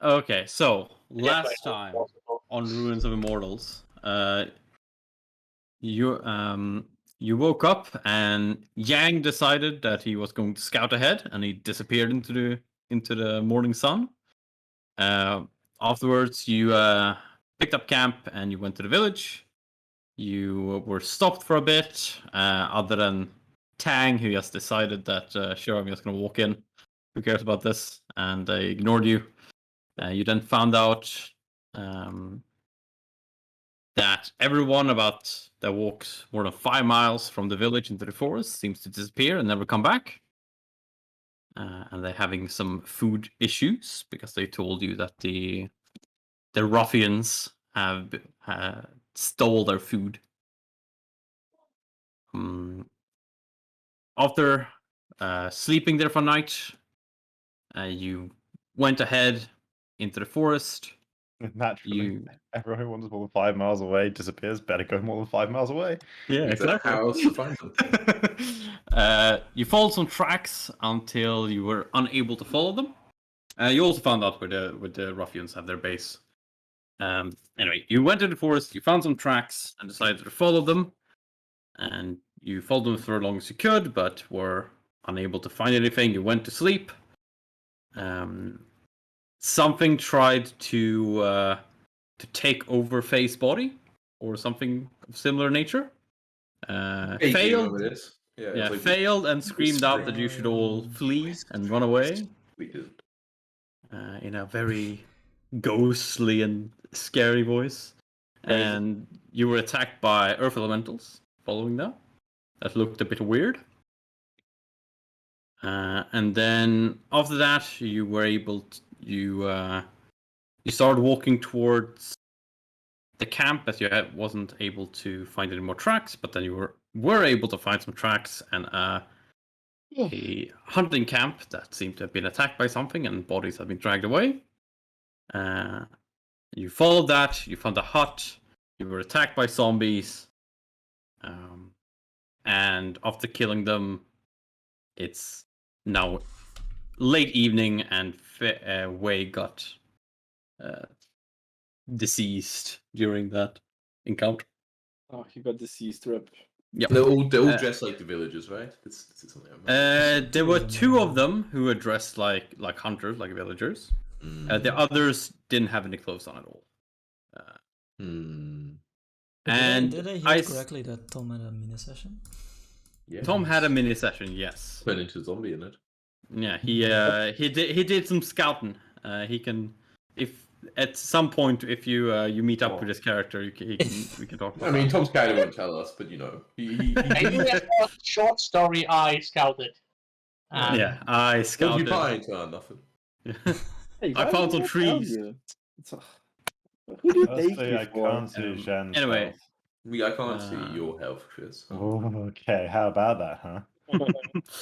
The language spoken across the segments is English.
Okay, so last time on Ruins of Immortals, you woke up and Yang decided that he was going to scout ahead, and he disappeared into the morning sun. Afterwards, you picked up camp and you went to the village. You were stopped for a bit, other than Tang, who just decided that sure, I'm just going to walk in. Who cares about this? And they ignored you. You then found out that everyone that walks more than 5 miles from the village into the forest seems to disappear and never come back. And they're having some food issues because they told you that the ruffians have stole their food. After sleeping there for a night, you went ahead into the forest. Naturally, everyone who wants more than 5 miles away disappears. Better go more than 5 miles away. Yeah, exactly. How else to find them? You followed some tracks until you were unable to follow them. You also found out where the ruffians have their base. Anyway, you went to the forest, you found some tracks, and decided to follow them. And you followed them for as long as you could, but were unable to find anything. You went to sleep. Something tried to take over Faye's body, or something of similar nature. Failed. Yeah, like, failed and screamed out that you should all flee and run away. In a very ghostly and scary voice. And you were attacked by earth elementals following that. That looked a bit weird. And then after that, you were able to, you started walking towards the camp, as you wasn't able to find any more tracks, but then you were able to find some tracks and a hunting camp that seemed to have been attacked by something and bodies had been dragged away. You followed that, you found a hut, you were attacked by zombies, and after killing them, it's now late evening and Wei got deceased during that encounter. Oh, he got deceased, rip. Yeah, they're all dressed like the villagers, right? That's something there were 2 of them who were dressed like hunters, like villagers. The others didn't have any clothes on at all. And did I hear correctly that Tom had a mini session? Yeah. Tom had a mini session, yes. Turned into a zombie in it. Yeah, he did some scouting. He can, if at some point if you meet up with his character, we can talk about. I mean, Tom's character won't tell us, but you know, he a short story I scouted. Yeah, I scouted. What did you find? Nothing. Hey, I found some trees. Who do you take Honestly, I can't see Shen's anyway. health. I can't see your health, Chris. Oh, okay, how about that, huh?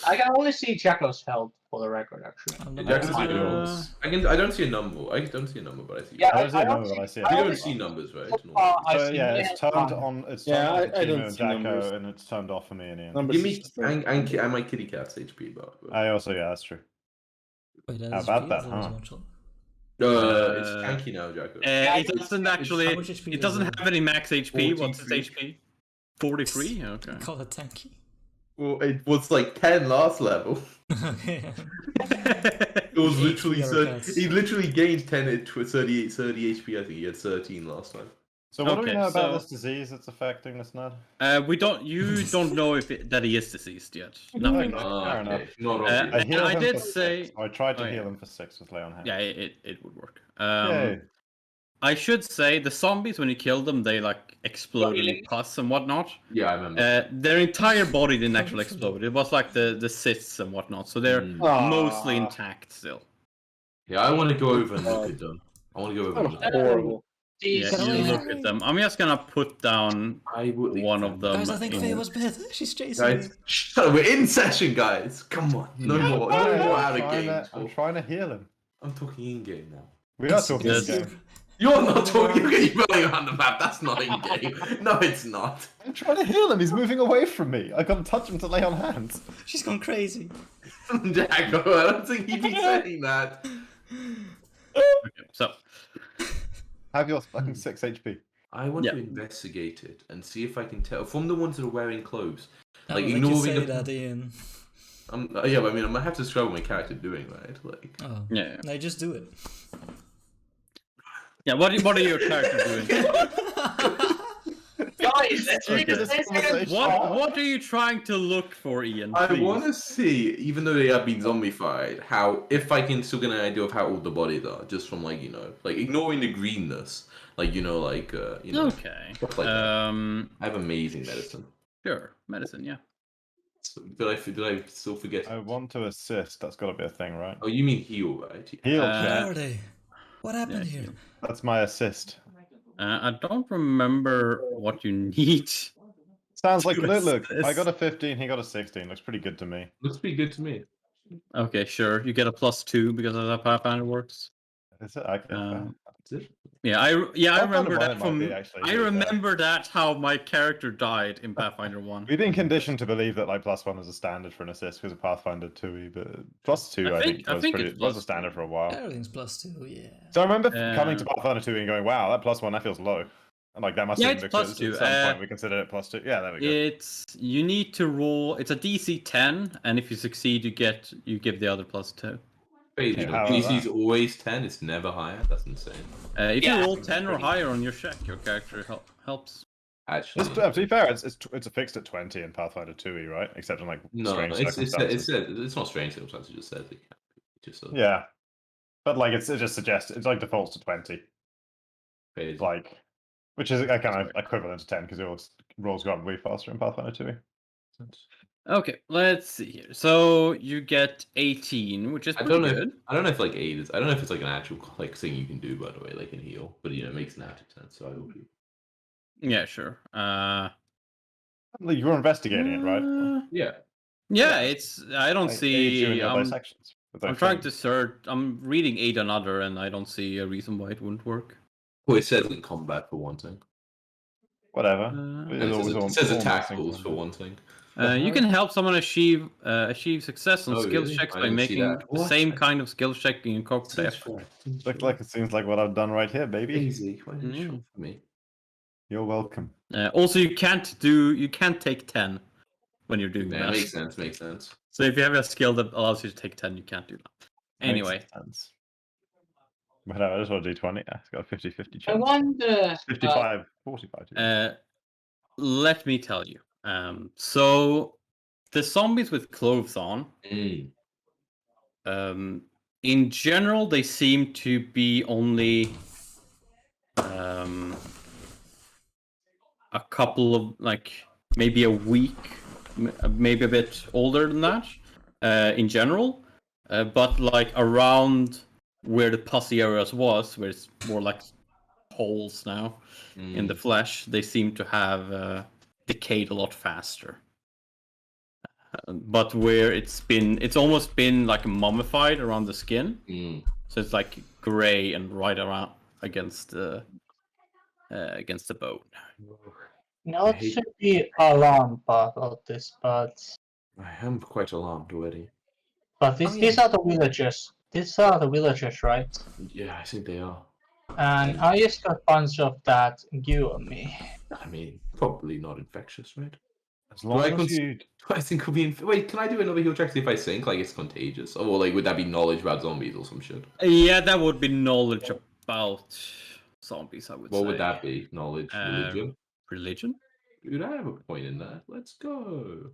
I can only see Jacko's health for the record, actually. I don't see a number. I don't see a number, but I see. Yeah, I don't see a number, but I see it. You don't see numbers, right? So, yeah, it's turned on. It's turned on for I Timo don't and see Jacko, numbers. and it's turned off for me and Ian. Give me and my kitty cat's HP bar. I also, yeah, that's true. Wait, How about that, huh? It's tanky now, Jacko. It doesn't actually. It doesn't have any max HP. What's its HP? 43. Okay. Call it tanky. Well, it was like 10 last level. It was literally he literally gained 10 to 30 HP. I think he had 13 last time. So what do we know about this disease that's affecting this nut? You don't know that he is deceased yet. Nothing. Fair enough. I did say I tried to heal him for 6 with lay on hands. Yeah, it would work. I should say the zombies, when you killed them, they like exploded in pus and whatnot. Yeah, I remember. Their entire body didn't actually explode. It was like the cysts and whatnot, so they're mostly intact still. Yeah, I want to go over and look at them. I want to go over and look at them. Horrible. Yeah, you look at them. I'm just gonna put down one of them. Guys, I think Faye was bad. She's chasing me. Shut up, we're in session, guys. Come on. No more out of game. I'm trying to heal him. I'm talking in game now. We are talking in game. You're not talking. You're running around the map. That's not in game. No, it's not. I'm trying to heal him. He's moving away from me. I can't touch him to lay on hands. She's gone crazy. Jacko, I don't think he'd be saying that. Okay, Have your fucking 6 HP. I want Yeah. to investigate it and see if I can tell from the ones that are wearing clothes. I Like don't think you ignoring say the. that, Ian. Yeah, but I mean, I might have to describe what my character doing, right? Like. Oh. Yeah. No, just do it. Yeah. What are your character doing? Guys, let's take Okay. a 10-second What pause. are you trying to look for, Ian? I Please? want to see, even though they have been zombified, how if I can still get an idea of how old the bodies are, just from like ignoring the greenness, Okay. stuff like that. I have amazing medicine. Sure. Medicine. Yeah. So, did I still forget? I want to assist. That's got to be a thing, right? Oh, you mean heal, right? Heal Uh, Where check. are they? What happened Yeah, here? That's my assist. I don't remember what you need. Sounds like to look. I assist. got a 15. He got a 16. Looks pretty good to me. Looks pretty good to me. Okay, sure. You get a +2 because of how Pathfinder works. Is it? Okay. That's it. Yeah, I Pathfinder remember 1 that it might from. be, actually, I to be fair. remember that how my character died in Pathfinder 1. We've been conditioned to believe that like +1 is a standard for an assist because of Pathfinder 2e, but +2 I I think- think I was think pretty it's was a +2. standard for a while. Everything's +2, yeah. So I remember coming Uh, to Pathfinder 2 and going, "Wow, that +1 that feels low." And like that must Yeah, have it's been because +2. at some point we considered it +2. Yeah, there we go. It's you need to roll. It's a DC 10, and if you succeed, you give the other +2. Crazy. Yeah, how about DC's that? always 10. It's never higher. That's insane. If Yeah. you roll 10 or higher on your check, your character helps. Actually, To be fair, it's fixed at 20 in Pathfinder 2e, right? Except in like no, strange it's circumstances. it's not strange circumstances. It just says it. Just so Yeah, but like it just suggests it's like defaults to 20, crazy. like which is kind of equivalent to 10 because it rolls go up way faster in Pathfinder 2e. Okay, let's see here. So you get 18, which is I pretty don't know. good. I don't know if like 8 is. I don't know if it's like an actual like thing you can do. By the way, like in heal, but it makes an active sense. So I will do. Yeah, sure. Like, you're investigating it, right? Yeah. Yeah, it's. I don't Like, aid you in see. your dissections with I'm those trying to things. search. I'm reading Aid Another, and I don't see a reason why it wouldn't work. Well, it says in combat for one thing. Whatever. Uh, It's And always it says almost attack synchronized. rules for one thing. You can help someone achieve success on Oh, skills really? checks I by didn't see making that. the What? same kind of skills check in corporate effort. Looks like it seems like what I've done right here, baby. Easy. Why didn't you Mm. show for me? You're welcome. Also, you can't take 10 when you're doing Yeah, that. makes sense. Makes sense. So if you have a skill that allows you to take 10, you can't do that. Anyway, Makes sense. But no, I just want to do 20. Yeah, it's got a 50-50 I chance. wonder. 55, 45. let me tell you. So the zombies with clothes on, Mm. in general, they seem to be only a couple of like maybe a week, maybe a bit older than that. In general, but like around where the pussy areas was, where it's more like holes now in the flesh, they seem to have decayed a lot faster. But where it's almost been like mummified around the skin, Mm. so it's like gray and right around against the bone. Not hate- to be alarmed about this, but I am quite alarmed already. these are the villagers. These are the villagers, right? Yeah, I think they are. And I just got a bunch of that goo on me. I mean, probably not infectious, right? As long I as you... Do I think it'll be? Wait, can I do another heal check see if I think like it's contagious, or like would that be knowledge about zombies or some shit? Yeah, that would be knowledge about zombies, I would say. What would that be? Knowledge, religion. Religion? Dude, I have a point in that. Let's go.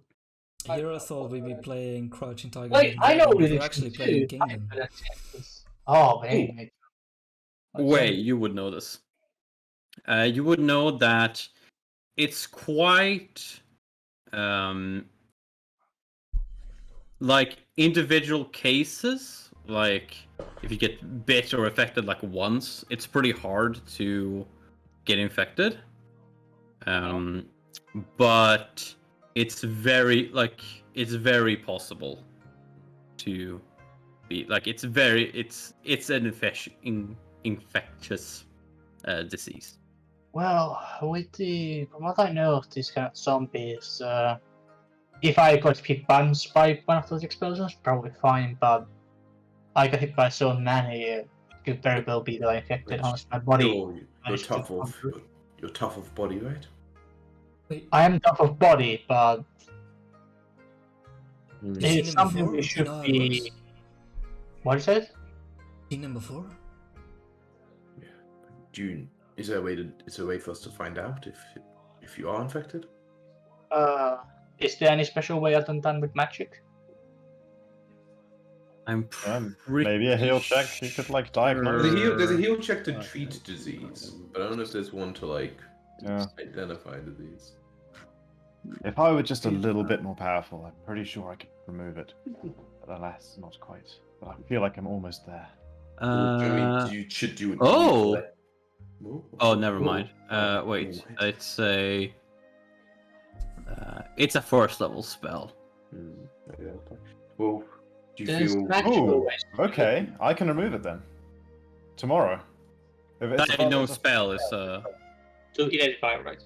Here I thought we'd be playing Crouching Tiger. Wait, Hidden I know Dragon, but religion we're actually too. playing Kingdom. Oh man. Wait, you would know this. You would know that it's quite like individual cases. Like if you get bit or affected like once, it's pretty hard to get infected. But it's very possible to be like it's an infectious disease. Well, from what I know of these kind of zombies, if I got hit by one of those explosions, probably fine. But I got hit by so many could very well be that I infected unless my body. You're managed to tough come of through. you're tough of body, right? Wait, I am tough of body, but you've seen it's him something before? we You should know how it be. works? What is it? Seen him before? Is there a way for us to find out if you are infected? Is there any special way other than with magic? I'm pretty Maybe a heal check. You could like diagnose. There's a heal check to Okay. treat disease, but I don't know if there's one to like Yeah. identify disease. If I were just a little bit more powerful, I'm pretty sure I could remove it. But alas, not quite. But I feel like I'm almost there. You should do it. oh! Oh, Oh, never mind. Oh, Wait, oh, it's a first level spell. Yeah. Well, do you There's feel? magical Ooh, ways. okay, I can remove it then. Tomorrow. If it's I know it's a- spell is To identify, right?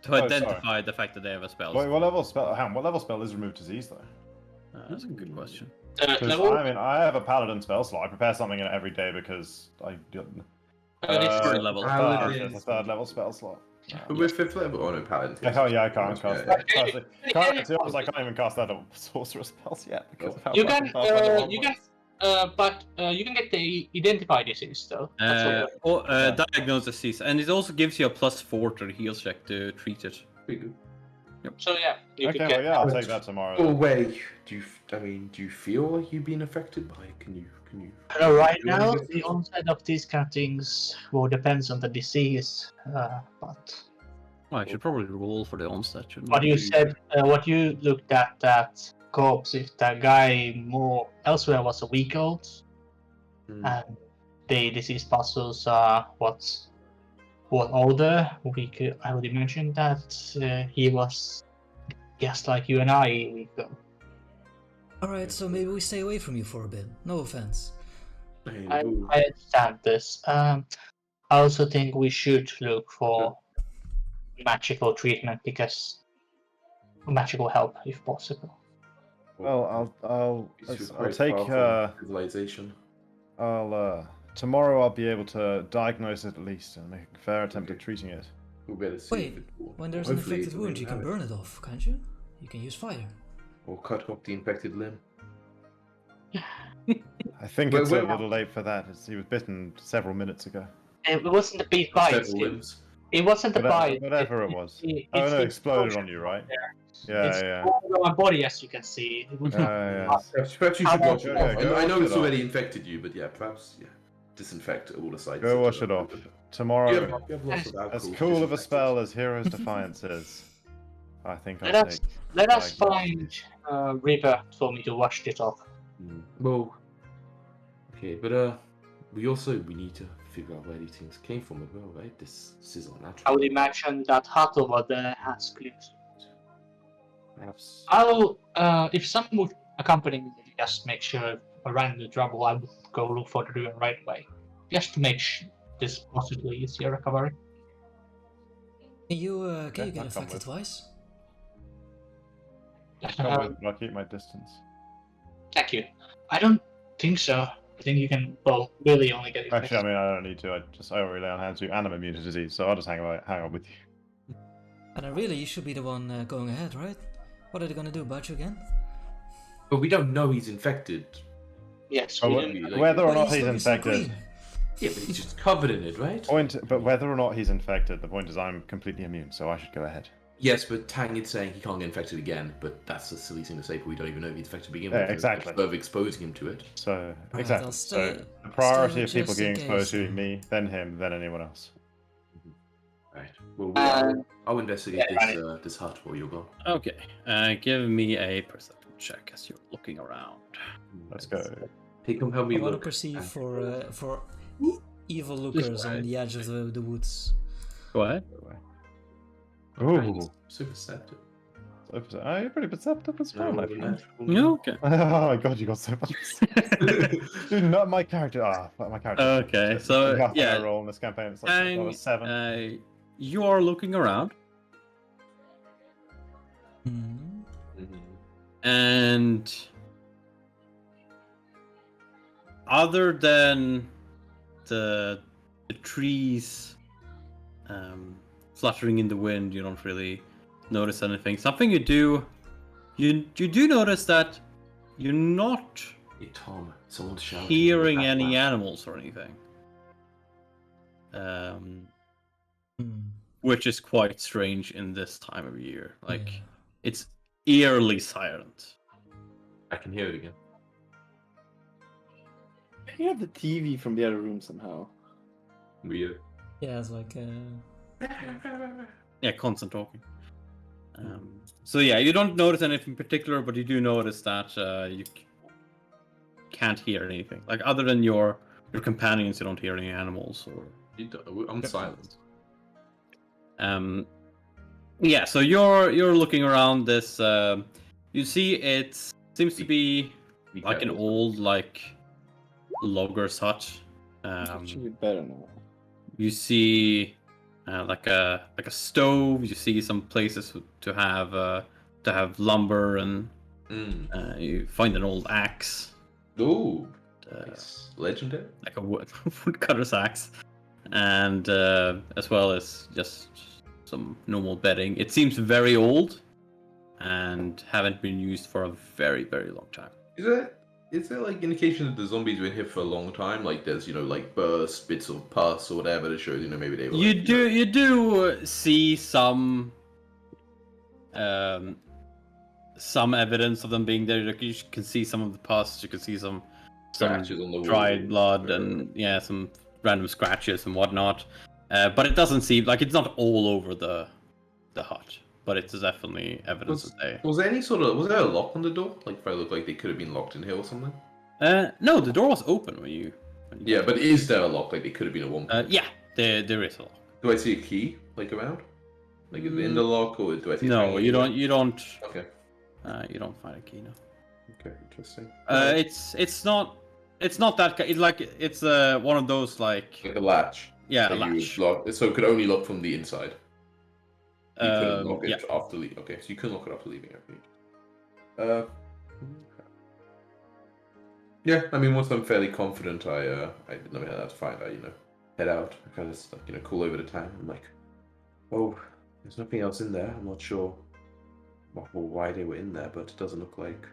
to sorry. identify the fact that they have a spell. Wait, what level spell? Hang on, what level spell is remove disease though? That's a good question. Because Level? I mean, I have a paladin spell slot. I prepare something in it every day because I do. This Third level. Paladin. It's a third level spell slot. But we're fifth level. Oh no, paladin. I can't. Yeah, I can't cast. Yeah. Can't, to be honest, I can't even cast that on sorcerer spells yet because of how You fucking can, fast I level you up. can, but you can get the identify disease though. That's all. Diagnose disease, and it also gives you a +4 to the heal check to treat it. Pretty good. So yeah, you Okay, could well, get. yeah, I'll take that tomorrow. Oh then. wait, do you feel like you've been affected by it? Can you? Right do now, anything? the onset of these kind of things will depends on the disease. But Well, I should probably roll for the onset. shouldn't what I? you said, what you looked at that corpse, if the guy more elsewhere was a week old, and the disease puzzles are what older, I would imagine that he was just like you and I a week ago. Alright, so maybe we stay away from you for a bit. No offense. I understand this. I also think we should look for magical treatment because magical help if possible. Well, I'll take. civilization. Tomorrow I'll be able to diagnose it at least and make a fair attempt at treating it. We'll better see. Wait, if it will. when there's an Hopefully infected it wound, will you can have it. burn it off, can't you? You can use fire. Or cut off the infected limb. I think Wait, it's wait. a little late for that. He was bitten several minutes ago. It wasn't a big bite. Several limbs. It wasn't a bite. Whatever it was. It's Oh no, the it exploded explosion on you, right? there. Yeah, It's yeah. all over my body, as you can see. It was Yeah. Perhaps you should How wash it about- off. go I know wash it's it already infected you, but yeah, perhaps disinfect all the sites. Go wash it off. Tomorrow, You have lots of alcohol. as to cool of a disinfect spell it. as Hero's Defiance is, I think I'll Let us take. let us diagnosis. find River for me to wash this off. Well, okay, but we need to figure out where these things came from as well, right? This is unnatural. I would imagine that hut over there has clues. Perhaps. I'll if someone would accompany me, just make sure I ran into trouble. I would go look for the room right away, just to make this possibly easier recovery. Can you Yeah, get I'll come infected with. twice? Come with, but I'll keep my distance. Thank you. I don't think so. I think you can really only get infected. Actually, I mean, I don't need to. I already lay on hands to you, and I'm immune to disease, so I'll just hang out with you. And really, you should be the one going ahead, right? What are they gonna do about you again? But we don't know he's infected. Yes, Oh, we well, do. Like- whether or But not he's he's looking so infected. green. Yeah, but he's just covered in it, right? But whether or not he's infected, the point is I'm completely immune, so I should go ahead. Yes, but Tang is saying he can't get infected again, but that's a silly thing to say, but we don't even know if he's infected to begin Yeah, with. exactly. Of exposing him to it. So Right, exactly. I'll So stay- the priority of stay people just in getting exposed case, to then. me, then him, then anyone else. Right. Well, Uh, I'll investigate yeah, this hut while you're gone. Okay, give me a perception check as you're looking around. Let's go. Hey, come help me I want to look. perceive for evil lookers on the edge of the woods. Go ahead. Ooh, So perceptive. oh, you're pretty perceptive as well, my friend. Okay. Oh my god, you got so much. Dude, not my character. My character. Okay, so, Nothing yeah. I roll in this campaign. It's like And, 7. you are looking around, Hmm. and other than the trees fluttering in the wind, you don't really notice anything. Something you do notice that you're not Hey Tom, someone's shouting. hearing any animals or anything. Which is quite strange in this time of year. Like, Yeah. it's eerily silent. I can hear it again. I hear the TV from the other room somehow. Weird. Yeah, it's like Yeah, constant talking. So yeah, you don't notice anything particular, but you do notice that you can't hear anything. Like, other than your companions, you don't hear any animals or. I'm silent. Yeah, so you're looking around this. You see, it seems to be like an old logger's hut. Actually, better now. You see like a stove. You see some places to have lumber, and you find an old axe. Ooh, Nice. Legendary. Like a woodcutter's axe, and as well as just some normal bedding. It seems very old and haven't been used for a very, very long time. Is there like indication that the zombies been here for a long time? Like there's like bursts, bits of pus or whatever that shows maybe they were. You do see some evidence of them being there. Like, you can see some of the pus. You can see some Scratches on the dried wall. blood and some random scratches and whatnot. But it doesn't seem like it's not all over the hut. But it's definitely evidence that they. Was there a lock on the door? Like if I look like they could have been locked in here or something? No, the door was open when you. Yeah, but is there a lock? Like they could have been at one point. Yeah, there is a lock. Do I see a key like around? Like is it in the lock or do I see? No, you don't. You don't. Okay. You don't find a key. No. Okay, interesting. It's not that. It's one of those like. Like a latch. Yeah, a that you latch. would lock, so it could only lock from the inside. You couldn't lock it Yeah. after leaving. Okay, so you couldn't lock it after leaving. Okay. Yeah, I mean, once I'm fairly confident, I didn't know how to find. I head out. I kind of call over to town. I'm like, oh, there's nothing else in there. I'm not sure why they were in there, but it doesn't look like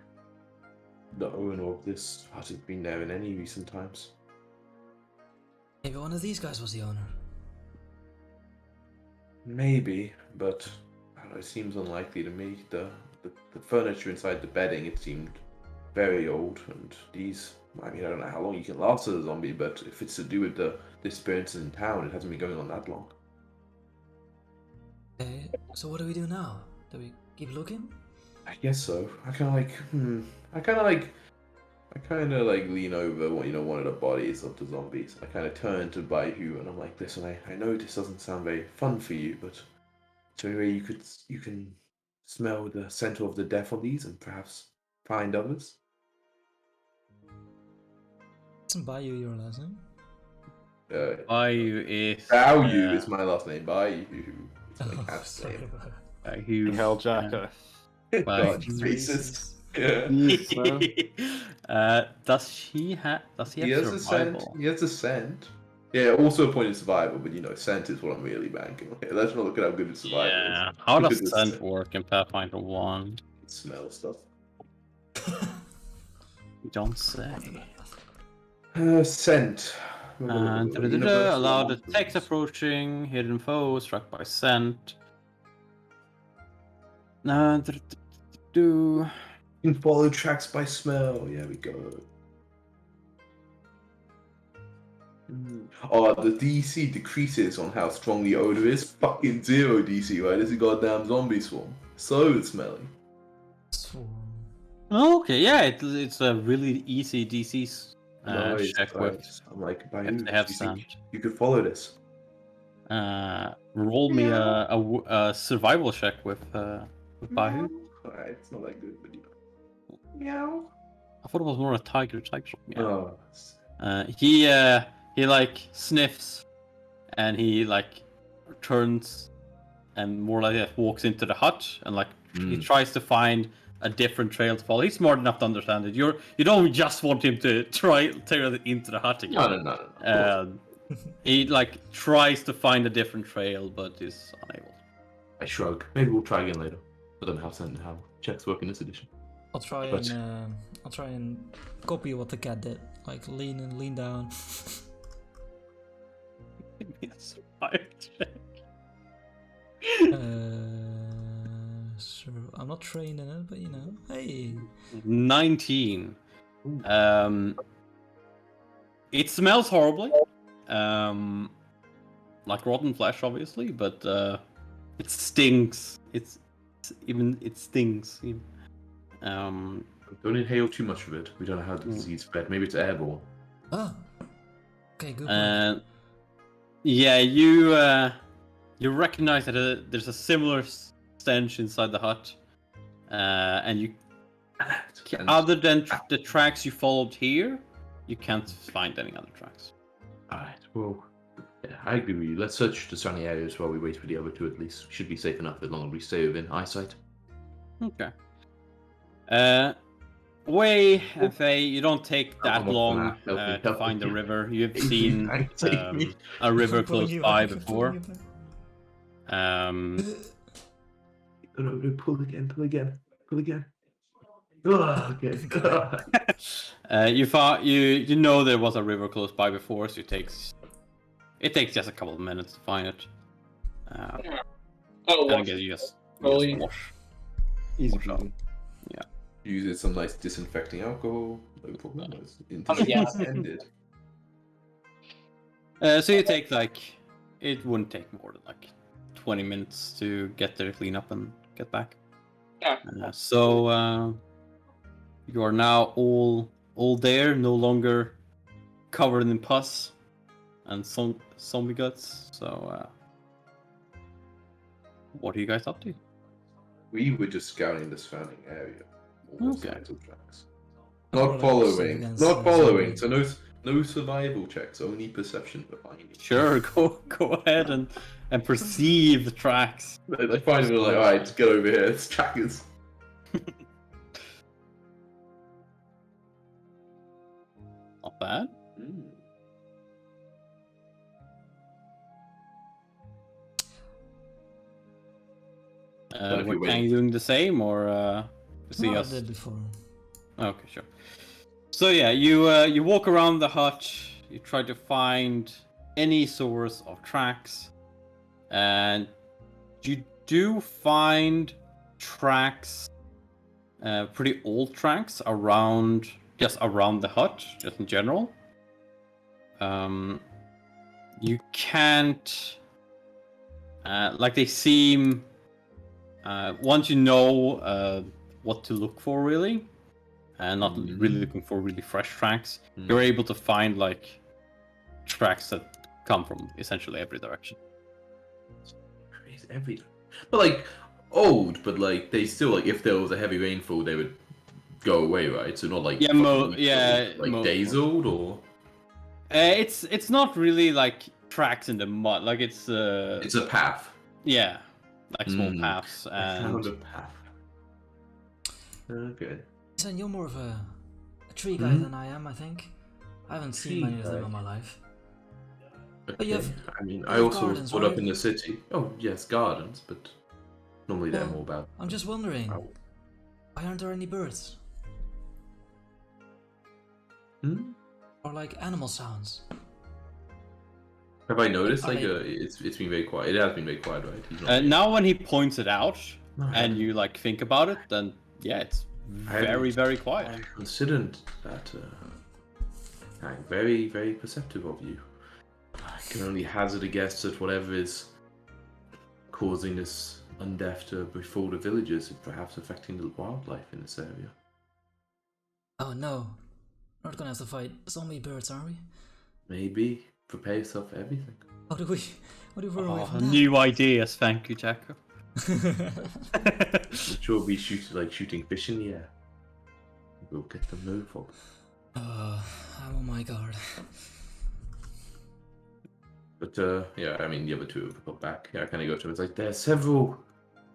the owner of this hut has been there in any recent times. maybe one of these guys was the owner. Maybe, but I don't know, it seems unlikely to me. The furniture inside the bedding, it seemed very old, and these. I mean, I don't know how long you can last as a zombie, but if it's to do with the experiences in town, it hasn't been going on that long. Okay, so what do we do now? Do we keep looking? I guess so. I kind of lean over one of the bodies of the zombies. I kind of turn to Baihu and I'm like, listen, I know this doesn't sound very fun for you, but is there any way you can smell the scent of the death on these and perhaps find others? Isn't Bayou your last name? Bayou is. Baihu is my last name. Baihu. It's my Oh, cat's sorry name. about that. Bayou. Hell, Jacko. God, Baihu. racist. Yeah. Yes, man. Does he have He has a scent. survival? He has a scent. Yeah, also a point in survival, but scent is what I'm really banking on. Okay, let's not look at how good his survival Yeah. is. How Look does at this scent work in Pathfinder 1? Smell stuff. You don't say. Scent. Allow the text approaching, hidden foe, struck by scent. You can follow tracks by smell. Yeah, we go. Oh, the DC decreases on how strong the odor is. Fucking 0 DC, right? This is a goddamn zombie swarm. So smelly. Okay, yeah, it's a really easy DC Nice, check right. with. I'm like, by If you, they have you think scent. you could follow this. Roll me a survival check with Bahu. Alright, it's not that good, but meow. I thought it was more a tiger type. Yeah. Oh, He like sniffs, and he like turns, and more like walks into the hut, and like he tries to find a different trail to follow. He's smart enough to understand it. You don't just want him to try tear into the hut again. No. He like tries to find a different trail, but is unable. I shrug. Maybe we'll try again later. I don't know how checks work in this edition. I'll try and copy what the cat did. Like lean in, lean down. Sure. I'm not trained in it, but you know, hey. 19. It smells horribly. Like rotten flesh, obviously, but it stinks. It stings. Don't inhale too much of it. We don't know how the disease spread. Maybe it's airborne. Oh. Okay, good point. Yeah, you recognize that there's a similar stench inside the hut, and you, other than the tracks you followed here, you can't find any other tracks. Alright, well, yeah, I agree with you. Let's search the surrounding areas while we wait for the other two at least. We should be safe enough as long as we stay within eyesight. Okay. Faye, you don't take that long to find the river. You've seen a river close by before. No, pull again. Oh, okay. You know there was a river close by before, so it takes just a couple of minutes to find it. I guess you just wash. Easy Wash up. peasy. Yeah. Use some nice disinfecting alcohol. No problem. Yeah. Ended. So you take it wouldn't take more than 20 minutes to get there, clean up, and get back. Yeah. So you are now all there, no longer covered in pus and zombie guts. So what are you guys up to? We were just scouting the surrounding area. All Okay. sides of tracks. Not following. So no survival checks, only perception for finding. Sure, go ahead and perceive the tracks. They find it like, alright, just get over here. It's trackers. Not bad. Were you doing the same, or see No, I us? did before. Okay, sure. So yeah, you walk around the hut. You try to find any source of tracks, and you do find tracks, pretty old tracks around the hut, just in general. You can't, they seem. Once you know what to look for, really, and not really looking for really fresh tracks, you're able to find tracks that come from essentially every direction. But old, but they still if there was a heavy rainfall, they would go away, right? So not days old, or it's not really tracks in the mud. It's a path. Yeah, small paths. I found a path. Okay. So you're more of a tree guy than I am, I think. I haven't seen many of them in my life. But you have, I also was gardens, brought up right? in the city. Oh, yes, gardens, but normally they're more about. I'm just wondering, why aren't there any birds? Or animal sounds? Have I noticed? Are they- it's been very quiet. It has been very quiet, right? He's not Now when he points it out, and you think about it, then yeah, it's very, very quiet. I considered that. Very, very perceptive of you. I can only hazard a guess that whatever is causing this undeath to befall the villagers is perhaps affecting the wildlife in this area. Oh no, we're not gonna have to fight zombie birds, are we? Maybe prepare yourself for everything. How do we run away from that? New ideas, thank you, Jacob. I'm sure we'll be shooting fish in the air. We'll get them no problem. I'm on my guard. But the other two have got back. Yeah, I kind of go to it. It's there's several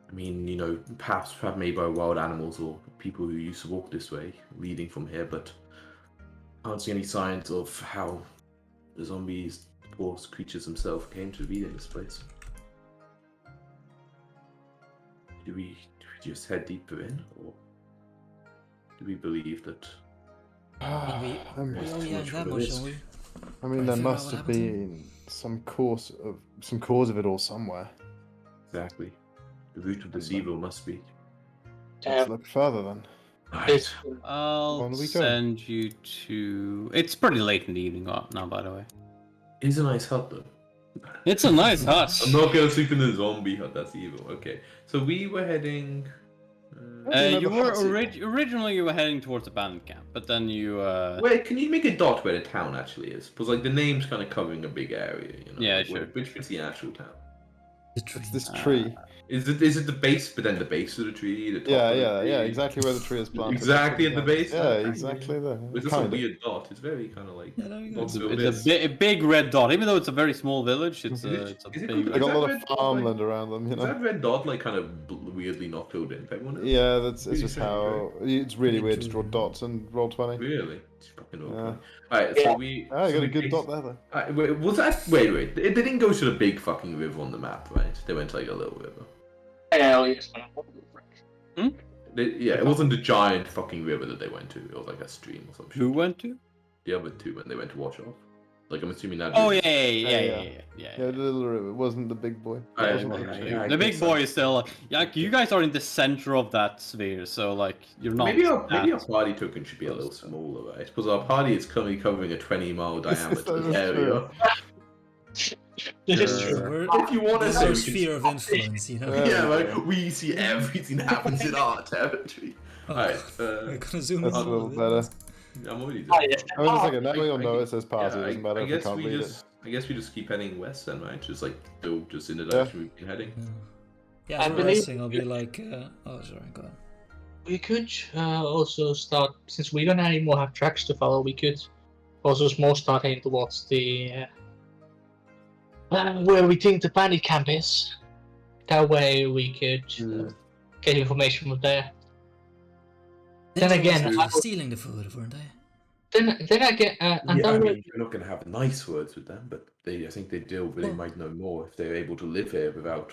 I mean, perhaps made by wild animals or people who used to walk this way, leading from here, but I don't see any signs of how the zombies, the poor creatures themselves, came to be in this place. Do we just head deeper in, or do we believe that? We owe you much that of a much, risk. don't we? I mean, Try to there figure out must what have happened to him. been some cause of it all somewhere. Exactly. The root of this evil must be. Let's look further then. It's, I'll On we go. send you to. It's pretty late in the evening now, by the way. It's a nice hut, though. It's a nice hut. I'm not gonna sleep in the zombie hut. That's evil. Okay, so we were heading. You were originally you were heading towards abandoned camp, but then you. Wait, can you make a dot where the town actually is? Because like the name's kind of covering a big area, Yeah, like, sure. Which is the actual town? The tree. It's this tree. Is it the base, but then the base of the tree? The top Yeah, of the yeah, tree? yeah. Exactly where the tree is planted. Exactly at the base. Yeah, Okay. exactly there. It's just a Kind of. weird dot. It's very kind of like. Yeah, there you go. not so It's this. a big red dot, even though it's a very small village. It's Is it- a is it big. good- They got a that lot red of dot, like- farmland around them, you Is know. that red dot like kind of weirdly not filled in? Everyone else? Yeah, that's Really it's just strange, how it's really weird to draw dots and roll 20. Really? It's fucking awful. Yeah. Alright, so Yeah. we. Ah, you so got a we good based- dot there though. Wait, was that? Wait. They didn't go to the big fucking river on the map, right? They went to like a little river. hell yes. It wasn't the giant fucking river that they went to. It was like a stream or something. Who went to? The other two when they went to wash off. Like I'm assuming that. Oh river- yeah. Yeah, the little river. It wasn't the big boy. I- It wasn't I- the big I- tree. I- The big guess boy is still. Yeah, you guys are in the center of that sphere, so like you're not. Maybe our that- party token should be a little smaller, right? Because our party is currently covering a 20-mile This is diameter so area. true. This is Yeah. true. We're, If you want to this is say, our we can- sphere of influence, you know. Yeah. Yeah, like we see everything that happens in our territory. Oh, Alright, we're gonna zoom That's in a a little little bit. better. I'm already Oh, there. yes. I was just thinking, now I- we all I know can- it says party. It doesn't matter if we can't read it. I guess we just keep heading west then, right? Just like still just in the direction we've been heading. Yeah, I if we're believe- resting, I'll be like, oh, sorry, go on. We could also start, since we don't anymore have tracks to follow, we could also start heading towards the where we think the bandit camp is. That way we could get information from there. Then They were again, actually I- stealing the food, weren't they? Then again, and Yeah, I that way, mean, we're not going to have nice words with them, but I think they do. But they Well- might know more if they're able to live here without,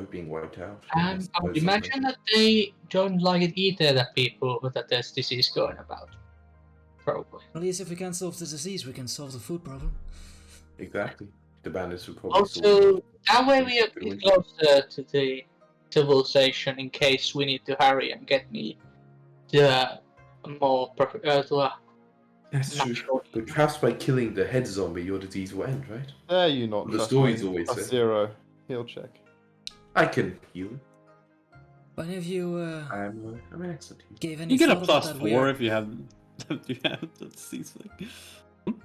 being wiped out. and I would imagine that they don't like it either that there's disease going about. Probably. At least if we can't solve the disease, we can solve the food problem. Exactly. The bandits would probably. Also, that way we are Good one. closer to the civilization in case we need to hurry and get me the more perfect to a That's true. natural. But perhaps by killing the head zombie, your disease will end, right? There you not. The trust stories me. always A say. 0. Heal check. I can heal. But have you I'm an excellent healer. gave any You get a thought about plus that 4 weird... if you have the disease thing. Have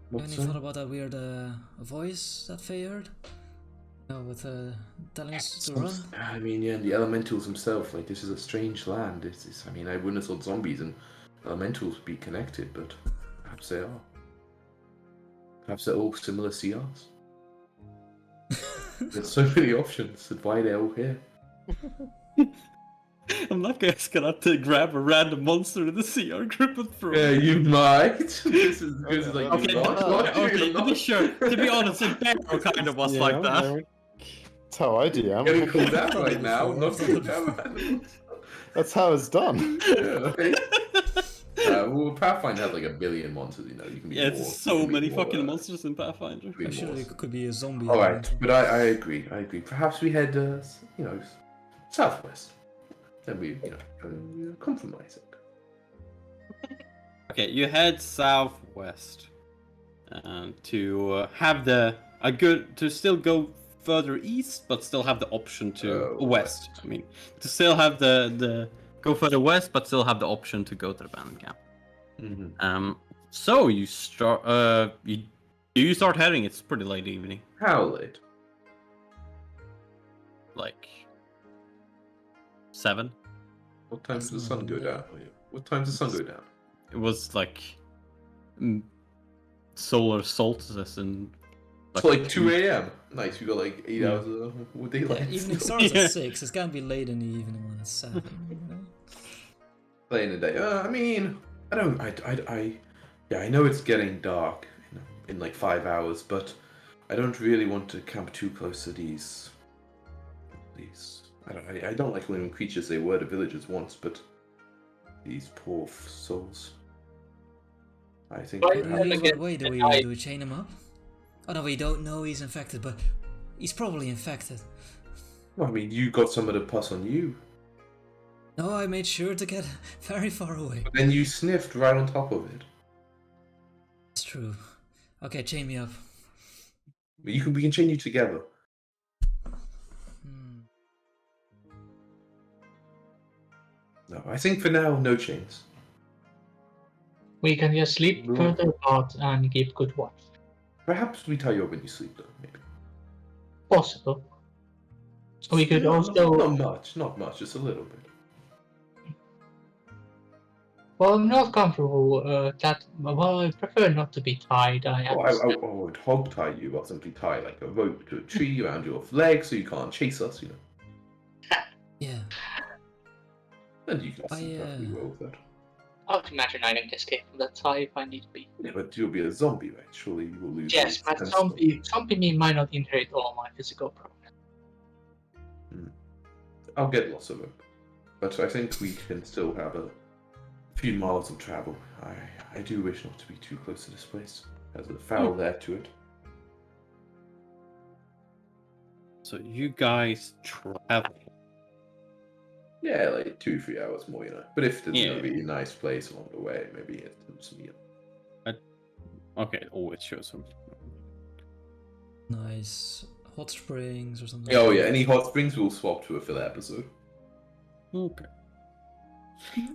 What's any thought about that weird voice that Faye heard? With telling us to run? I mean, yeah, the elementals themselves, like, this is a strange land. I mean, I wouldn't have thought zombies and elementals would be connected, but perhaps they are. Perhaps they're all similar CRs. There's so many options, and why they're all here. I'm not just gonna grab a random monster in the CR group and throw Yeah, it. you might. This is like, Okay, to be sure. To be honest, the bear kind of was like that. That's how I do. I'm getting called out Done right it now. before, Not I've done it called out. That's how it's done. Well, Pathfinder has like a billion monsters, You can be Yeah, more, it's so you can be many more, fucking monsters in Pathfinder. be Actually, more. it could be a zombie. All right, elemental. but I agree. Perhaps we head, southwest. Then we, compromise it. Okay, you head southwest to have to still go further east, but still have the option to west. I mean, to still have the go further west, but still have the option to go to the abandoned camp. Mm-hmm. So you start. You start heading. It's pretty late evening, How late? like 7. What time does the sun go down? What time does the sun go down? It was like solar solstice in It's like 2 a.m. Nice, we got like 8 hours of daylight. Yeah, evening starts at 6. It's gonna be late in the evening when it's 7. You know? Playing the day. I mean, I don't. Yeah, I know it's getting dark in like 5 hours, but I don't really want to camp too close to these. I don't like living creatures. They were the villagers once, but these poor souls. I think. Why- What way do we chain him up? Oh no, we don't know he's infected, but he's probably infected. Well, I mean, you got some of the pus on you. No, I made sure to get very far away. But then you sniffed right on top of it. It's true. Okay, chain me up. We can chain you together. No, I think for now, no chains. We can just sleep further apart and keep good watch. Perhaps we tie you up when you sleep, though. Maybe. Possible. We could also. Not much, just a little bit. Well, I'm not comfortable well, I prefer not to be tied. I would hog tie you, or simply tie like a rope to a tree around your legs so you can't chase us, you know. Yeah. And you can see perfectly well with that. I would imagine I can escape from that tie if I need to be. Yeah, but you'll be a zombie, right? Surely you will lose. Yes, but zombie me might not inherit all my physical problems. I'll get lots of them. But I think we can still have a few miles of travel. I do wish not to be too close to this place. There's a foul air to it. So you guys travel. Yeah, like 2-3 hours more, you know. But if there's Yeah. gonna be a nice place along the way, maybe it helps me. Okay, it always shows them. Nice hot springs or something. Oh yeah, any hot springs we'll swap to a filler episode. Okay.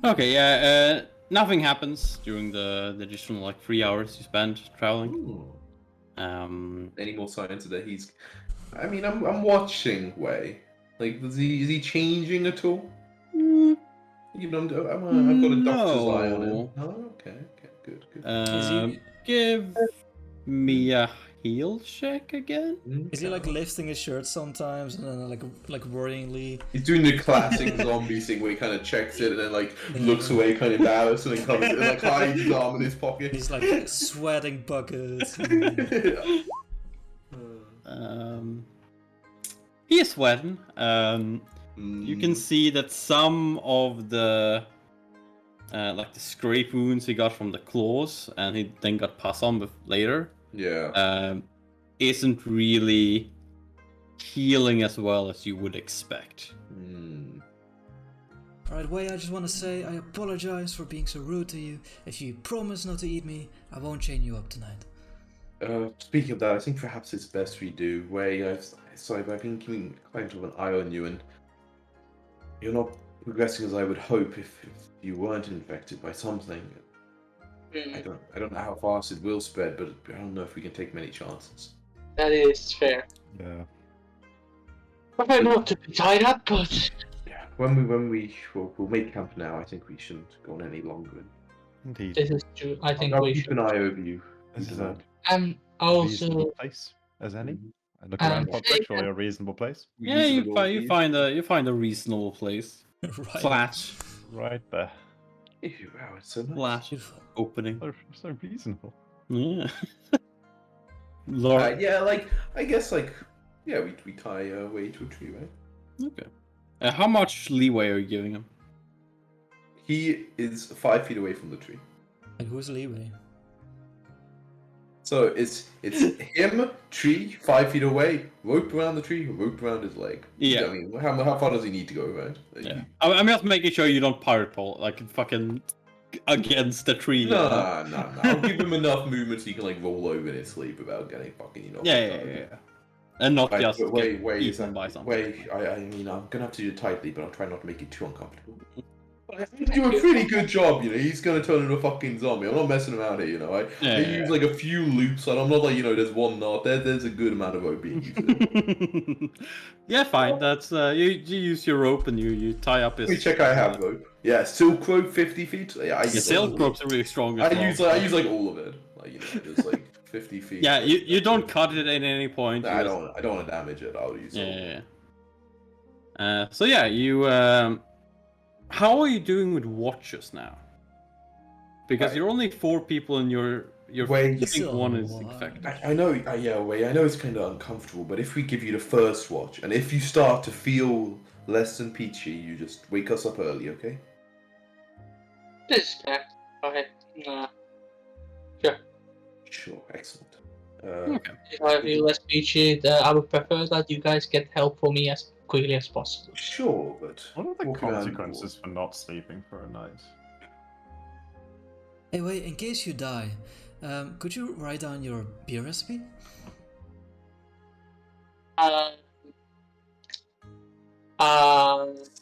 Okay, yeah, nothing happens during the additional like 3 hours you spend traveling. Any more signs that he's? I mean, I'm watching Wei. Like, is he changing at all? You don't. I've got a doctor's eye on him. Oh, okay, good. Give me a heal check again. Is he like lifting his shirt sometimes and then like worryingly? He's doing the classic zombie thing where he kind of checks it and then like looks away, kind of embarrassed, and then comes and like hides his arm in his pocket. He's like sweating buckets. He is sweating. You can see that some of the like the scrape wounds he got from the claws, and he then got pus on later. Yeah. Isn't really healing as well as you would expect. Alright, Wei, I just want to say I apologize for being so rude to you. If you promise not to eat me, I won't chain you up tonight. Speaking of that, I think perhaps it's best we do. Wei, I've been keeping kind of an eye on you, and you're not progressing as I would hope if you weren't infected by something. I don't know how fast it will spread, but I don't know if we can take many chances. That is fair. Yeah. Prefer not to be tied up, but Yeah, we'll make camp now. I think we shouldn't go on any longer. Indeed. this is true. I think I'll we keep should. an eye over you. This is a Also, reasonable place as any. I look Um, around Podrick, surely a reasonable place. Yeah, you Reasonable, you find a reasonable place. Right. Flat Right there. Wow, it's so nice. flat Beautiful. opening. So reasonable. Yeah. Lord. Yeah, like I guess we tie Wei to a tree, right? Okay. How much leeway are you giving him? He is 5 feet away from the tree. And who's leeway? So it's him, tree, 5 feet away, rope around the tree, rope around his leg. Yeah. I mean, how far does he need to go, right? Yeah. I'm just making sure you don't pirate pole, like fucking against the tree. No. I'll give him enough movement so he can like roll over in his sleep without getting fucking Yeah. And not Right, just wait, get eaten by something. I mean, I'm gonna have to do it tightly, but I'll try not to make it too uncomfortable. I think you do a pretty good job, you know. He's gonna turn into a fucking zombie. I'm not messing around here, you know. I use like a few loops, and I'm not like, you know, there's one knot. There's a good amount of rope being used. Yeah, fine. That's you use your rope and you tie up his. Let me check. I have rope. Yeah, silk rope, 50 feet. Yeah, I The silk rope's are really strong. I use like all of it. Like, you know, just like 50 feet. Yeah, you don't cut it at any point. No, I don't want to damage it. I'll use it. So yeah, you. How are you doing with watches now? Because you're only 4 people in your. Wait, I think one is So, infected. I know. Yeah, wait. I know it's kind of uncomfortable, but if we give you the first watch, and if you start to feel less than peachy, you just wake us up early, okay? This is fair. Okay. Sure. Sure. Excellent. Okay. If I feel less peachy, I would prefer that you guys get help for me as quickly as possible. Sure, but What are the walking around consequences for not sleeping for a night? Hey, wait, in case you die, could you write down your beer recipe?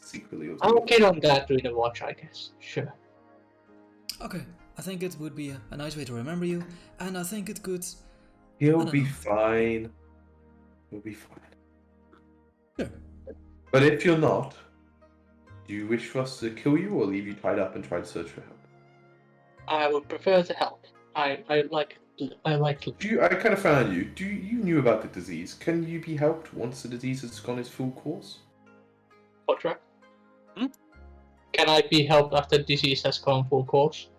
secretly, I'll get on that during the watch, I guess. Sure. Okay, I think it would be a nice way to remember you, and I think it could... He'll don't be know. fine. He'll be fine. Sure. But if you're not, do you wish for us to kill you or leave you tied up and try to search for help? I would prefer to help. I like to. I kind of found you. You knew about the disease? Can you be helped once the disease has gone its full course? What, right? Can I be helped after disease has gone full course?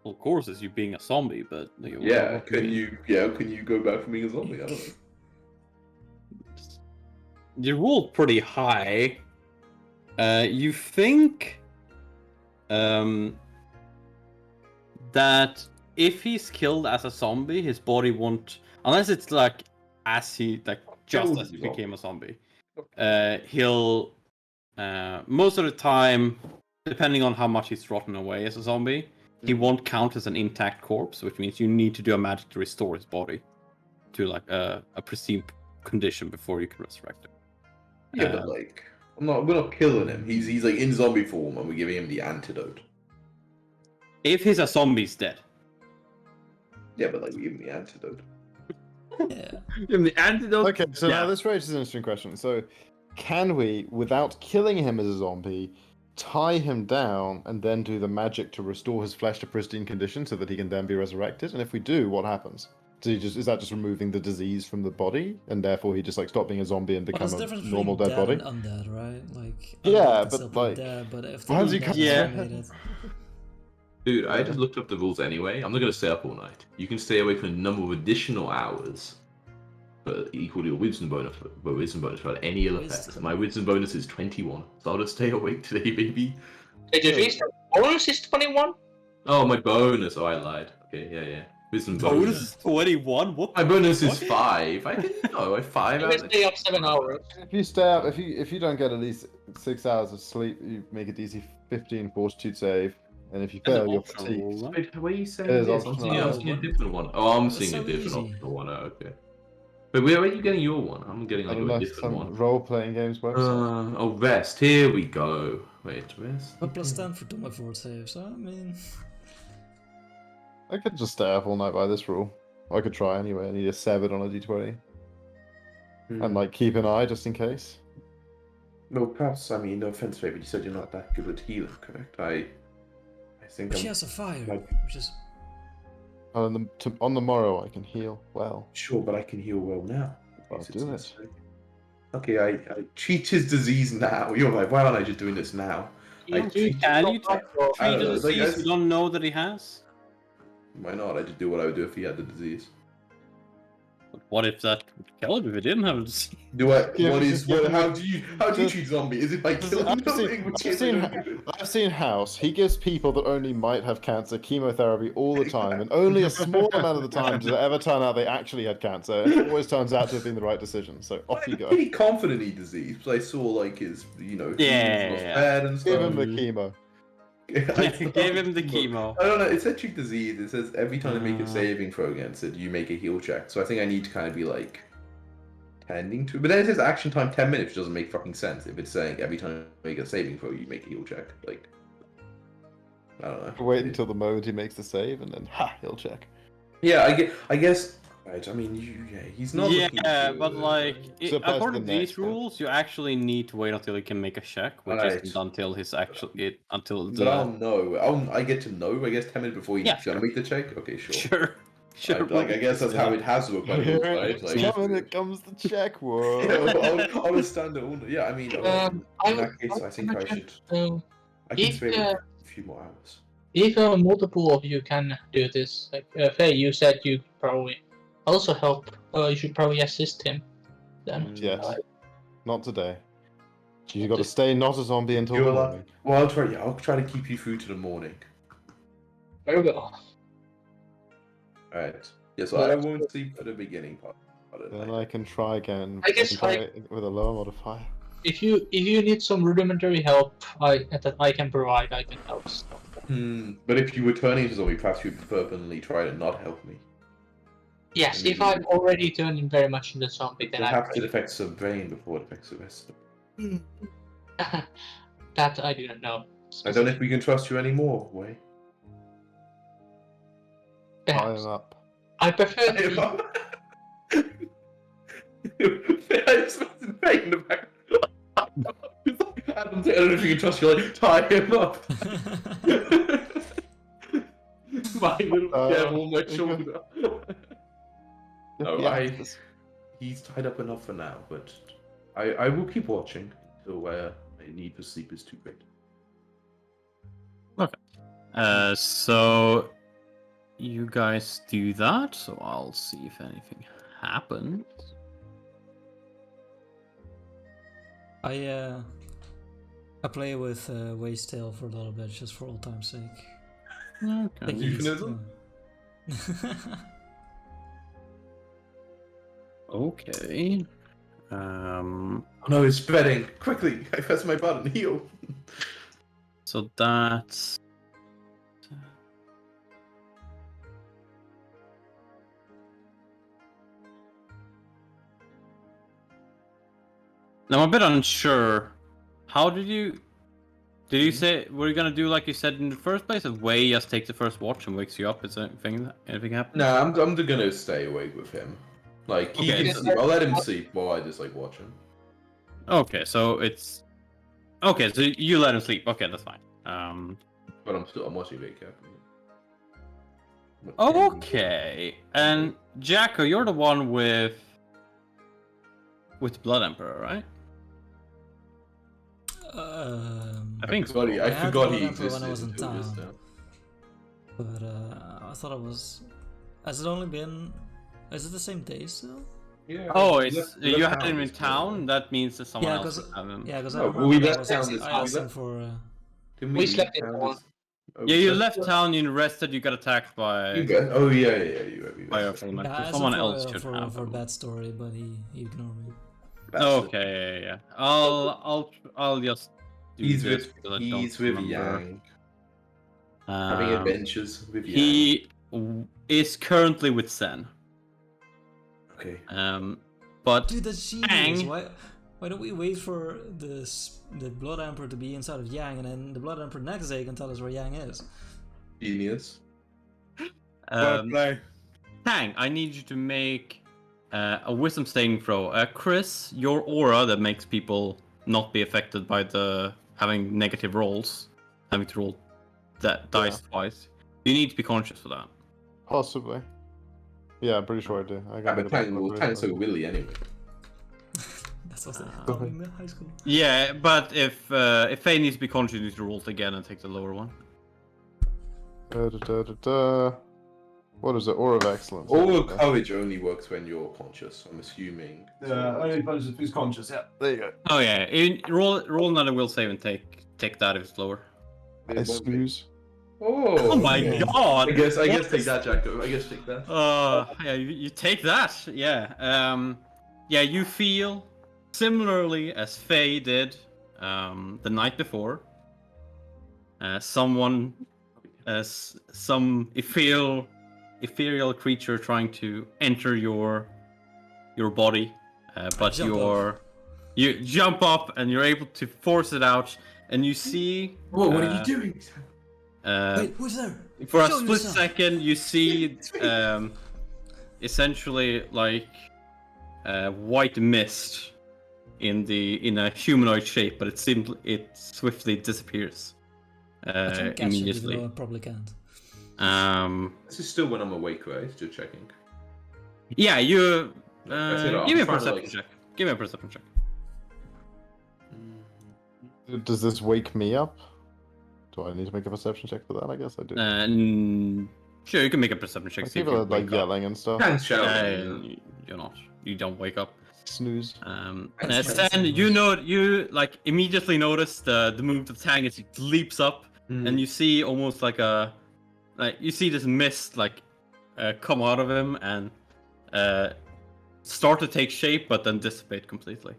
Well, of course, it's you being a zombie, but Yeah. Can you go back from being a zombie? I don't know. You rolled pretty high. You think that if he's killed as a zombie, his body won't, unless it's like as he Killed as he zombie. became a zombie. He'll most of the time, depending on how much he's rotten away as a zombie, he won't count as an intact corpse, which means you need to do a magic to restore his body to like a pristine condition before you can resurrect him. Yeah, but like, we're not killing him. He's like in zombie form, and we're giving him the antidote. If he's a zombie, he's dead. Yeah, but like we give him the antidote. Yeah. Give him the antidote. Okay, so now this raises an interesting question. So, can we, without killing him as a zombie, tie him down and then do the magic to restore his flesh to pristine condition so that he can then be resurrected? And if we do, what happens? Is that just removing the disease from the body, and therefore he just like stop being a zombie and Well, become there's a a difference normal between dead body? and undead, right? Like, Yeah, undead can but, still be like, dead, but if the how does he undead come- is Yeah. animated- Dude, I just looked up the rules anyway. I'm not going to stay up all night. You can stay awake for a number of additional hours, but equal to your wisdom bonus for any other Wisdom. effect. My wisdom bonus is 21, so I'll just stay awake today, baby. Hey, the wisdom bonus is 21? Oh, my bonus. Oh, I lied. Okay, yeah. Wisdom bonus. Bonus is 21. What? My bonus is What? 5. I can I 5 You out can of stay up 7 hours. If you stay up, if you don't get at least 6 hours of sleep, you make a DC 15 fortitude save, and if you There's fail, an you're optional fatigued. rule, though. Wait, where are you saying It is this? optional. I'm seeing a different one. Oh, I'm That's seeing a so different easy. optional one. Oh, okay. But where are you getting your one? I'm getting I like don't know, a different some one. role-playing games website. Oh, rest. Here we go. Wait, rest. But plus 10 for my fort save, so I mean... I could just stay up all night by this rule. I could try anyway. I need a 7 on a d20. And like keep an eye just in case. Well, perhaps, I mean, no offense, baby, you said you're not that good at healing, correct? I think But she I'm has a fire, like- which is... On the morrow, I can heal well. sure, but I can heal well now. I'll Yes, do it's it. necessary. Okay, I treat his disease now. You're like, why aren't I just doing this now? I treat Can you I treat don't a know, like, disease you don't know that he has? Why not? I just do what I would do if he had the disease. But what if that would kill him if he didn't have a disease? Do I? Yeah, What but is? just What, give how him- do you treat zombie? Is it by killing I've them? seen- I've seen House. He gives people that only might have cancer chemotherapy all the time, and only a small amount of the time does it ever turn out they actually had cancer. It always turns out to have been the right decision. So off you I'm go. pretty confident he disease, because I saw like his, his Yeah. was bad and stuff. Give him the chemo. Gave him the chemo. I don't know. It said treat disease. It says every time they make a Ah. saving throw against it, you make a heal check. So I think I need to kind of be like tending to. But then it says action time 10 minutes, which doesn't make fucking sense. If it's saying every time you make a saving throw, you make a heal check. Like, I don't know. Wait until the moment he makes the save, and then he'll check. Yeah, I guess. Right. I mean, he's not. looking Yeah, good. but like, So pass according the to these next, then. rules, you actually need to wait until he can make a check, which Right. isn't until his But I'll know. I get to know. I guess 10 minutes before he's Yeah, gonna sure. make the check. Okay, sure. Sure. I guess that's how it has worked, but Here right? it Like, comes, it comes the check word. yeah, I'll stand it all. Yeah, I mean, in that case, I think I should. I can if spare a few more hours. if multiple of you can do this, like Faye, you said you probably also help. You should probably assist him. Then Yes. Not today. You got to stay not a zombie until the You're morning. well, I'll try. Yeah, I'll try to keep you through to the morning. very well. All right. Yes, I won't sleep at the beginning part. Then I can try again. I guess try it with a lower modifier. If you need some rudimentary help, that I can provide, I can help. But if you were turning into zombie, perhaps you'd permanently try to not help me. Yes, if I'm already turning very much into zombie, then perhaps it affects the brain before it affects the rest. That I do not know. I don't know if we can trust you anymore, Way. Tie him up. I prefer. I just imagine Way in the back. I don't know if you can trust you. Like, tie him up. My little devil on my shoulder. No, he's tied up enough for now, but I will keep watching until my need for sleep is too great. Okay. So you guys do that, so I'll see if anything happens. I play with Waste Tail for a little bit, just for old time's sake. Okay. Think he's- Euphemism? Okay. Oh no, it's spreading! Quickly! I pressed my button, heal! So that's... Now I'm a bit unsure. How did you... Did you say, were you gonna do like you said in the first place, if Way just takes the first watch and wakes you up? Is anything happen? No, I'm gonna stay awake with him. Like, he Okay, can so- sleep. I'll let him sleep while I just, like, watch him. Okay, so it's... Okay, so you let him sleep. Okay, that's fine. But I'm watching very carefully. Okay, and Jacko, you're the one with Blood Emperor, right? I think so. I had forgot Blood he Emperor when I existed was in until just town. now. But I thought it was... Has it only been... Is it the same day still? Yeah. Oh, he it's left- you left had him in this town. morning. That means that someone Yeah, else 'cause- would have him. Yeah, because I Oh, remember we I left was, town this- I we asked him left- for... Didn't We leave slept in town one. this- Yeah, you slept- left town. You rested. You got attacked by Oh yeah, you by a were. full Yeah, I asked someone him else for, should for, have for a him. bad story, but he ignored me. Okay, yeah. I'll just. Do He's this with because I don't he's with remember. Yang, having adventures with Yang. He is currently with Sen. Okay. But Dude, that's genius. Bang. Why don't we wait for the Blood Emperor to be inside of Yang, and then the Blood Emperor next day can tell us where Yang is? Genius. Tang, I need you to make a wisdom saving throw. Chris, your aura that makes people not be affected by the having negative rolls, having to roll that dice twice. You need to be conscious for that. Possibly. Yeah, I'm pretty sure I do. I got But it back, Tang's so willy anyway. That's what they taught me in the high school. Yeah, but if Faye needs to be conscious, you need to roll it again and take the lower one. What is it? Aura of Excellence. Aura of courage only works when you're conscious. I'm assuming. Only punches if he's conscious, yeah. There you go. Oh yeah, roll another will save and take that if it's lower. Excuse. Oh, Oh my yeah. god! I guess take that, Jacko. I guess take that. Yeah, you take that. Yeah. Yeah, you feel similarly as Faye did the night before. Some ethereal creature trying to enter your body, but you jump up and you're able to force it out, and you see. Whoa, what are you doing? Wait, who's there? For a Show split yourself. second, you see essentially like white mist in a humanoid shape, but it swiftly disappears I can catch it, immediately. even though I probably can't. This is still when I'm awake, right? Just checking. Yeah, you. That's it, I'm Give me a trying to, perception like- check. Give me a perception check. Does this wake me up? Do I need to make a perception check for that? I guess I do. Sure, you can make a perception check. Like See if people you are like wake up. yelling and stuff. Can't shout. You're not. You don't wake up. Snooze. Stan, you like immediately notice the move of the tank as it leaps up, and you see almost like you see this mist come out of him and start to take shape, but then dissipate completely.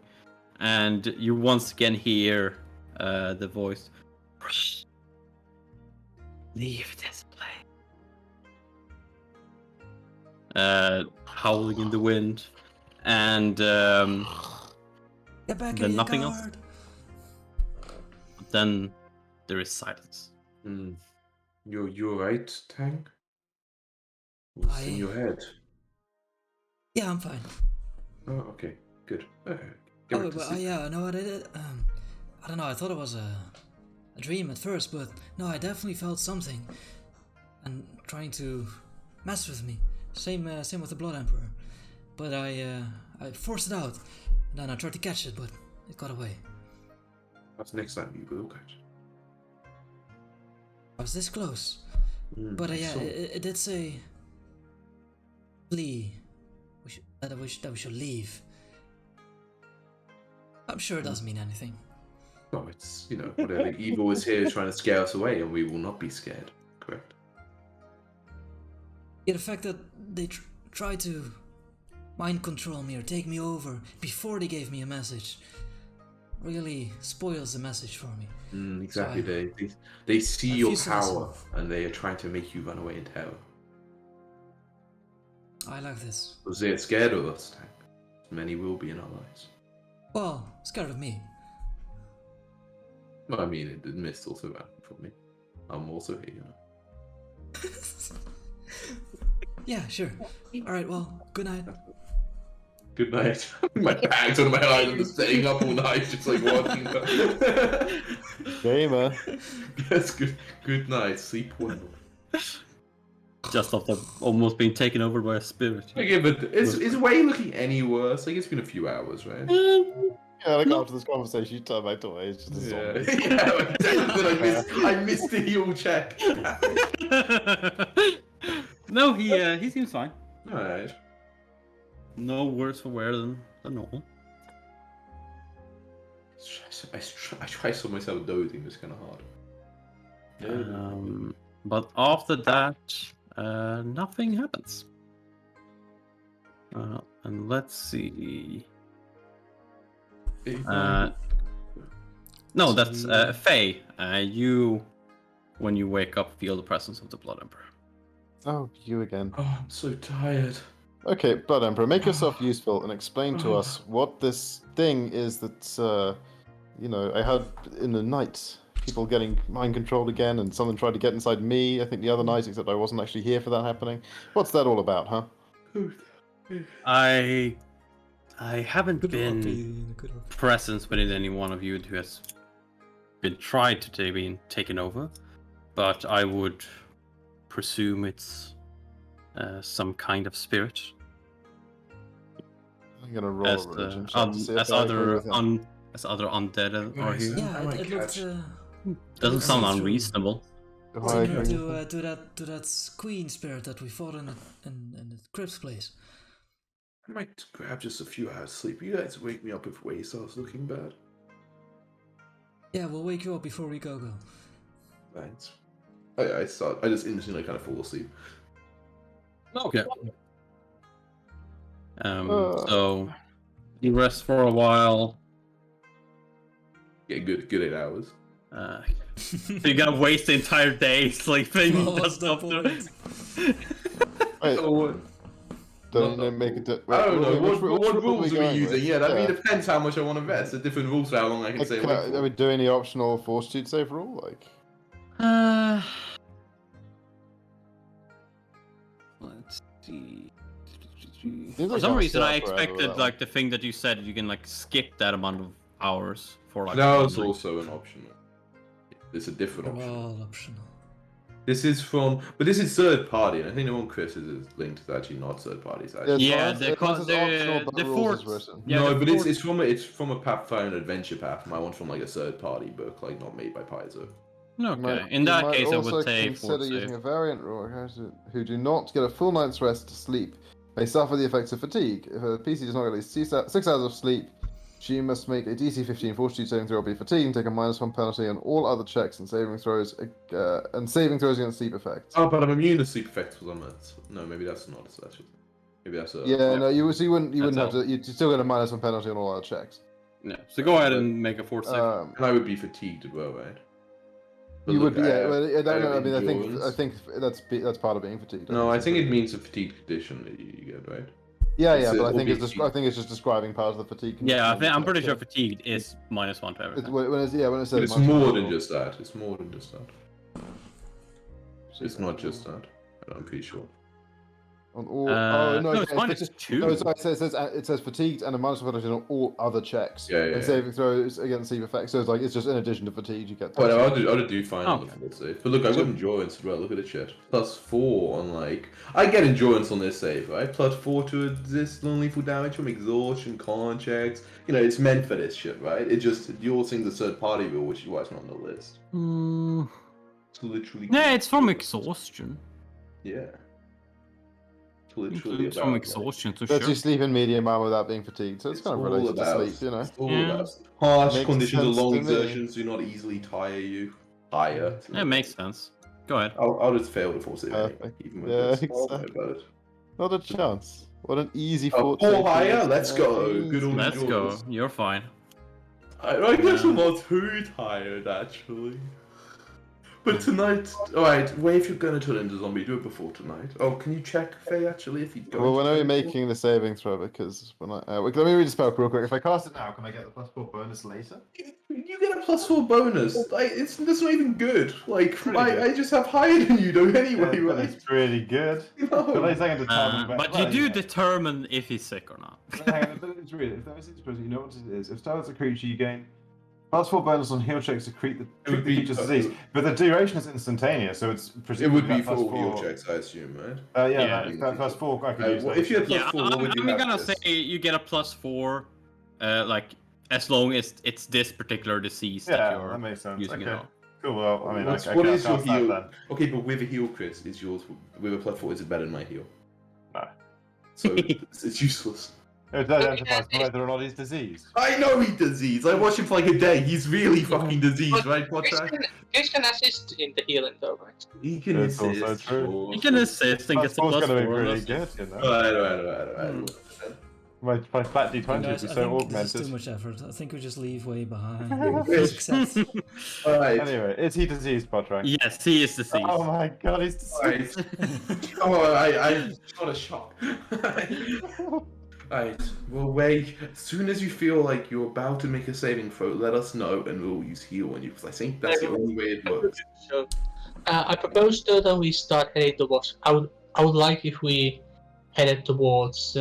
And you once again hear the voice. Leave this place. Howling in the wind, and Get back then in, nothing you else. coward. Then there is silence. You're right, Tang? What's in your head? Yeah, I'm fine. Oh, okay. Good. Oh, but yeah, no, what I did. I don't know. I thought it was a dream at first, but no, I definitely felt something, and trying to mess with me. Same with the Blood Emperor. But I forced it out, and then I tried to catch it, but it got away. That's next time you will catch. I was this close. But yeah, it did say, flee. That we should leave. I'm sure it doesn't mean anything. Oh, it's, whatever evil is here trying to scare us away, and we will not be scared. Correct. Yeah, the fact that they tried to mind control me or take me over before they gave me a message really spoils the message for me. Exactly. So they see your power, myself. and they are trying to make you run away in terror. I like this. Because they are scared of us, Tang. Many will be in our lives. Well, scared of me. Well, I mean, the mist also ran from me. I'm also here. Yeah, sure. Alright, well, good night. Good night. My bag's under my eyes. I'm just staying up all night, just like watching. Gamer. Yes, good night. Sleep well. Just after almost being taken over by a spirit. Okay, but is Way looking any worse? Like, it's been a few hours, right? Yeah, like after this conversation, you turn back to Way. It's just a zombie. I missed the heal check. No, he seems fine. Alright. No worse for wear than normal. I saw myself dozing. It was kind of hard. But after that, nothing happens. And let's see. No, that's Faye. You, when you wake up, feel the presence of the Blood Emperor. Oh, you again. Oh, I'm so tired. Okay, Blood Emperor, make yourself useful and explain to us what this thing is that, I heard in the night people getting mind controlled again, and someone tried to get inside me, I think the other night, except I wasn't actually here for that happening. What's that all about, huh? I haven't been present within any one of you who has been tried to be taken over, but I would presume it's some kind of spirit. I'm gonna roll As a religion check to see as if I agree other with him. as other undead are here. Yeah, it looked Doesn't sound True. unreasonable. If I similar agree with him. to that queen spirit that we fought in the crypt's place. I might grab just a few hours sleep. You guys wake me up if Way starts looking bad. Yeah, we'll wake you up before we go. Thanks. I just instantly kind of fall asleep. Okay. So you rest for a while. Yeah, good 8 hours. So you gotta waste the entire day sleeping. What was just the after. point? Wait, Oh, don't they make it... I don't know. What rule rules are we going using? with? Yeah, that depends how much I want to invest. There's different rules for how long I can Like, stay can awake I for. we do any optional fortitude save rule? Like, Let's see. Seems For like some I'll reason, start I forever expected with like the thing that you said you can like skip that amount of hours for like. No, one it's night. also an optional. It's a different They're option. all optional. This is third party, and I think the one Chris is linked is actually not third party. It's actually... Yeah, the optional, but the rules fourth. is written. Yeah, no, the but fourth- it's from a Pathfinder adventure path. My one's from like a third party book, like not made by Paizo. Okay, in that case, I would say consider fourth using save. a variant rule. Who do not get a full night's rest to sleep may suffer the effects of fatigue. If a PC does not get at least 6 hours of sleep, she must make a DC 15 fortitude saving throw or be fatigued and take a -1 penalty on all other checks and saving throws against sleep effects. Oh, but I'm immune to sleep effects was on that. No, maybe that's not a session. Maybe that's a... Yeah, no, you wouldn't have all. to. You'd still get a -1 penalty on all other checks. Yeah, so go ahead and make a fourth save. And I would be fatigued as well, right? But You look, would be. Yeah, well, I don't know. I mean, endurance. I think that's part of being fatigued. No, I think it means a fatigue condition that you get, right? Yeah, it's but I a- think obesity. I think it's just describing part of the fatigue. Yeah, condition. I'm pretty sure fatigued is -1 to everything. When it says But it's more than just that. It's more than just that. It's not just that. I'm pretty sure. On all. No, it's -2. No, sorry, it says fatigued and a -1 penalty on all other checks. Yeah. And saving throws against sleep effects. So it's just in addition to fatigue you get. Well, I'll do fine on the Okay. full save. But look, I got endurance as well. Look at the shit. +4 on like... I get endurance on this save, right? +4 to resist non-lethal damage from exhaustion, con checks. You know, it's meant for this shit, right? It just... You're seeing the third party rule, which is why it's not on the list. It's literally... Yeah, it's from exhaustion. Yeah. It's literally Includes about... from exhaustion, so Lets sure. you sleep in medium armor without being fatigued. So it's kind of all related about- to sleep, you know. It's all Yeah. about harsh Makes conditions of sense long to me. exertions do not easily tire you. Tire. Yeah, it makes sense. Go ahead. I'll just fail the force it anyway, Perfect. even with Yeah, this. Don't worry exactly. about it. Not a chance. What an easy Oh, fort. 4 save higher? is. Let's go. Good old Let's go. endurance. You're fine. I guess I'm not too tired, actually. But tonight... Alright, wait, if you're gonna turn into a zombie, do it before tonight. Oh, can you check, Faye, actually, if you go... Well, when are we making the saving throw? Because when let me read the spell real quick. If I cast it now, can I get the +4 bonus later? You get a +4 bonus. Like, that's not even good. Like, Pretty I good. just have higher than you do anyway, But right? it's pretty good. No. But you do determine if he's sick or not. Hang on, but it's weird. If that was exposure, you know what it is. If target's a creature, you gain +4 bonus on heal checks to treat the would be- creature's disease. But the duration is instantaneous, so it's It presumably would be that for all heal +4. checks, I assume, right? Yeah. That +4 I could use. Well, that. if you had Yeah, +4, what would you I'm have gonna this? say you get a +4, like as long as it's this particular disease that Yeah, you're that makes sense. using it Okay, on. cool. Well, I mean, What I can't is your cast that heal? then. Okay, but with a heal crit, is yours with a +4? Is it better than my heal? No. So it's useless. It identifies whether or not he's diseased. I know he's diseased. I watched him for like a day. He's really fucking diseased, right, Potter? Chris can assist in the healing though, right? He can That's assist. also true. sure, You can sure. assist and get the +4's gonna be +4. really that's- good, you know. Right. My flat D20 will Guys, be I so think this is too augmented. much effort. I think we just leave way behind. Yes. Success. Alright. Anyway, is he diseased, Potter? Yes, he is diseased. Oh my god, he's diseased. Alright. Oh, I'm not a shock. Alright, well, wait. As soon as you feel like you're about to make a saving throw, let us know and we'll use heal on you, because I think that's the only way it works. So, I propose though that we start heading towards. I would like if we headed towards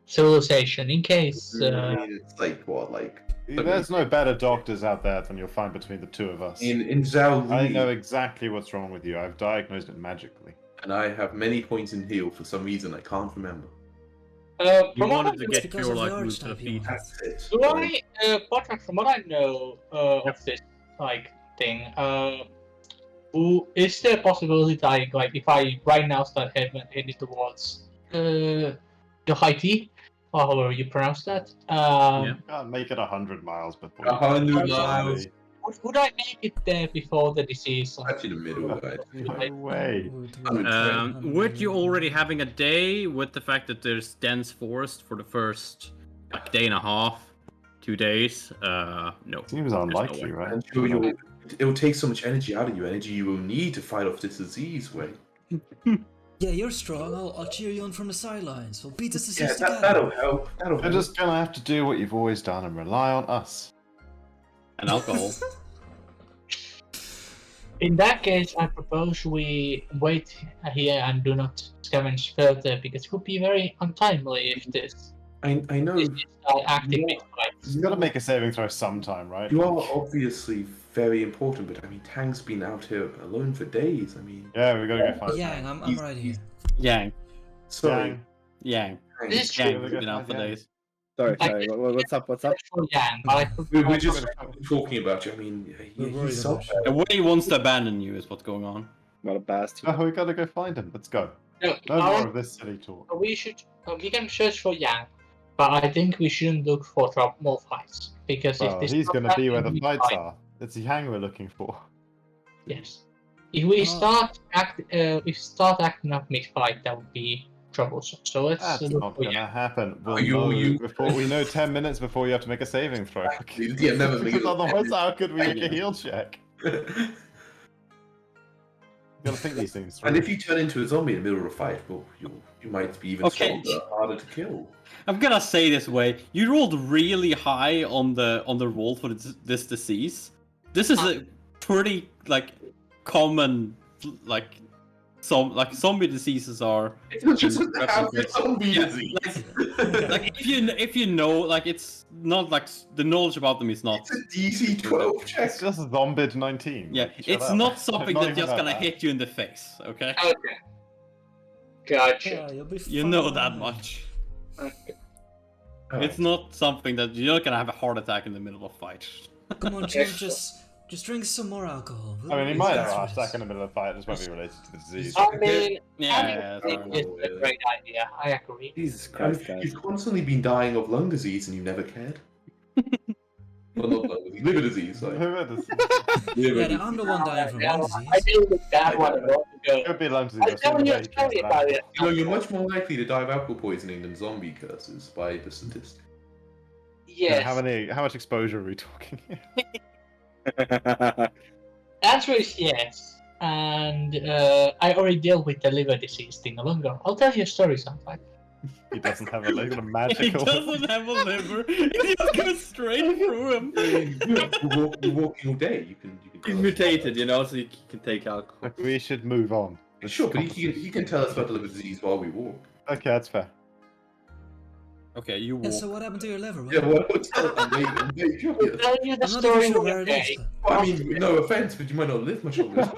civilization in case. I mean, it's like, what, like... There's no better doctors out there than you'll find between the two of us. In Zhao I know Li, exactly what's wrong with you. I've diagnosed it magically. and I have many points in heal for some reason I can't remember. You From what wanted to It's get because your of the like root archetype of you feet. want. That's it. do I, Patrick, from what I know of this like thing, is there a possibility that like if I right now start heading towards the Haiti, or however you pronounce that, Yeah. Can't make it 100 miles before. 100 you- miles. would I make it there before the disease? Actually, the middle, right? No way. With you already having a day, with the fact that there's dense forest for the first like day and a half, 2 days, no. Seems no unlikely, way. right? And sure it will take so much energy out of you, energy you will need to fight off this disease, Wayne. Yeah, you're strong. I'll cheer you on from the sidelines. We'll beat this disease Yeah, together. that'll help. That'll You're help. just gonna have to do what you've always done and rely on us. And alcohol. In that case, I propose we wait here and do not scavenge further because it would be very untimely if this I know. is active midwife. He's got to make a saving throw sometime, right? You are obviously very important, but I mean, Tang's been out here alone for days. I mean, Yeah, we got to go find Yang, I'm right here. Yang. sorry. Yang. Tang. This is Yang true. has been out for Yang. days. Sorry, I sorry. did- What's up? What's up? For Yang, but I could We're just talking about you. I mean, We're worried he's so about you. The way he wants to abandon you is what's going on. Not a bastard. Oh, we got to go find him. Let's go. No, No more of this silly talk. we should. We can search for Yang, but I think we shouldn't look for more fights because Well, if this he's going to be where the we fights fight- are. It's Yang we're looking for. Yes. If we start acting up mid-fight, that would be troublesome. So let's That's look not for going to Yang. happen. We'll You- know you- before we know 10 minutes before you have to make a saving throw. Yeah, never make Because it. otherwise, how could we make Yeah. a heal check? You gotta think these things through. And if you turn into a zombie in the middle of a fight, well, you might be even Okay. stronger, harder to kill. I'm gonna say this way: you rolled really high on the roll for this disease. This is a pretty common zombie diseases are. It's not just That's have okay. a zombie Yeah, disease. if you know it's not the knowledge about them is not. It's a DC 12 check. It's just Zombid 19. Yeah, Shut it's up. not something Not that's even just that gonna bad. hit you in the face. Okay, Okay. Gotcha. Yeah, you'll be you know fine. that much. Okay. It's not something that you're not gonna have a heart attack in the middle of a fight. Come on, Jim, just drink some more alcohol. I mean, he might have a That's heart what it attack in the middle of the fight. It just won't be related to the disease. I mean, Yeah, I think it's a great idea. I agree. Jesus Guys, Christ, guys. you've constantly been dying of lung disease and you never cared. Well, not lung disease, liver disease. Like, Whoever this Yeah, I'm the one dying from lung I disease. deal with that one a while ago. could be lung disease. I but tell some you way a he story gets about that. it. you know, you're much more likely to die of alcohol poisoning than zombie curses by the statistics. Yeah, Yes. how much exposure are we talking here? Answer is yes. And I already dealt with the liver disease thing a long ago. I'll tell you a story sometime. He doesn't have a leg, a He magical. doesn't have a liver. He just goes straight through him. You're walking all day. You can He's mutated, you know, so he can take alcohol. We should move on. Sure, but he can tell us about the liver disease while we walk. Okay, that's fair. Okay, you Yeah, walk. so what happened to your liver? Yeah, well, tell us. I'm I'll tell you the I'm not story even sure one where it day. is. Well, I mean, no offense, but you might not live much longer.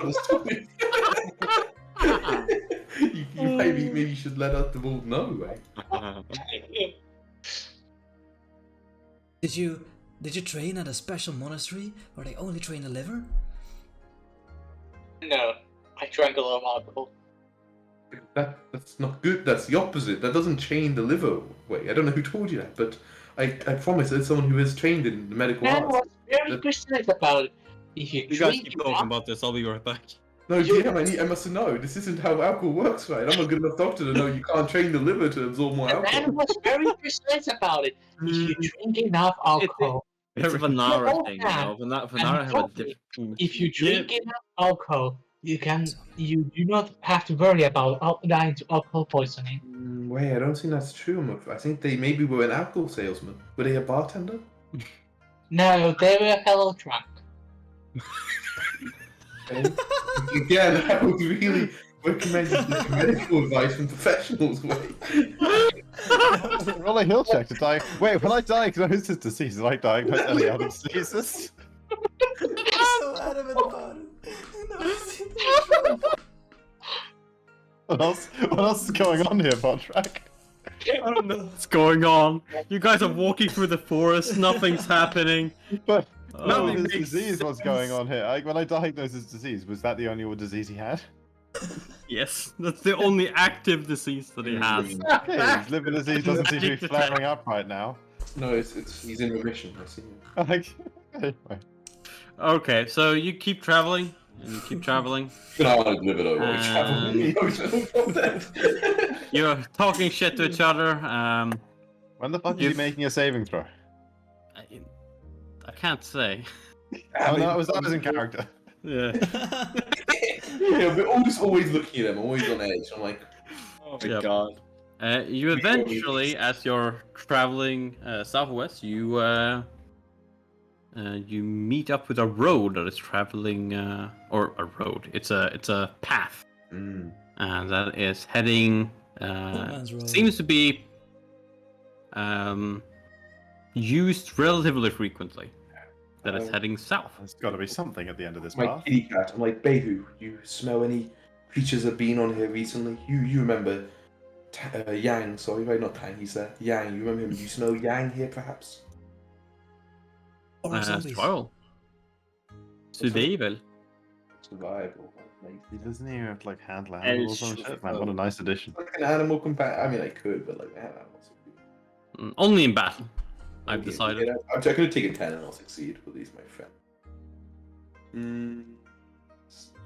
you maybe you should let us the world know, right? Did you train at a special monastery where they only train the liver? No, I drank a lot of alcohol. That's not good. That's the opposite. That doesn't chain the liver way. I don't know who told you that, but I promise there's someone who is trained in the medical Man arts. was very That- precise about it. If you You guys drink keep talking enough, about this. I'll be right back. No, DM, I must know. This isn't how alcohol works, right? I'm a good enough doctor to know you can't train the liver to absorb more the alcohol. man was very precise about it. If you drink enough alcohol, It's a Vanara all thing, you that, know. Vanara have a coffee. different. if you drink enough alcohol, you do not have to worry about dying to alcohol poisoning. Wait, I don't think that's true. I think they maybe were an alcohol salesman. Were they a bartender? No, they were hella drunk. Okay. Again, I would really recommend you take medical advice from professionals. Wait. Roll a heal check to die. Wait, when I diagnose this disease, did I diagnose any other diseases? So adamant about it. What else is going on here, Podtrack? I don't know what's going on. You guys are walking through the forest. Nothing's happening. But Oh, no, it this makes disease, what's sense. going on here? When I diagnosed this disease, was that the only disease he had? Yes, that's the only active disease that he has. Okay, his liver disease doesn't seem to be flaring up right now. No, he's in remission. I see. Anyway. Okay, so you keep traveling, and you keep traveling. I want to live it over. You're talking shit to each other. When the fuck are you making a saving throw? I can't say. Oh, no, that was in character. Yeah. Yeah, we're always looking at him, always on edge. I'm like, Oh my Yep. god. You eventually, as you're traveling southwest, you meet up with a road that is traveling, or a road. It's a path, and that is heading. Man's road. Seems to be used relatively frequently that is heading south. There's got to be something at the end of this My path. kitty cat. I'm like, Behu, you smell any creatures that have been on here recently? You remember Yang? Sorry, right? Not Tang. He's there. Yang. You remember him? Do you smell Yang here, perhaps? Or zombies. Survival. Survival. Survival. He doesn't even have to like handle And animals and shoot shit, man. What a nice addition. Like an animal companion. I mean, I could, but like, man, animals. Only in battle, I've Okay, decided. yeah, I could have taken 10 and I'll succeed, but he's my friend.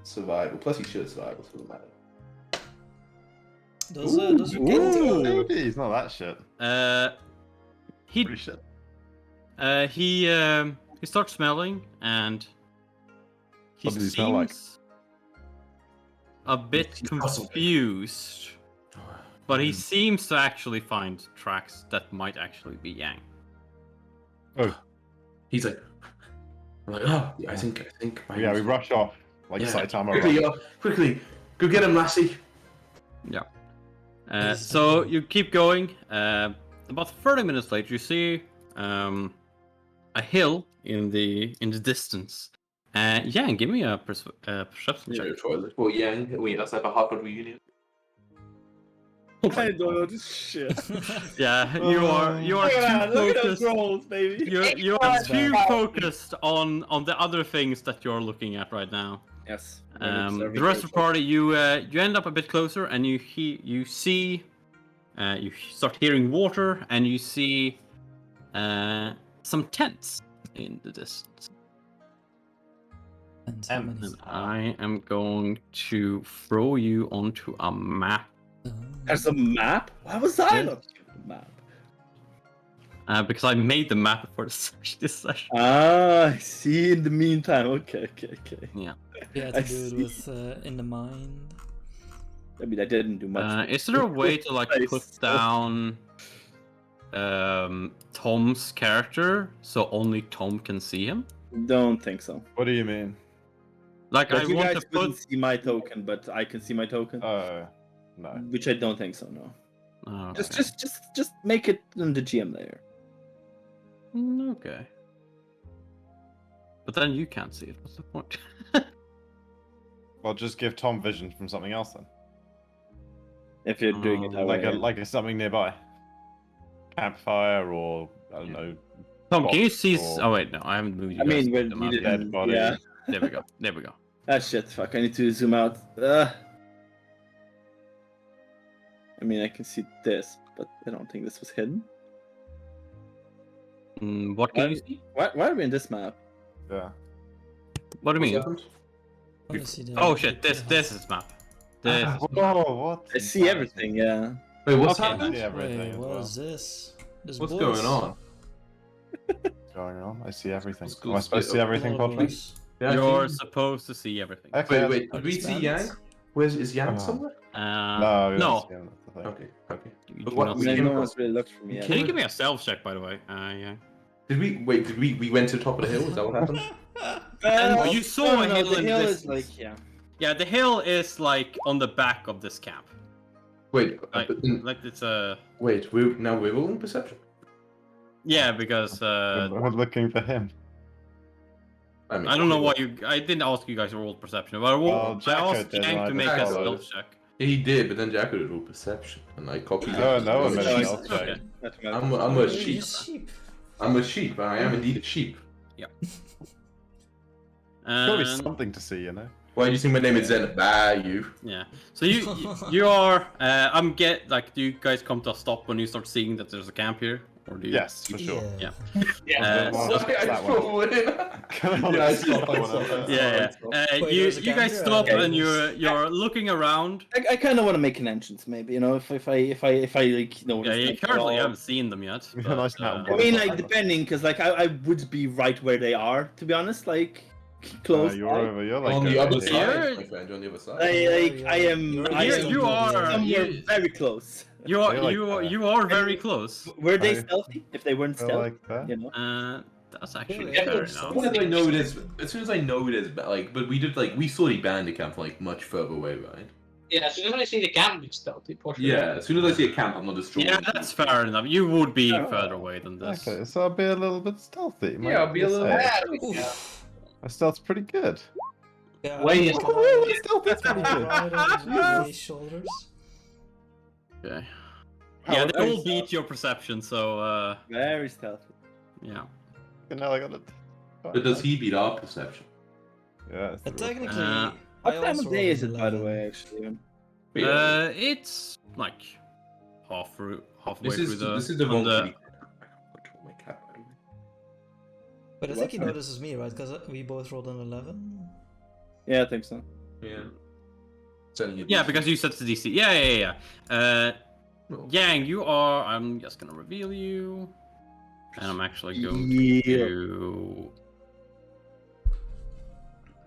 Survival. Plus, he should have survival, so it doesn't matter. Does your cat Dude, he's not that shit. He Pretty shit. he starts smelling and he What does he smell like? seems a bit He's puzzled. confused, but he seems to actually find tracks that might actually be Yang. He's like, I'm like, oh, I think. Yeah, we rush off like Saitama. Quickly, rush. quickly, go get him, lassie. So you keep going. About 30 minutes later, you see a hill in the distance. Yang, give me a perception check. Toilet. Well, Yang, wait, that's like a hot reunion. I don't know this shit. Yeah, you are Look at too those focused. rolls, baby. You are too focused on the other things that you're looking at right now. Yes. The rest of the party, you end up a bit closer, and you see, you start hearing water, and you see some tents in the distance. And how many? And I am going to throw you onto a map There's a map? Why was I not given the map? because I made the map for this session. Ah, I see. In the meantime, okay. Yeah, I to do see. it with in the mind. I mean, I didn't do much. Is there a way to like Nice. put down Tom's character so only Tom can see him? Don't think so. What do you mean? Like But I you want guys to couldn't put. see my token, but I can see my token, Oh, no. which I don't think so. No. Oh, Just make it in the GM layer. Okay. But then you can't see it. What's the point? Well, just give Tom vision from something else then. If you're doing it that way. Like a something nearby. Campfire or I don't know. Tom, can you see? Or- Oh wait, no, I haven't moved you I guys mean, to when the you map. didn't. Dead body. Yeah. There we go. There we go. Ah, shit. Fuck. I need to zoom out. I mean, I can see this, but I don't think this was hidden. What can you see? Why are we in this map? Yeah. What do you mean? Let me see the- Oh shit! This is map. This. is map. Whoa, what? I see everything. Yeah. Wait, what's Okay. happening? See everything Wait, as what well. is this? This What's voice. going on? What's going on? I see everything. What's good? Am I supposed to see A everything, lot of Patrick? voice. Yeah, You're supposed to see everything. Okay. Wait, Are did we these see bandits? Yang? Where's is Yang Oh. somewhere? No, we don't No. see him, that's the thing. Okay. You But do what- not we see came No him. one's really looked for me yet. Can you give me a self check, by the way? Yeah. Did we went to the top of the hill? Is that what happened? And you saw a hill the in hill the is distance. like, yeah. Yeah, the hill is like on the back of this camp. Wait, Like it's a. wait. We're rolling perception. Yeah, because We're looking for him. mean, I don't know why you. I didn't ask you guys to roll perception, but I Jacko asked did, Hank and I to make just a followed. stealth check. He did, but then Jacko did roll perception, and I copied. No, it. no one made a Jesus. stealth check. Okay. I'm a You're sheep. sheep. I'm a sheep. I am indeed a sheep. There's gotta be And, something to see, you know? Why do you think my name is Zen? You. yeah. So you are. Do you guys come to a stop when you start seeing that there's a camp here, or do you? Yes, for sure. Yeah. Yeah, Uh, well, Sorry, I that one. stole it. Yeah, I saw it. Yeah. Wait, You there's a you guys camp stop here? and you're looking around. I kind of want to make an entrance, maybe. You know, if I like, you know. Yeah, you like, currently all- haven't seen them yet. Yeah, but, nice mountain I boy. mean, like, depending, because like I would be right where they are, to be honest. Like, close. You're by. over. You're like On the over other here. You're- side, my friend. On the other side. I am. You're- I am you are- somewhere you- very close. You are You're like, you are very close. Were they I- stealthy? If they weren't You're stealthy, like that. you know. That's actually Yeah, fair as enough. As soon as I know it is, but we did like we saw the bandit camp from like much further away, right? Yeah, as soon as I see the camp, it's stealthy for sure. Yeah, as soon as I see a camp, I'm not destroying. Yeah, that's fair enough. You would be Oh. further away than this. Okay, so I'll be a little bit stealthy. Yeah, I'll be a little bit. Oof. My stealth's pretty good. Yeah, Wait, come Oh, on, my stealth is pretty good. right over his shoulders. Okay. How Yeah, would they I all beat your perception, so Very stealthy. yeah. Now I got it. But does he beat our perception? Yeah. it's the real Technically, Uh, What I time also of day rolled is an it, by the 11. way, actually? It's like halfway This through is the. this is the on wrong. the- I can't control my cat, by the way. But I think he notices me, right? Because we both rolled an 11. Yeah, I think so. Yeah. Sending you Yeah, this. because you set the DC. Yeah. Well, Yang, you are. I'm just gonna reveal you, and I'm actually going Yeah. to.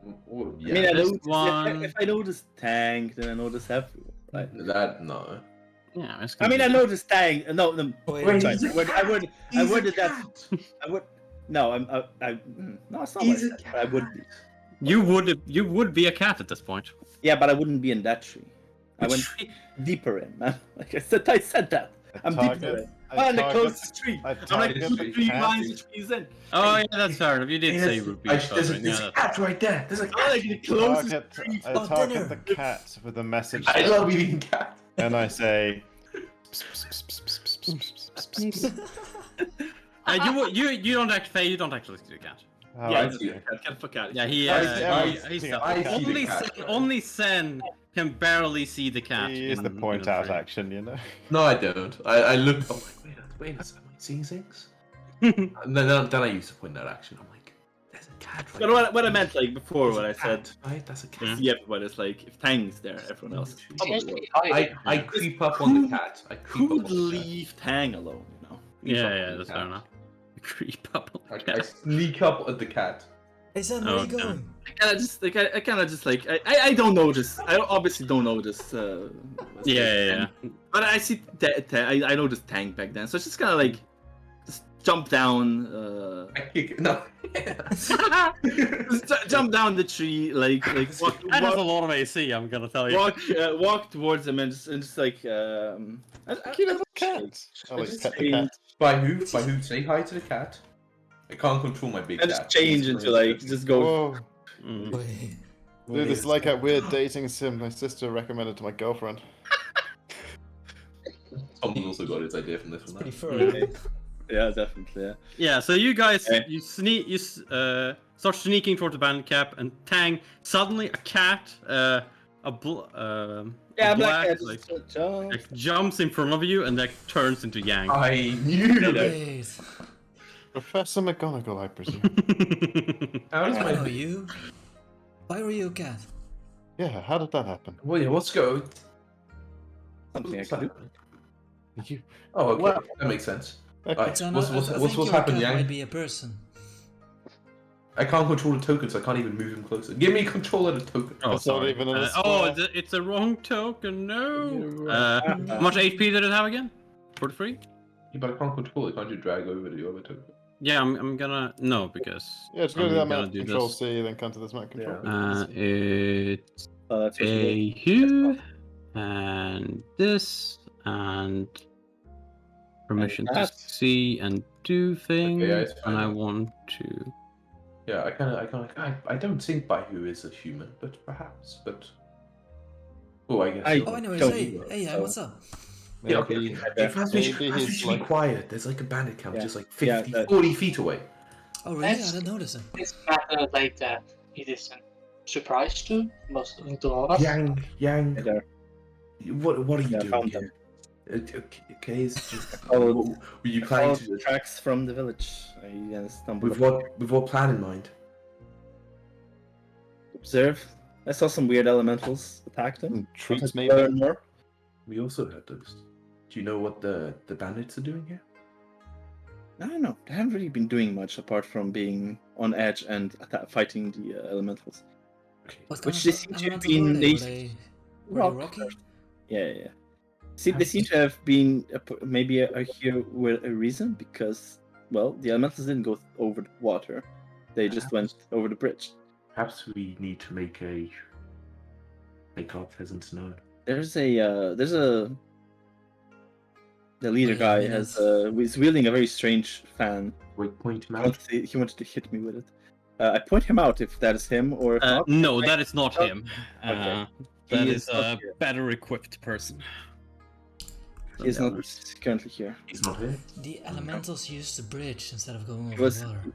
oh, I mean, yeah. I this notice, one- if I notice tank, then I notice heavy. Right? That no. Yeah, it's I gonna mean, be- I noticed tank. No, no. Wait, sorry, he's a I worded that. cat. I would. No, no, it's not. What I said, but I would be. You would be a cat at this point. Yeah, but I wouldn't be in that tree. I went deeper in, man. Like I said that. I'm deeper in. I'm the closest tree. I I'm like target 2 the to 3 cat. lines of trees in. Oh yeah, that's fair enough. You did say you There's, would be. there's further in, there's yeah, a cat right there. There's a I'm cat. like the closest tree. I for target dinner. the cat with a message, I love eating cat. and I say, you don't actually see the cat. "How Yeah, I it's see." Get fuck out. Yeah, he. He's I see the only cat. only Sen can barely see the cat. He is the in point the out tree. action, you know. No, I don't. I look. I'm like, wait a second. Am I seeing things? And then I use the point out action. I'm like, there's a cat right But what I meant, like before, There's what a I said, cat, right? That's a cat. see everybody is like, if Tang's there, everyone else. He seems to be hiding. I creep up on the cat. I creep Who up would on the cat. leave Tang alone? You know. Creep up Yeah, on the that's cat. fair enough. Creep up on the I cat. sneak up at the cat. Hey, Sam, where are you Okay. going? I kind of just like I don't know this. I obviously don't know this. Yeah. But I see I know this tank back then, so it's just kind of like just jump down. I kick it. No. Just jump down the tree, like walk, That has a lot of AC, I'm gonna tell you. walk towards him and just like Cute little cat. I like just pet the cat. By who? By who? Say hi to the cat. I can't control my big and cat. just change into like just go. Whoa. Mm. Wait. Dude, this is like a weird dating sim my sister recommended to my girlfriend. Someone also got his idea from this It's one. pretty furry. Yeah, definitely. Yeah. Yeah, so you guys, Okay. you start sneaking toward the bandit cap, and Tang, suddenly a cat, a Yeah, black, Black like, jump. jumps in front of you and like turns into Yang. I knew that. Wait. Professor McGonagall, I presume. How does I know my... you. Why were you a cat? Yeah, how did that happen? Well, yeah, let's go. Something I can do. You. Oh, okay. Well- That makes sense. Okay. Sam, What's I think what's your happened, cat Yang? might be a person. I can't control the token, so I can't even move him closer. Give me control of the token. Oh, It's not sorry. even in a Oh, square. it's the wrong token. No. You're How much HP did it have again? 43. Yeah, but I can't control it. Can't you drag over the other token? Yeah, I'm gonna no because Yeah, just go to I'm that gonna map, do control this. C, then come to this map, control V. it's That's what you a hue and this and permission to that. see and do things, it's and I fine. want to. Yeah, I don't think Baihu is a human, but perhaps. But oh, I guess. I- so. Oh, anyways, Don't hey, you? hey, what's up? Yeah, Maybe, okay. Fast maybe we he's should be like quiet. There's like a bandit camp Yeah. just like Yeah, 50, that- 40 feet away. Oh, really? I That's- didn't notice it. It's matter like that. It is a surprise to most to all of us. Yang, There. what are you Yeah, doing found here? Okay, it's just, Followed- what were you Followed planning to the do? tracks from the village. I stumbled With upon- what plan in mind? observe. I saw some weird elementals attack them. treats, Learn maybe. more. We also heard those. Do you know what the bandits are doing here? I don't know. They haven't really been doing much apart from being on edge and fighting the elementals. Okay. What Which kind they of seem to have elementals been were they? Were rock. they rocky? Yeah. See, they seem to have been maybe here with a reason because, well, the elementals didn't go over the water; they just went over the bridge. Perhaps we need to make our peasants known. There's a the leader Wait a guy minute. he's wielding a very strange fan. Wait, point him He out. wanted to hit me with it. I point him out if that is him or if not. No, that is not Oh, him. okay. That He is is not a here. better equipped person. He's not currently here. He's not here. The elementals used the bridge instead of going He over was the water.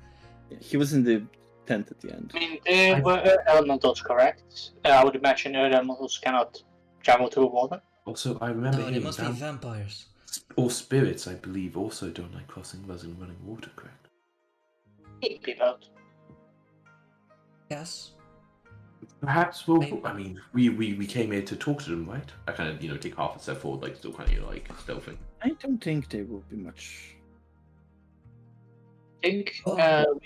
he was in the tent at the end. I mean, they were elementals, correct? I would imagine elementals cannot travel through water. Also, I remember No, they hearing must be vampires. all spirits, I believe, also don't like crossing rivers and running water, correct? Keep people. Yes. Perhaps, well, Maybe. I mean, we came here to talk to them, right? I kind of, take half a step forward, like, still kind of, stealthing. I don't think there will be much. I think Oh.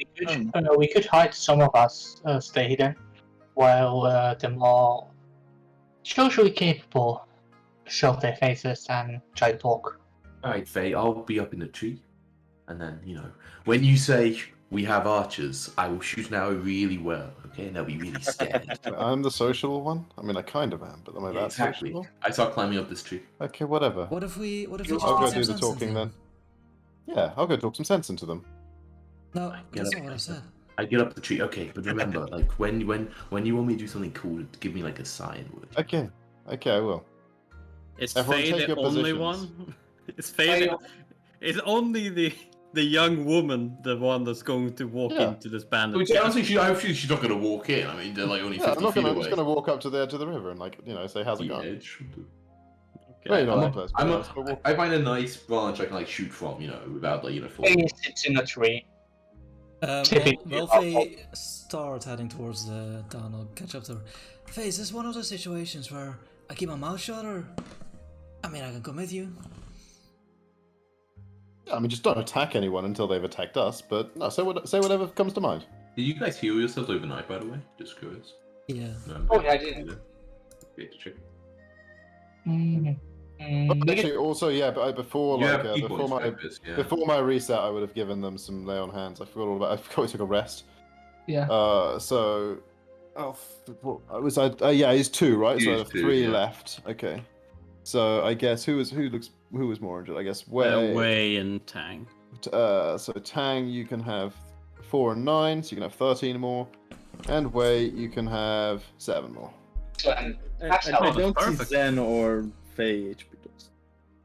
we could hide some of us, stay hidden, while the more socially capable show their faces and try to talk. Alright, Faye, I'll be up in the tree. And then, when you say we have archers, I will shoot an arrow really well, okay? And they'll be really scared. I'm the sociable one. I mean, I kind of am, but am I that Exactly. sociable? I start climbing up this tree. Okay, whatever. What if we just I'll put go some do the sense talking into then. them? Yeah, I'll go talk some sense into them. No, Get that's up. not what I said. I get up the tree. Okay, but remember, like when you want me to do something cool, give me like a sign word. Okay, I will. Is Everyone Faye take the your only positions. one? Is Faye is only the young woman the one that's going to walk Yeah. into this bandit? Which honestly, she's not gonna walk in. I mean, they're like only 50 Yeah, I'm not feet gonna. I'm away. just gonna walk up to the edge of the river and say how's it going. Teenage. Okay. Wait, no, I'm that a- close, I'm but a- let's go walk. I find a nice branch I can like shoot from, without like falling. Faye sits in a tree. Typically, Well, Faye start heading towards the town. I'll catch up to her. Faye, is this one of those situations where I keep my mouth shut, or I mean, I can come with you. Yeah, I mean, just don't attack anyone until they've attacked us. But no, say whatever comes to mind. Did you guys heal yourselves overnight, by the way? Just curious. Yeah. No, Oh, yeah, I did. Okay, to check. But actually, also, yeah, but before You like have key before points, my Purpose, yeah. before my reset, I would have given them some lay on hands. I forgot all about. I forgot we took a rest. Yeah. So, what was I? Yeah, he's 2, right? So I have He's 2, 3 yeah. left. Okay. So I guess who was more injured? I guess Wei. Wei and Tang. So Tang, you can have 4 and 9, so you can have 13 more, and Wei, you can have 7 more. And I actually, don't see perfect. Zen or Faye HP.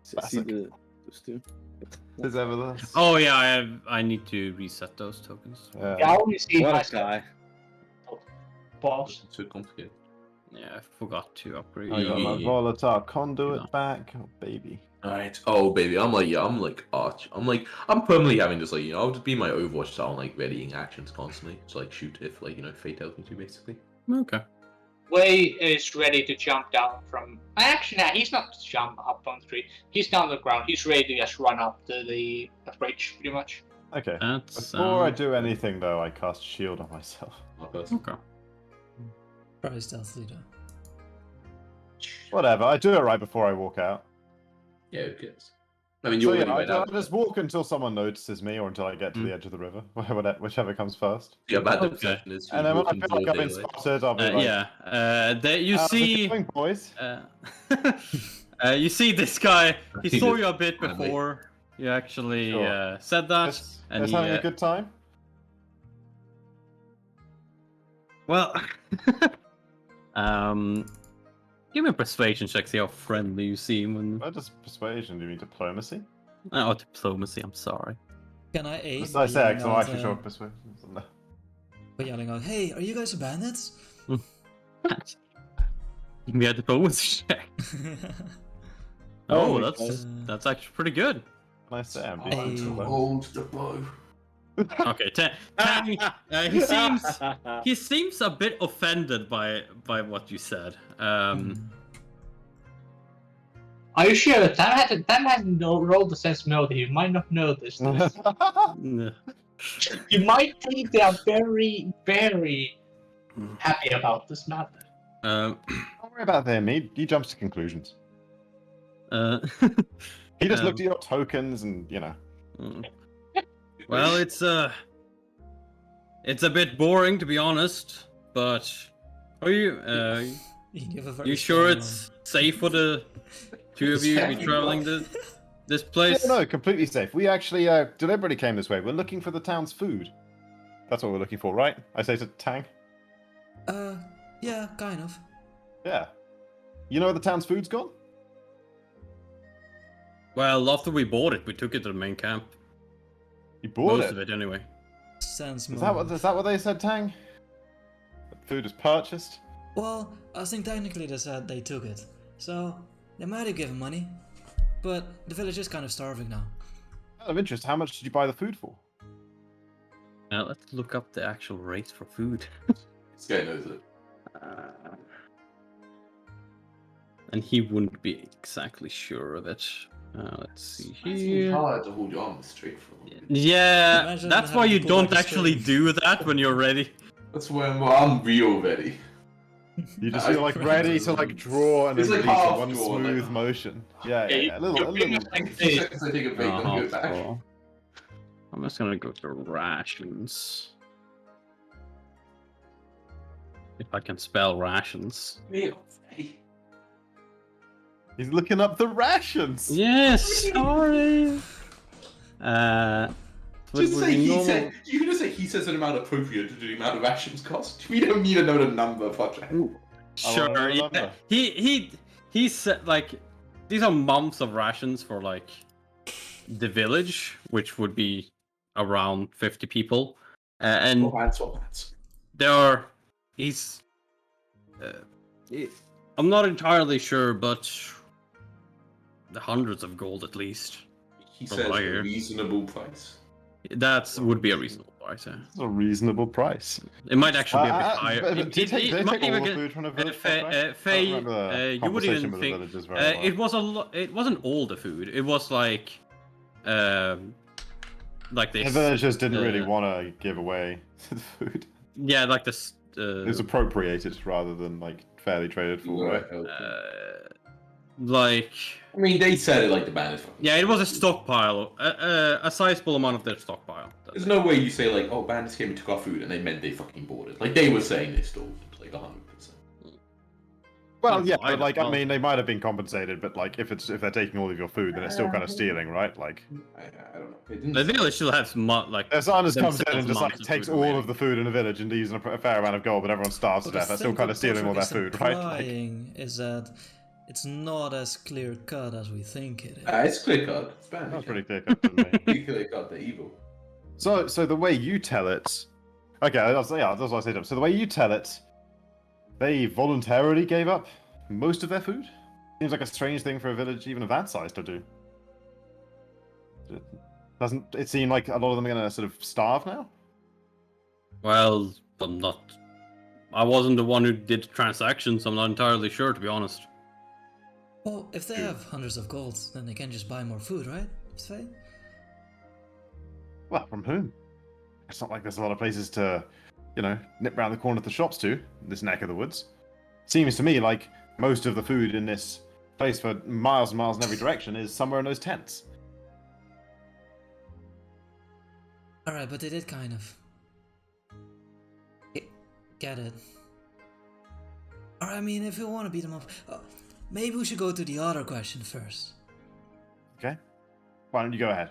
See Classic. those two. Is evidence? Oh yeah, I need to reset those tokens. I only see What a myself. guy. Boss. It's too complicated. Yeah, I forgot to upgrade. I got my Yeah. volatile conduit Yeah. back, oh baby. Alright. Oh baby, I'm arch. I'm permanently having this I'll just be in my Overwatch style, like readying actions constantly. So like shoot if fate tells me to basically. Okay. Wei is ready to jump down from. Actually, no, he's not jump up on the tree. He's down on the ground. He's ready to just run up to the bridge, pretty much. Okay. That's Before I do anything though, I cast shield on myself. Not personal. okay. Probably stealth leader. Whatever, I do it right before I walk out. Yeah, who cares? I mean, So you're yeah, already I right out. just walk until someone notices me or until I get to the edge of the river, whichever comes first. Yeah, bad Okay. perception is. And then when I walking feel like I've been broad daylight. spotted, I'll be like, Yeah. There you "How's it see. going, boys? You see this guy. He He saw did you a bit finally. before you actually Sure. said that. Just and he, having a good time? Well, give me a persuasion check. See how friendly you seem. When Not just persuasion, do you mean diplomacy? oh, diplomacy. I'm sorry. Can I aid? As I say, by because yelling I'm out, actually sure of persuasion. No. by yelling out, "Hey, are you guys bandits?" Give me a diplomacy check. Oh, Oh, my that's actually pretty good. Can I say I'm Hey. being To too hold the bow. Okay, Tang, he seems a bit offended by what you said. Are you sure that hasn't rolled the sense melody? You might not notice this. You might think they are very, very happy about this matter. Um, Don't worry about him. He jumps to conclusions. He just Um, looked at your tokens and, well, it's a bit boring to be honest, but are you You give a very You sure strong it's safe for the two of you to be traveling this place? Yeah, no, completely safe. We actually deliberately came this way. We're looking for the town's food. That's what we're looking for, right? I say to Tang. Yeah, kind of. Yeah. You know where the town's food's gone? Well, after we bought it, we took it to the main camp. You bought Most it. of it, anyway. Sense Is that what they said, Tang? The food was purchased. Well, I think technically they said they took it, so they might have given money, but the village is kind of starving now. Out of interest, how much did you buy the food for? Now let's look up the actual rates for food. This guy knows it. And he wouldn't be exactly sure of it. Let's see It's here. hard to hold you on straight for. Yeah, Imagine that's why having you to pull don't back a actually string. do that when you're ready. That's when I'm real ready. You just feel like ready to like draw and It's then like release in half one drawn, smooth like- motion. Yeah, Yeah, yeah. A little. like 2 seconds I take a break, then Uh-huh, go back. so I'm just gonna go to rations. If I can spell rations. Real ready. He's looking up the rations. Yes, sorry. Just say he said. You can just say he says an amount appropriate to the amount of rations cost. We don't need to know the number, fuck. Sure. I Yeah. love that. He said like these are months of rations for like the village, which would be around 50 people, and Swap hands. there are he's. I'm not entirely sure, but the hundreds of gold at least. He From says what I a hear. reasonable price. That would be a reasonable price. Yeah. That's a reasonable price. It might actually be a bit higher. But It- did it- they it take might all even the get- food from the village? Faye, contract? I don't Faye, remember the you wouldn't conversation even with think. the villagers very well. It was it wasn't all the food. It was like like The this. villagers didn't really uh, want to give away the food. Yeah, like this. It was appropriated rather than like fairly traded for, right? Like I mean, they said it like the band is fucking. yeah, it was a stockpile, a sizable amount of their stockpile. There's no way you say like, oh, bandits came and took our food, and they meant they fucking bought it. Like they were saying they stole it, like 100%. Well, Yeah, yeah, but like I well- mean, they might have been compensated, but like if they're taking all of your food, then it's still kind of stealing, right? Like I don't know. It didn't The village still has like. if someone just comes in themselves and just like amounts of takes food all remaining. of the food in the village and using a fair amount of gold, but everyone starves to But I death, that's still think kind of what stealing all their Patrick is food, right? Like, implying is that it's not as clear cut as we think it is. It's clear cut. It's bad. that's pretty clear cut to me. Pretty clear cut. They're evil. So the way you tell it, okay, that's what I said. So the way you tell it, they voluntarily gave up most of their food. Seems like a strange thing for a village even of that size to do. Doesn't it seem like a lot of them are gonna sort of starve now? Well, I'm not. I wasn't the one who did the transactions. I'm not entirely sure, to be honest. Well, if they have hundreds of gold, then they can just buy more food, right? Faye? Well, from whom? It's not like there's a lot of places to, nip round the corner to the shops to, in this neck of the woods. Seems to me like most of the food in this place for miles and miles in every direction is somewhere in those tents. Alright, but they did kind of get it. Or I mean, if you want to beat them up, maybe we should go to the other question first. Okay? Why don't you go ahead?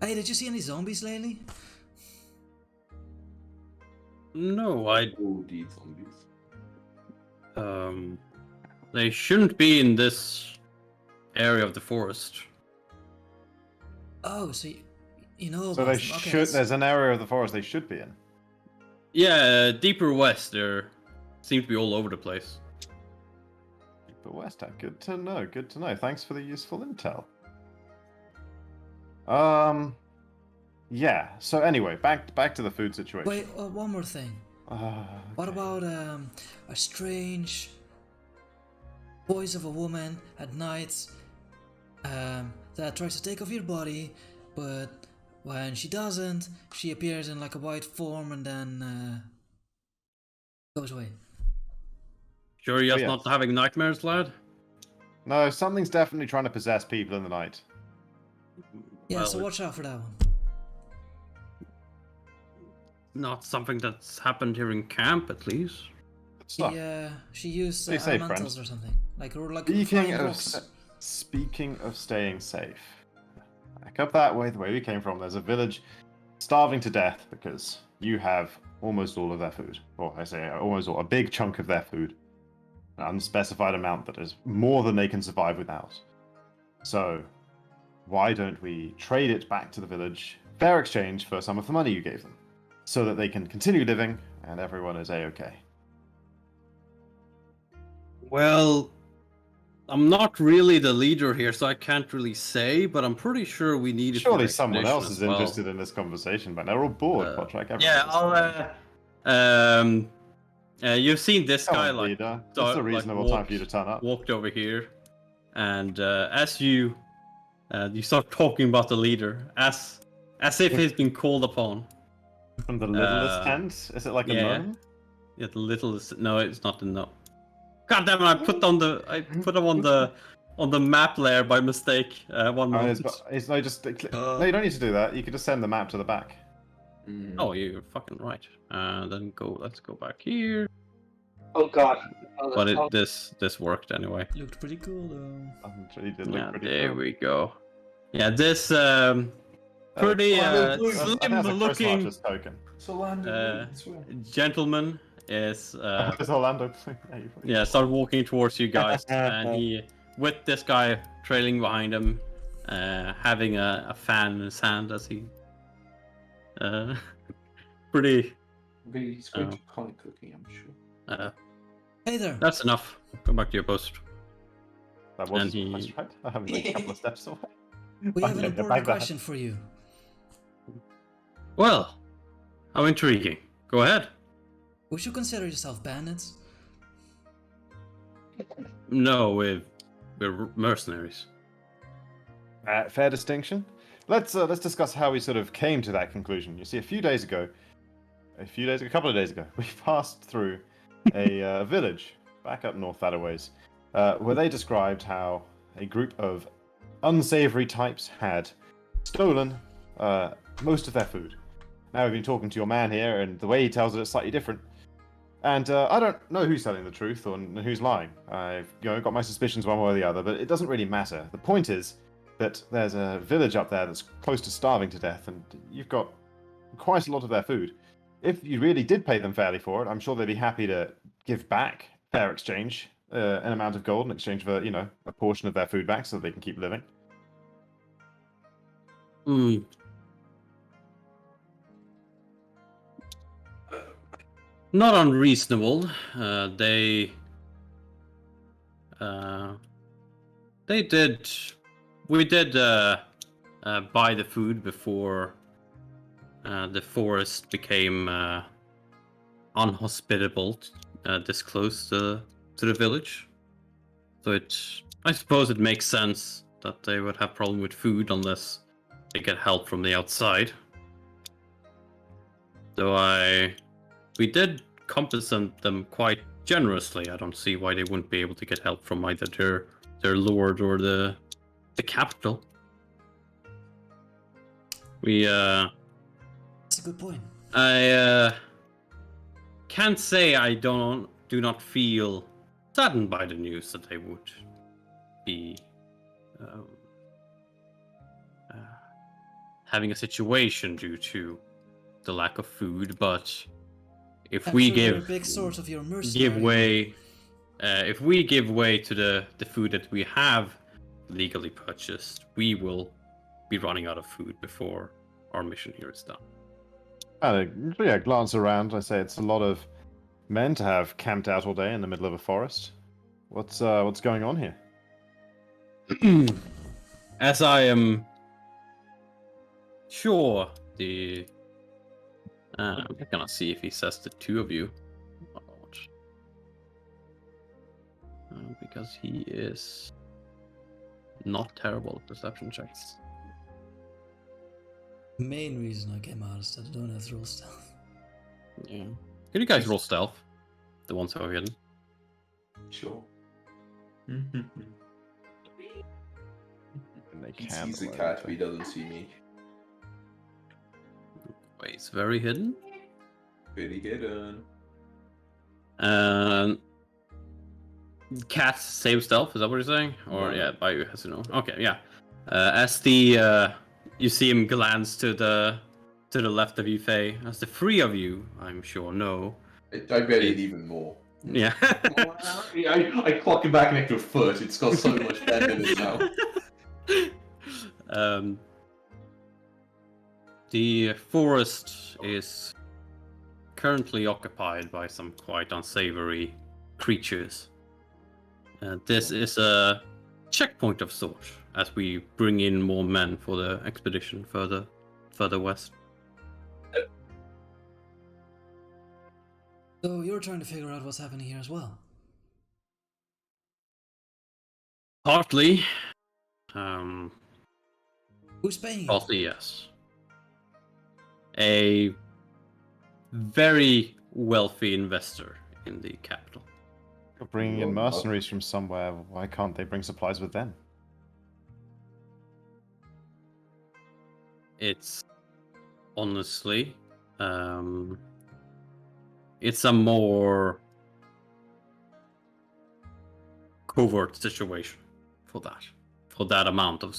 Hey, did you see any zombies lately? No, I. Oh, deed zombies. They shouldn't be in this area of the forest. Oh, so you know So about they them. Okay, should. that's- There's an area of the forest they should be in. Yeah, deeper west. They seem to be all over the place. But West End, good to know. Good to know. Thanks for the useful intel. Yeah. So anyway, back to the food situation. Wait, one more thing. What Okay. about a strange voice of a woman at night that tries to take over your body, but when she doesn't, she appears in like a white form and then goes away. Sure, you're yes. not having nightmares, lad? No, something's definitely trying to possess people in the night. Yeah, Well, so watch out for that one. Not something that's happened here in camp, at least. stuff. She used Stay safe, elementals friend. or something. Like Speaking flying of, rocks. speaking of staying safe, back up that way, the way we came from, there's a village starving to death because you have almost all of their food. Or I say almost all, a big chunk of their food. An unspecified amount that is more than they can survive without. So, why don't we trade it back to the village, fair exchange for some of the money you gave them, so that they can continue living and everyone is a-okay. Well, I'm not really the leader here, so I can't really say, but I'm pretty sure we need it for Surely the someone expedition else as is well. interested in this conversation, but they're all bored. Potrack, Yeah, you've seen this Come guy on, like leader. This is a reasonable time for you to turn up. walked over here, and as you start talking about the leader, as if he's been called upon. From the littlest hand? Is it like a yeah. gnome? Yeah, the littlest. No, it's not the no. God damn it! I put them on the map layer by mistake. One moment. It's no, just no. You don't need to do that. You can just send the map to the back. Oh, you're fucking right. Then let's go back here. Oh god. Oh, But this worked anyway. Looked pretty cool though. I'm sure you did look Yeah, pretty there cool. we go. Yeah, this pretty slim looking token. It's Orlando. I swear. gentleman is It's Orlando. yeah, start walking towards you guys, and he with this guy trailing behind him, having a fan in his hand as he pretty. He's going to conic cooking, I'm sure. Hey there. That's enough. Go back to your post. That was And he- right. I have like a couple of steps away. We have an Okay, important back that. question for you. Well, how intriguing. Go ahead. Would you consider yourself bandits? No, we're mercenaries. Fair distinction. Let's discuss how we sort of came to that conclusion. You see, a couple of days ago, we passed through a village back up north that a ways, where they described how a group of unsavory types had stolen most of their food. Now we've been talking to your man here, and the way he tells it's slightly different. And I don't know who's telling the truth or who's lying. I've got my suspicions one way or the other, but it doesn't really matter. The point is that there's a village up there that's close to starving to death, and you've got quite a lot of their food. If you really did pay them fairly for it, I'm sure they'd be happy to give back fair exchange, an amount of gold in exchange for, a portion of their food back so they can keep living. Not unreasonable. We did buy the food before the forest became unhospitable this close to the village. So I suppose it makes sense that they would have problem with food unless they get help from the outside. So we did compensate them quite generously. I don't see why they wouldn't be able to get help from either their lord or the capital. That's a good point. I can't say I do not feel saddened by the news that they would be having a situation due to the lack of food, but if I'm we sure you're give a big source of your if we give way to the food that we have legally purchased, we will be running out of food before our mission here is done. Glance around. I say it's a lot of men to have camped out all day in the middle of a forest. What's going on here? As I am sure I'm gonna see if he says the two of you. Because he is not terrible at perception checks. Main reason I came out is that I don't have to roll stealth. Yeah. Can you guys roll stealth? The ones who are hidden. Sure. He sees the cat, but he doesn't see me. Wait, it's very hidden. Pretty good. Cat save stealth. Is that what you're saying? Or yeah, Bayou has to know. Okay, yeah. As the you see him glance to the left of you, Faye. As the three of you, I'm sure, know. I bet it even more. Yeah. I clock it back an extra foot. It's got so much bend in it now. The forest is currently occupied by some quite unsavory creatures. This is a checkpoint of sort as we bring in more men for the expedition further west. So you're trying to figure out what's happening here as well? Partly. Who's paying? Partly, yes. A very wealthy investor in the capital. You're bringing in mercenaries from somewhere. Why can't they bring supplies with them? It's honestly, it's a more covert situation for that amount of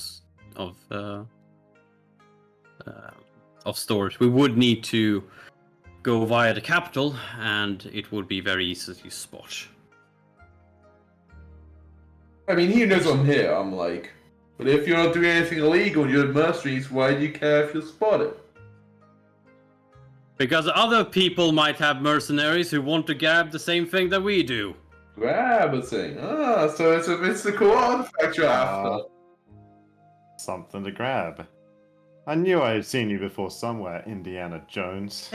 stores. We would need to go via the capital, and it would be very easy to spot. I mean, he knows I'm here. I'm like, but if you're not doing anything illegal, you're mercenaries. Why do you care if you're spotted? Because other people might have mercenaries who want to grab the same thing that we do. Grab a thing. So it's a mystical artifact you're after. Something to grab. I knew I had seen you before somewhere, Indiana Jones.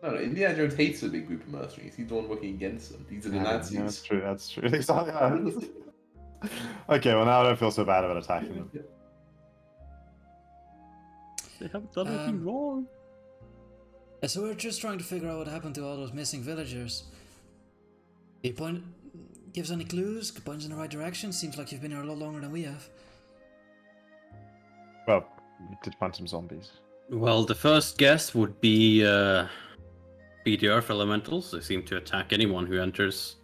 No, Indiana Jones hates a big group of mercenaries. He's the one working against them. These are the Nazis. Yeah, that's true. Exactly. Okay, well now I don't feel so bad about attacking them. They haven't done anything wrong. So we're just trying to figure out what happened to all those missing villagers. Gives any clues? Points in the right direction? Seems like you've been here a lot longer than we have. Well, we did find some zombies. Well, the first guess would be the Earth Elementals. They seem to attack anyone who enters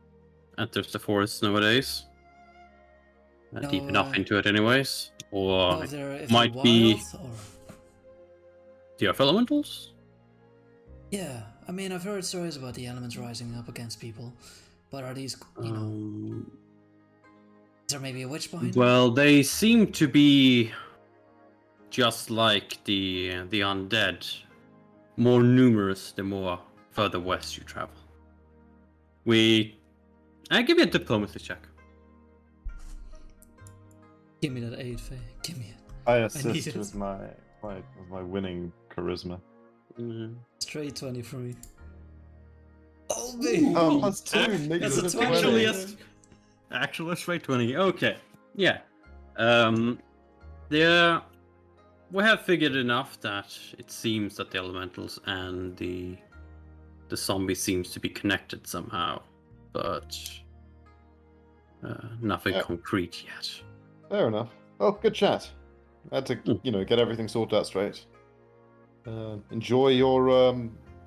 the forest nowadays. Deep enough into it, anyways. Or if might they're be wild, or... the Earth Elementals. Yeah, I mean, I've heard stories about the elements rising up against people, but are these, is there maybe a witch behind them? Well, they seem to be just like the undead, more numerous the more further west you travel. I give you a diplomacy check. Give me that aid, Faye. Give me it. I need assist it. with my winning charisma. Straight 23. Oh, me! Oh, plus 2. That's Negative actually 20. actual straight 20. Okay. Yeah. We have figured enough that it seems that the elementals and the zombie seems to be connected somehow, but nothing concrete yet. Fair enough. Oh, good chat. I had to, get everything sorted out straight. Enjoy your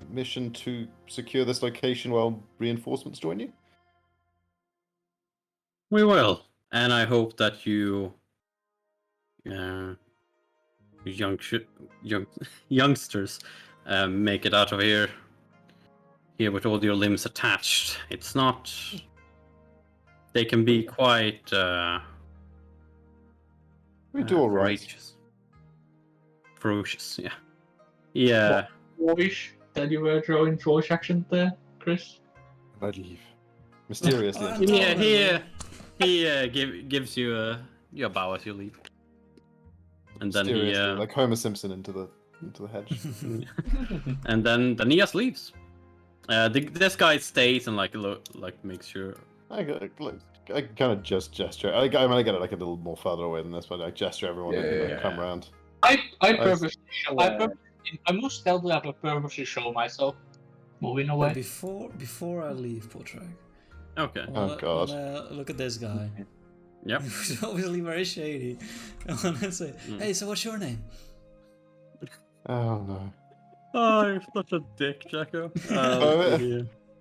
mission to secure this location while reinforcements join you. We will, and I hope that you, youngsters, make it out of here with all your limbs attached. It's not. They can be quite. We do all right. Ferocious, yeah. Yeah. Dwarvish that you were drawing Dwarvish accent there, Chris? I leave. Mysteriously. Yeah, he gives you your bow as you leave. And then he like Homer Simpson into the hedge. and then he just leaves. This guy stays and makes sure. I kind of just gesture. I get it like a little more further away than this, but I gesture everyone to come around. I purposely show. I most stealthily have to purposely show myself moving away. But before I leave, Portrag. Okay. Oh god. Look at this guy. Yep. He's obviously very shady. I want to say, hey, so what's your name? Oh no. Oh, you're such a dick, Jacko.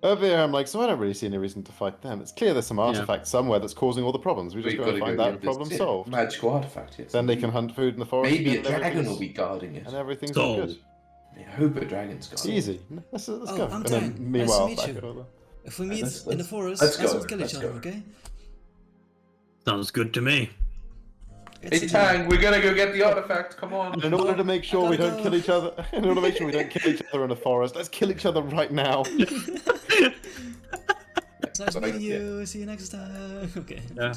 Over here, I'm like, so I don't really see any reason to fight them. It's clear there's some artifact somewhere that's causing all the problems. We just go and find that problem solved. Magical artifact, yes. Then they can hunt food in the forest. Maybe a again, dragon will be guarding it. and everything's all good. I hope a dragon's guarding it. Easy. Let's go. I'm And then, Tang. meanwhile, Nice to meet back you. over. If we meet let's- in the forest, let's let's go, not kill let's each other, go. okay? Sounds good to me. Hey Tang, we're gonna go get the artifact. Come on. In order to make sure we gotta don't go. kill each other, in order to make sure we don't kill each other in a forest, let's kill each other right now. It's nice Like, meeting you. See you next time. Okay. Yeah.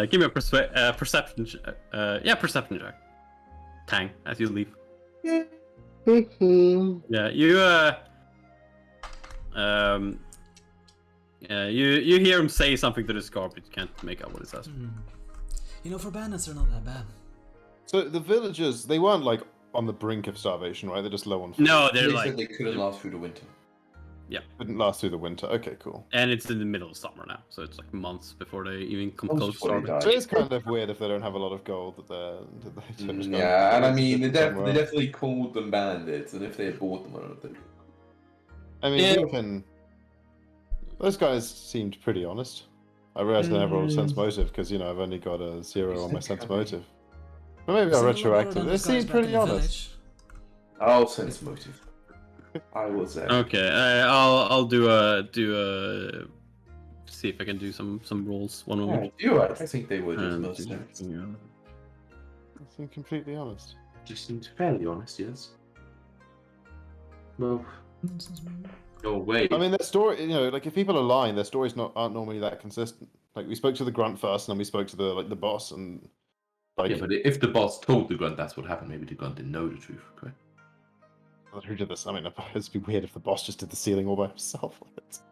Give me a perception. Perception check. Tang, as you leave. Yeah, you hear him say something to this guard, but you can't make out what it says. You know, for bandits, they're not that bad. So the villagers, they weren't like on the brink of starvation, right? They're just low on food. No, They they're said like, they couldn't last through the winter. Couldn't last through the winter. Okay, cool. and it's in the middle of summer now, so it's like months before they even come Months close to before they starving. die. So it's kind of weird if they don't have a lot of gold that they just Yeah, and I mean, they somewhere else. definitely called them bandits, and if they had bought them, I don't think. I mean, Yeah. we can. Those guys seemed pretty honest. I realized I never rolled sense motive because I've only got a 0 on my sense motive. But maybe I'll Seem a lot better retroactive. than They those guys seemed back in pretty the honest. village. I'll sense motive. I was there. Okay, I'll do a see if I can do some rolls. One moment. Yeah, you're right. I think they were just Um, mercenaries. They seemed completely honest. Just seemed fairly honest, yes. Well, no way. I mean, their story. Like if people are lying, their stories aren't normally that consistent. Like we spoke to the grunt first, and then we spoke to the boss, and like yeah, but if the boss told the grunt that's what happened, maybe the grunt didn't know the truth, correct? who did this? I mean, it'd be weird if the boss just did the sealing all by himself.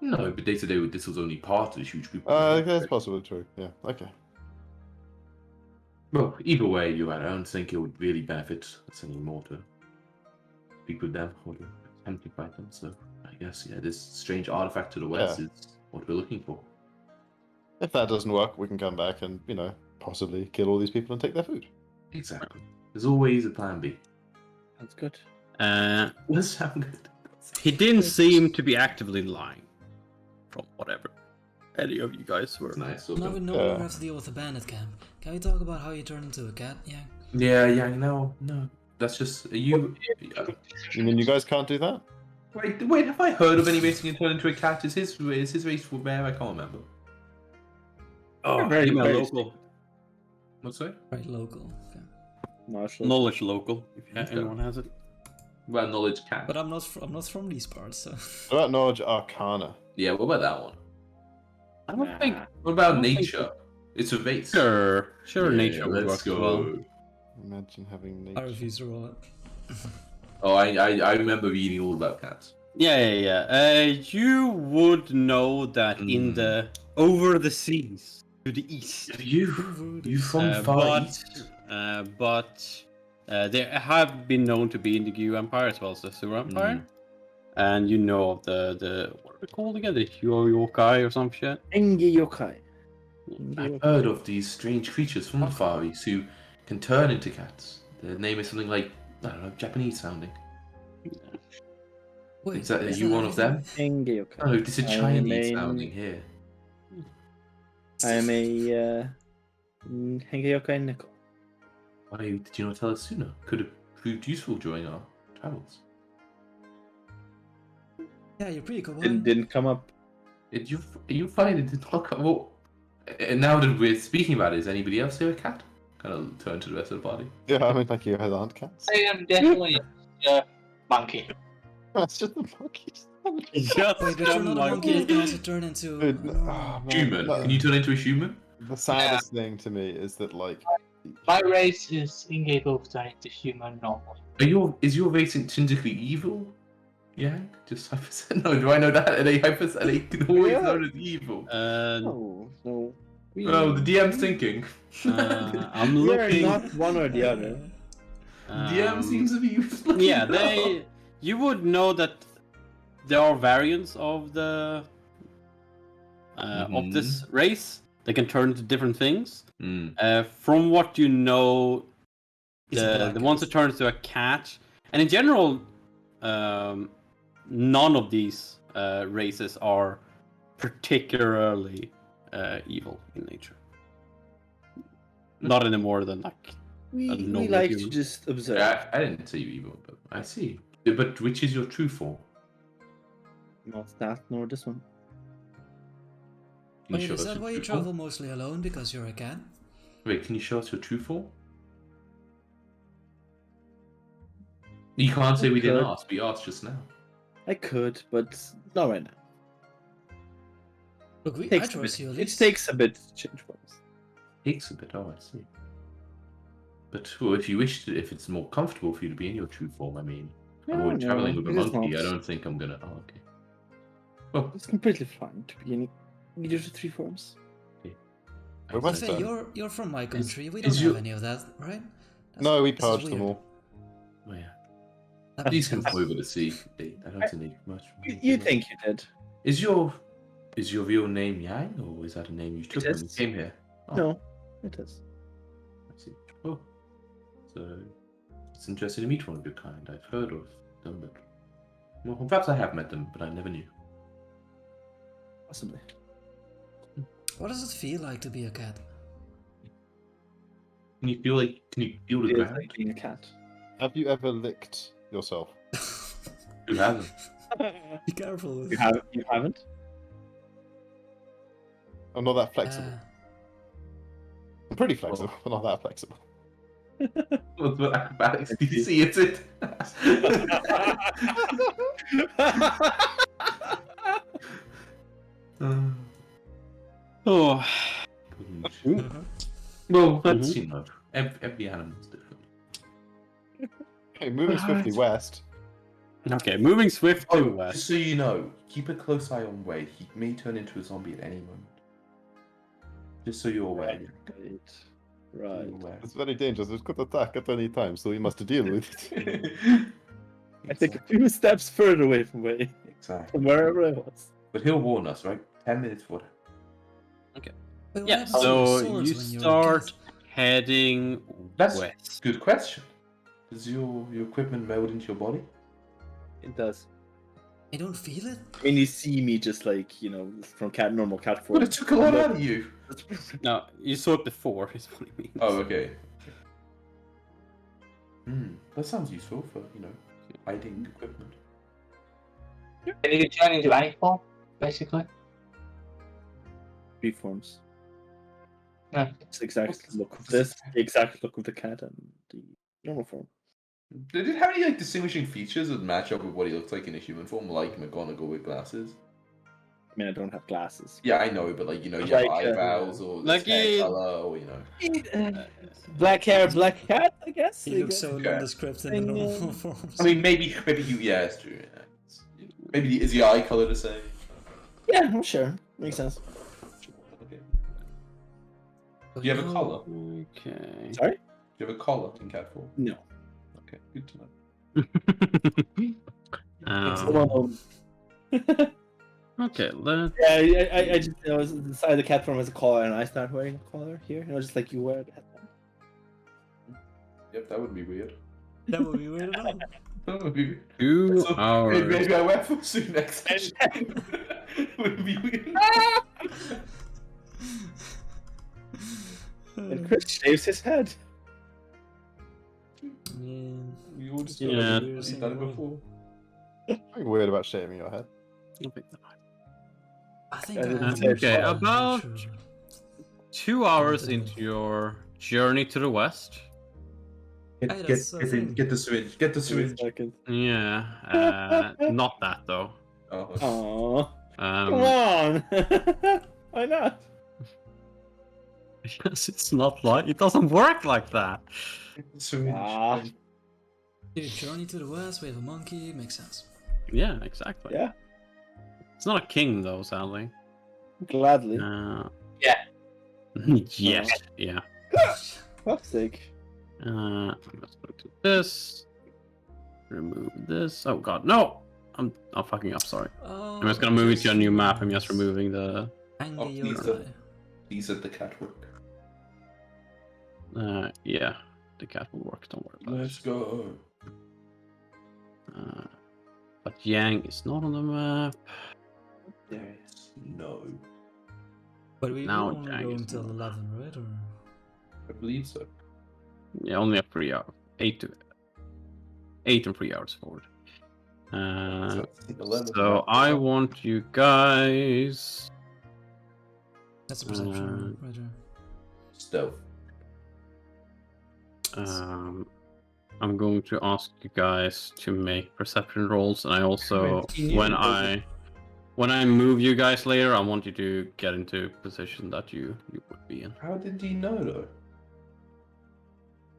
No, but they said this was only part of the huge group. That's possibly true. Yeah. Okay. Well, either way, you're right. I don't think it would really benefit us anymore to speak with them or to attempt to fight them. So I guess, yeah, this strange artifact to the west is what we're looking for. If that doesn't work, we can come back and possibly kill all these people and take their food. Exactly. There's always a plan B. Sounds good. That sound good. He didn't seem to be actively lying, from whatever any of you guys were. Nice. So Now we no longer have to deal with a bandit camp. Can we talk about how you turned into a cat? Yeah. Yeah, no. That's just you. You mean you guys can't do that? Wait. Have I heard of any race can turn into a cat? Is his race for bear? I can't remember. Oh, Very, email very local. What's that? Right, local. Okay. Marshall. Knowledge local, if Okay. anyone has it. Well, knowledge cat. But I'm not from these parts, so. What about knowledge arcana? Yeah. What about that one? I don't think. What about I don't think nature? It's a vase. Sure, Yeah, nature would let's work as well. go. Imagine having I nature. refuse to roll it. Oh, I remember reading all about cats. Yeah. You would know that in the over the seas to the east. You from far but east? they have been known to be in the Gu Empire as well as the Sura Empire, and you know of the what are they called again? The Yokai or some shit. Engi Yokai. I've heard of these strange creatures from the Far East who can turn into cats. Their name is something like, I don't know, Japanese sounding. Wait, Is that is you that one of them? Engi Yokai. Oh, this is I Chinese mean- sounding here. I am a Engi Yokai Nickel. Why did you not tell us sooner? Could have proved useful during our travels. Yeah, you're pretty cool. Didn't come up. You find it did not come. Well, and now that we're speaking about it, is anybody else here a cat? Kind of turn to the rest of the party. Yeah, I mean, like you guys aren't cats. I am definitely a monkey. That's just the monkeys. Just Wait, but you're not a monkey that can also turn into. Dude, I don't know. oh, man, Human. no. Can you turn into a human? The saddest thing to me is that, like, My race is incapable of turning to human normally. Is your race intrinsically evil? Yeah, just no. Do I know that? Are they always Yeah. known as evil? No. Oh, the DM's thinking. I'm We are looking. not one or the other. DM seems to be. Yeah, you would know that there are variants of the of this race. They can turn into different things. Mm. From what you know, He's a the black ones that turn into a cat, and in general, none of these races are particularly evil in nature. Not any more than like We normal like to human. just observe. Yeah, I didn't say you evil, but I see. But which is your true form? Not that nor this one. Can you Wait, show is us that your why you true travel form? mostly alone because you're a cat? Wait, can you show us your true form? You can't say we didn't could. ask. We asked just now. I could, but not right now. Look, I Takes a trust bit. you at It least. takes a bit to change forms. Takes a bit. Oh, I see. But well, if you wish to, if it's more comfortable for you to be in your true form, I mean, I'm already traveling with a it is monkey. not. I don't think I'm gonna. Oh, okay. Well, It's completely fine to be in either of the three forms. We To went be fair, then. you're from my country. We is don't you- have any of that, right? No, we this is purged them weird. all. Oh, yeah. That These makes can sense. come over the sea. I don't need much. You think you did? Is your real name Yang, or is that a name you took when you is. came here? Oh, No, it is. I see. Oh, so it's interesting to meet one of your kind. I've heard of them, but well, perhaps I have met them, but I never knew. Possibly. What does it feel like to be a cat? Can you feel the It is ground? like being a cat. Have you ever licked yourself? You haven't. Be careful with You it. haven't? I'm not that flexible. I'm pretty flexible, but not that flexible. What acrobatics do you see? It's it. Oh, Well, that's every animal's different. Okay, moving swiftly west. okay. Moving swift to Oh, west. just so you know, keep a close eye on Wade. He may turn into a zombie at any moment. Just so you're aware. Right. You're aware. It's very dangerous. It could attack at any time, so we must deal with it. I think a few steps further away from Exactly. from wherever I was. But he'll warn us, right? 10 minutes for that. Wait, what Yeah. happens to So your swords you when you're a start cat? heading That's west. good question. Does your equipment meld into your body? It does. I don't feel it. I mean, you see me just like, from normal cat form. But it took a lot out of you. No, you saw it before. Is what it means. Oh, okay. That sounds useful for, hiding equipment. Can you turn into any form, basically? Three forms. Yeah. It's the exact look of this, the exact look of the cat, and the normal form. Did it have any distinguishing features that match up with what he looks like in a human form, like McGonagall with glasses? I mean, I don't have glasses. Yeah, I know, but you have Like, eyebrows or like hair he- color, or Black hair, black cat, I guess. He looks so Okay. nondescript in the I know. normal forms. I mean, maybe you. Yeah, it's true. Yeah. Maybe is the eye color the same? Yeah, I'm sure. Makes sense. Okay. But Do you have a no, collar? Okay. Sorry? Do you have a collar in cat form? No. Okay, good to know. Okay, let Yeah, I just decided the cat form as a collar, and I started wearing a collar here. Just like you wear the headband. Yep, that would be weird. That would be weird at all. That would be weird. 2 So, hours. maybe I wear full suit next session. Would be weird. And Chris shaves his head. Yeah. You all just Yeah. You've done it before. Something weird about shaving your head. I think Yeah, I it's am. okay, I'm not about sure. 2 hours into your journey to the west. Hey, that's a thing. Get the syringe. Get the syringe. Yeah, not that though. Oh, Aww. Come on. Why not? Because it's not like it doesn't work like that. get the syringe. Ah. Did you journey to the west with a monkey? Makes sense. Yeah, exactly. Yeah, It's not a king though, sadly. gladly. Yeah. yes. Yeah. Fuck's sake. Let's go to this. Remove this. Oh god, no! I'm fucking up. Sorry. Oh, I'm just gonna move it to a new map. I'm just removing the. Anger your Lisa. eye. These are the catwalk. Yeah. the cat will work. Don't worry about Let's go. it. But Yang is not on the map. Yes. No. But we Now will only Jack go is until more. 11, right? Or I believe so. Yeah, only a 3 hour. 8 and 3 hours forward. So I want you guys. that's a perception, right there. Stealth. I'm going to ask you guys to make perception rolls, and I also when I move you guys later, I want you to get into a position that you would be in. How did he know though?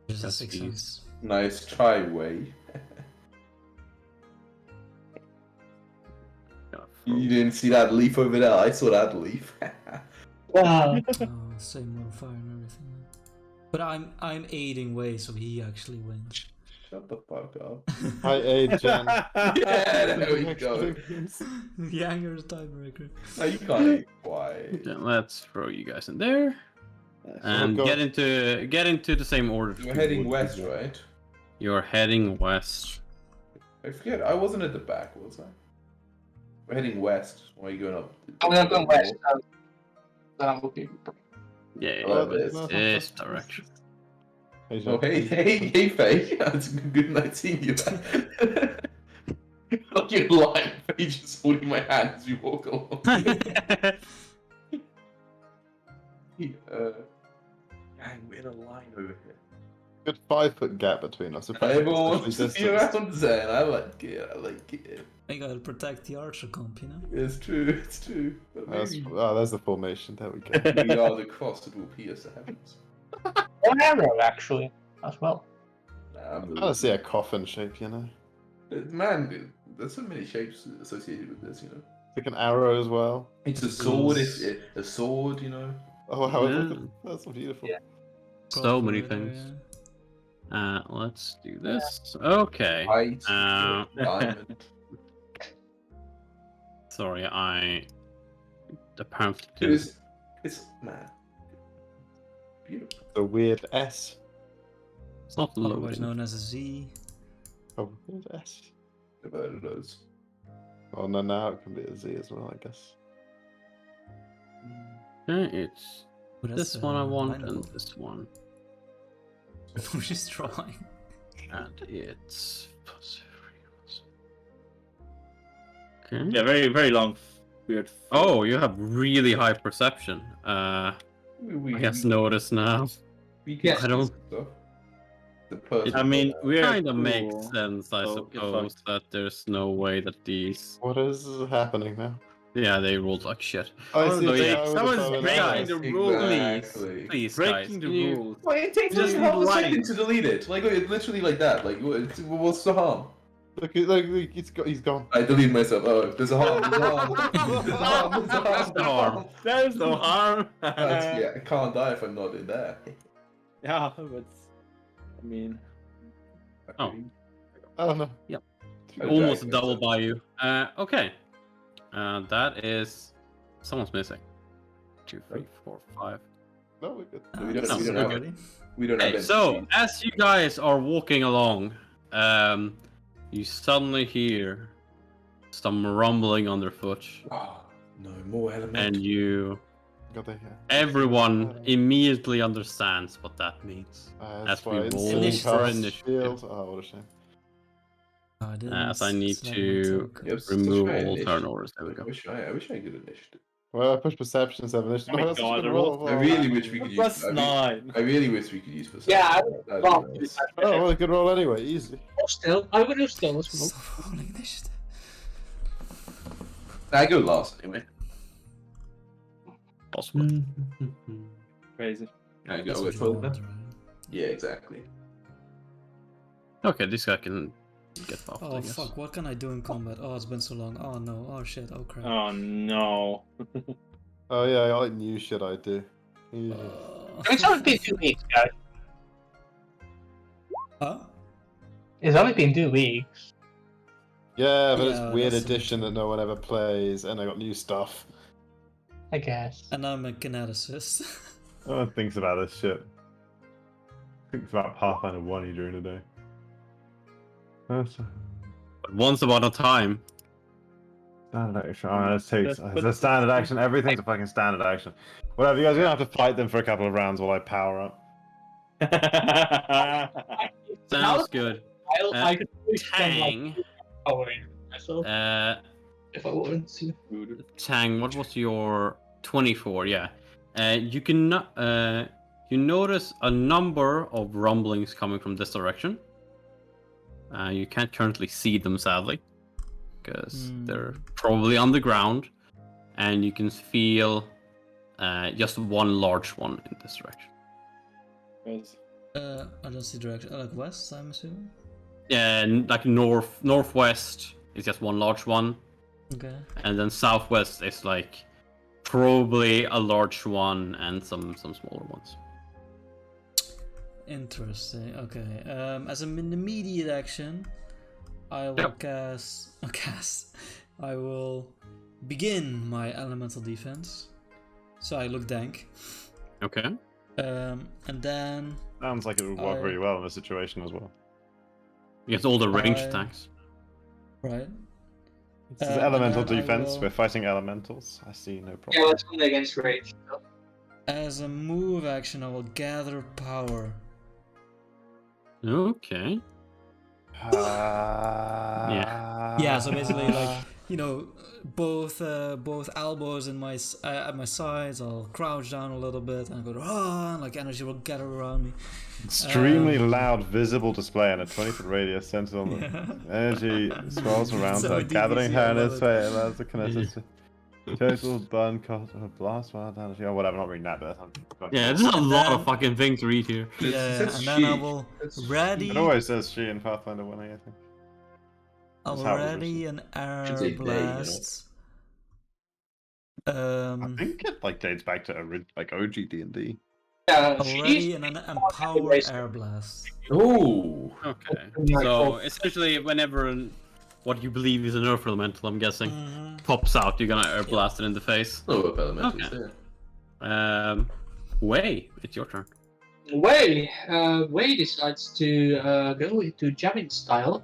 Just a That's 6 easy. sense. Nice try, Way. You didn't see that leaf over there. I saw that leaf. Wow. Oh, same modifier and everything. But I'm aiding Wei, so he actually wins. Shut the fuck up. I aid Jen. Yeah, there we go. Yanger's tiebreaker. No, you can't eat quiet. Yeah, let's throw you guys in there and go. get into the same order. We're heading west, right? You're heading west. I forget. I wasn't at the back, was I? We're heading west. Why are you going up? I'm gonna go west. Then I'm looking. Yeah, I love but this. this direction. Hey, Oh, Jen. hey, Faye. It's a good night seeing you. Like you're lying, Faye, just holding my hand as we walk along. Gang, we're in a line over here. Good 5-foot gap between us. Everyone wants to Distance. be around Zen. I like it. I gotta protect the archer comp, you know? It's true. But maybe There's the formation. There we go. we are the cross that will pierce the heavens. One arrow, actually, as well. Nah, I don't see a coffin shape, you know. Man, there's so many shapes associated with this, you know. Like an arrow as well. It's a sword, it's a sword, you know. Oh wow, Yeah. that's beautiful. Yeah. So many Right there, things. Let's do this. Okay. White, Uh, diamond. Sorry, I apparently didn't. It's man. Beautiful. The weird S. It's not Otherwise loading. known as a Z. Oh, weird S. Never heard of those. Oh no, now it can be a Z as well, I guess. Okay, it's Oh, that's, this one I want line and level. this one, We're just drawing. and it's. Okay. Yeah, very, very long, weird. Oh, you have really high perception. I guess notice now. We Yes. can I don't- stuff. The person. I mean, we're Kind of cool, makes sense, I so get suppose, fucked. that there's no way that these. What is happening now? Yeah, they rolled like shit. I Oh, see. no, the yeah, guy with the someone's bow and breaking arrow. the rules. Exactly. Please, Breaking guys, the can you- rules. Wait, it takes Just us half a lying. second to delete it. Like, literally like that. Like, what's the harm? Look, he's gone. I deleted myself. Oh, there's a harm. There's a harm. There's a harm. There's a harm. That's the harm. There's no harm. Yeah, I can't die if I'm not in there. Yeah, but I mean, Oh. I don't know. Almost a double by you. Okay. That is. Someone's missing. 2, 3, 4, 5. No, we're good. We don't- that's we don't have already. We don't have Okay, any so cheese. as you guys are walking along, you suddenly hear some rumbling underfoot, Oh, no more element. and Got that here. everyone immediately understands what that means. That's as we why it's roll Initiative. for cast initiative. shield. Oh, what a shame. Oh, I didn't As I need select to my token. Yep, so remove try all initiative. turnovers. There we go. I wish I could initiative. Well, I pushed perception instead of initiative. Oh my No, that's God, a good I roll. rolled- I really wish we could use. plus I 9. really wish we could use perception. Yeah, That'd well, be nice. Oh, well, a good roll anyway. Easy. Still, I would have still. Let's move. Stop rolling initiative. I go last anyway. Possible. Crazy. I That's go what with you 12 want, then. right? Yeah, exactly. Okay, this guy can get buffed, I Oh guess. fuck, what can I do in combat? Oh, it's been so long. Oh no, oh shit, oh crap. Oh no. Oh yeah, I like new shit I do. Yeah. It's only been 2 weeks, guys. Huh? It's only been 2 weeks. Yeah, but Yeah, it's weird that's edition true. that no one ever plays, and I got new stuff. I guess. And I'm a kineticist. No one thinks about this shit. think it's about Pathfinder 1 during the day. That's But once upon a time. standard action. Oh, let's take it's But- a standard action. Everything's a fucking standard action. Whatever, you guys are gonna have to fight them for a couple of rounds while I power up. Sounds good. I could always spend, like, Tang. powering myself if I wanted to. Tang, what was your 24? Yeah. You can you notice a number of rumblings coming from this direction. You can't currently see them, sadly, because they're probably on the ground, and you can feel just one large one in this direction. I don't see direction. Like west, I'm assuming. Yeah, like northwest is just one large one, Okay. and then southwest is like probably a large one and some smaller ones. Interesting. Okay. As an immediate action, I will cast. I will begin my elemental defense. So I look dank. Okay. And then Sounds like it would work very well in this situation as well. Against all the ranged I- attacks. right. This is and elemental then I defense. will- We're fighting elementals. I see no Yeah, problem. let's go against rage. As a move action, I will gather power. Okay. Yeah. So basically, like both elbows in my at my sides. I'll crouch down a little bit and go and like energy will gather around me. Extremely loud, visible display in a 20-foot radius centered on the energy swirls around So her, DBZ, gathering I her in love its it. way, allows the kinetic total burn cost of a blast wild damage. Oh, whatever, not reading that, but Yeah, there's a lot of fucking things to read here. Yeah, It's and then I she. will It's ready. It always says she in Pathfinder 1, I think. I'll That's how it was ready an air Should say they, blast. I think it like dates back to like OG D&D. Yeah, Already she's an empowered air blast. Oh, Okay. Like, So essentially, whenever what you believe is an earth elemental, I'm guessing, Mhm. pops out, you're gonna air blast it in the face. no up elementals Okay. there. Way, it's your turn. Wei decides to go into jamming style.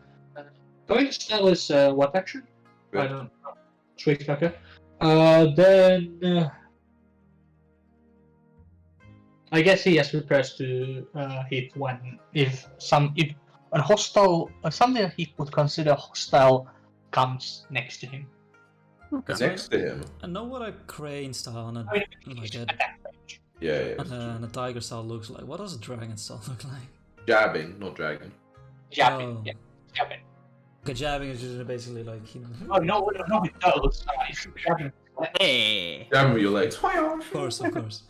Going style is what action? I Good. don't know. Sweet, okay. Then I guess he has prepares to hit if a hostile something that he would consider hostile comes next to him. Okay. Next to him. I know what a crane style and I mean, like a, attack range. Yeah. and a tiger style looks like. What does a dragon style look like? Jabbing, not dragging. Jabbing, Oh. yeah, jabbing. Okay, jabbing is just basically like Oh no, it does. Jabbing. Hey. Jabbing with your legs. Of course.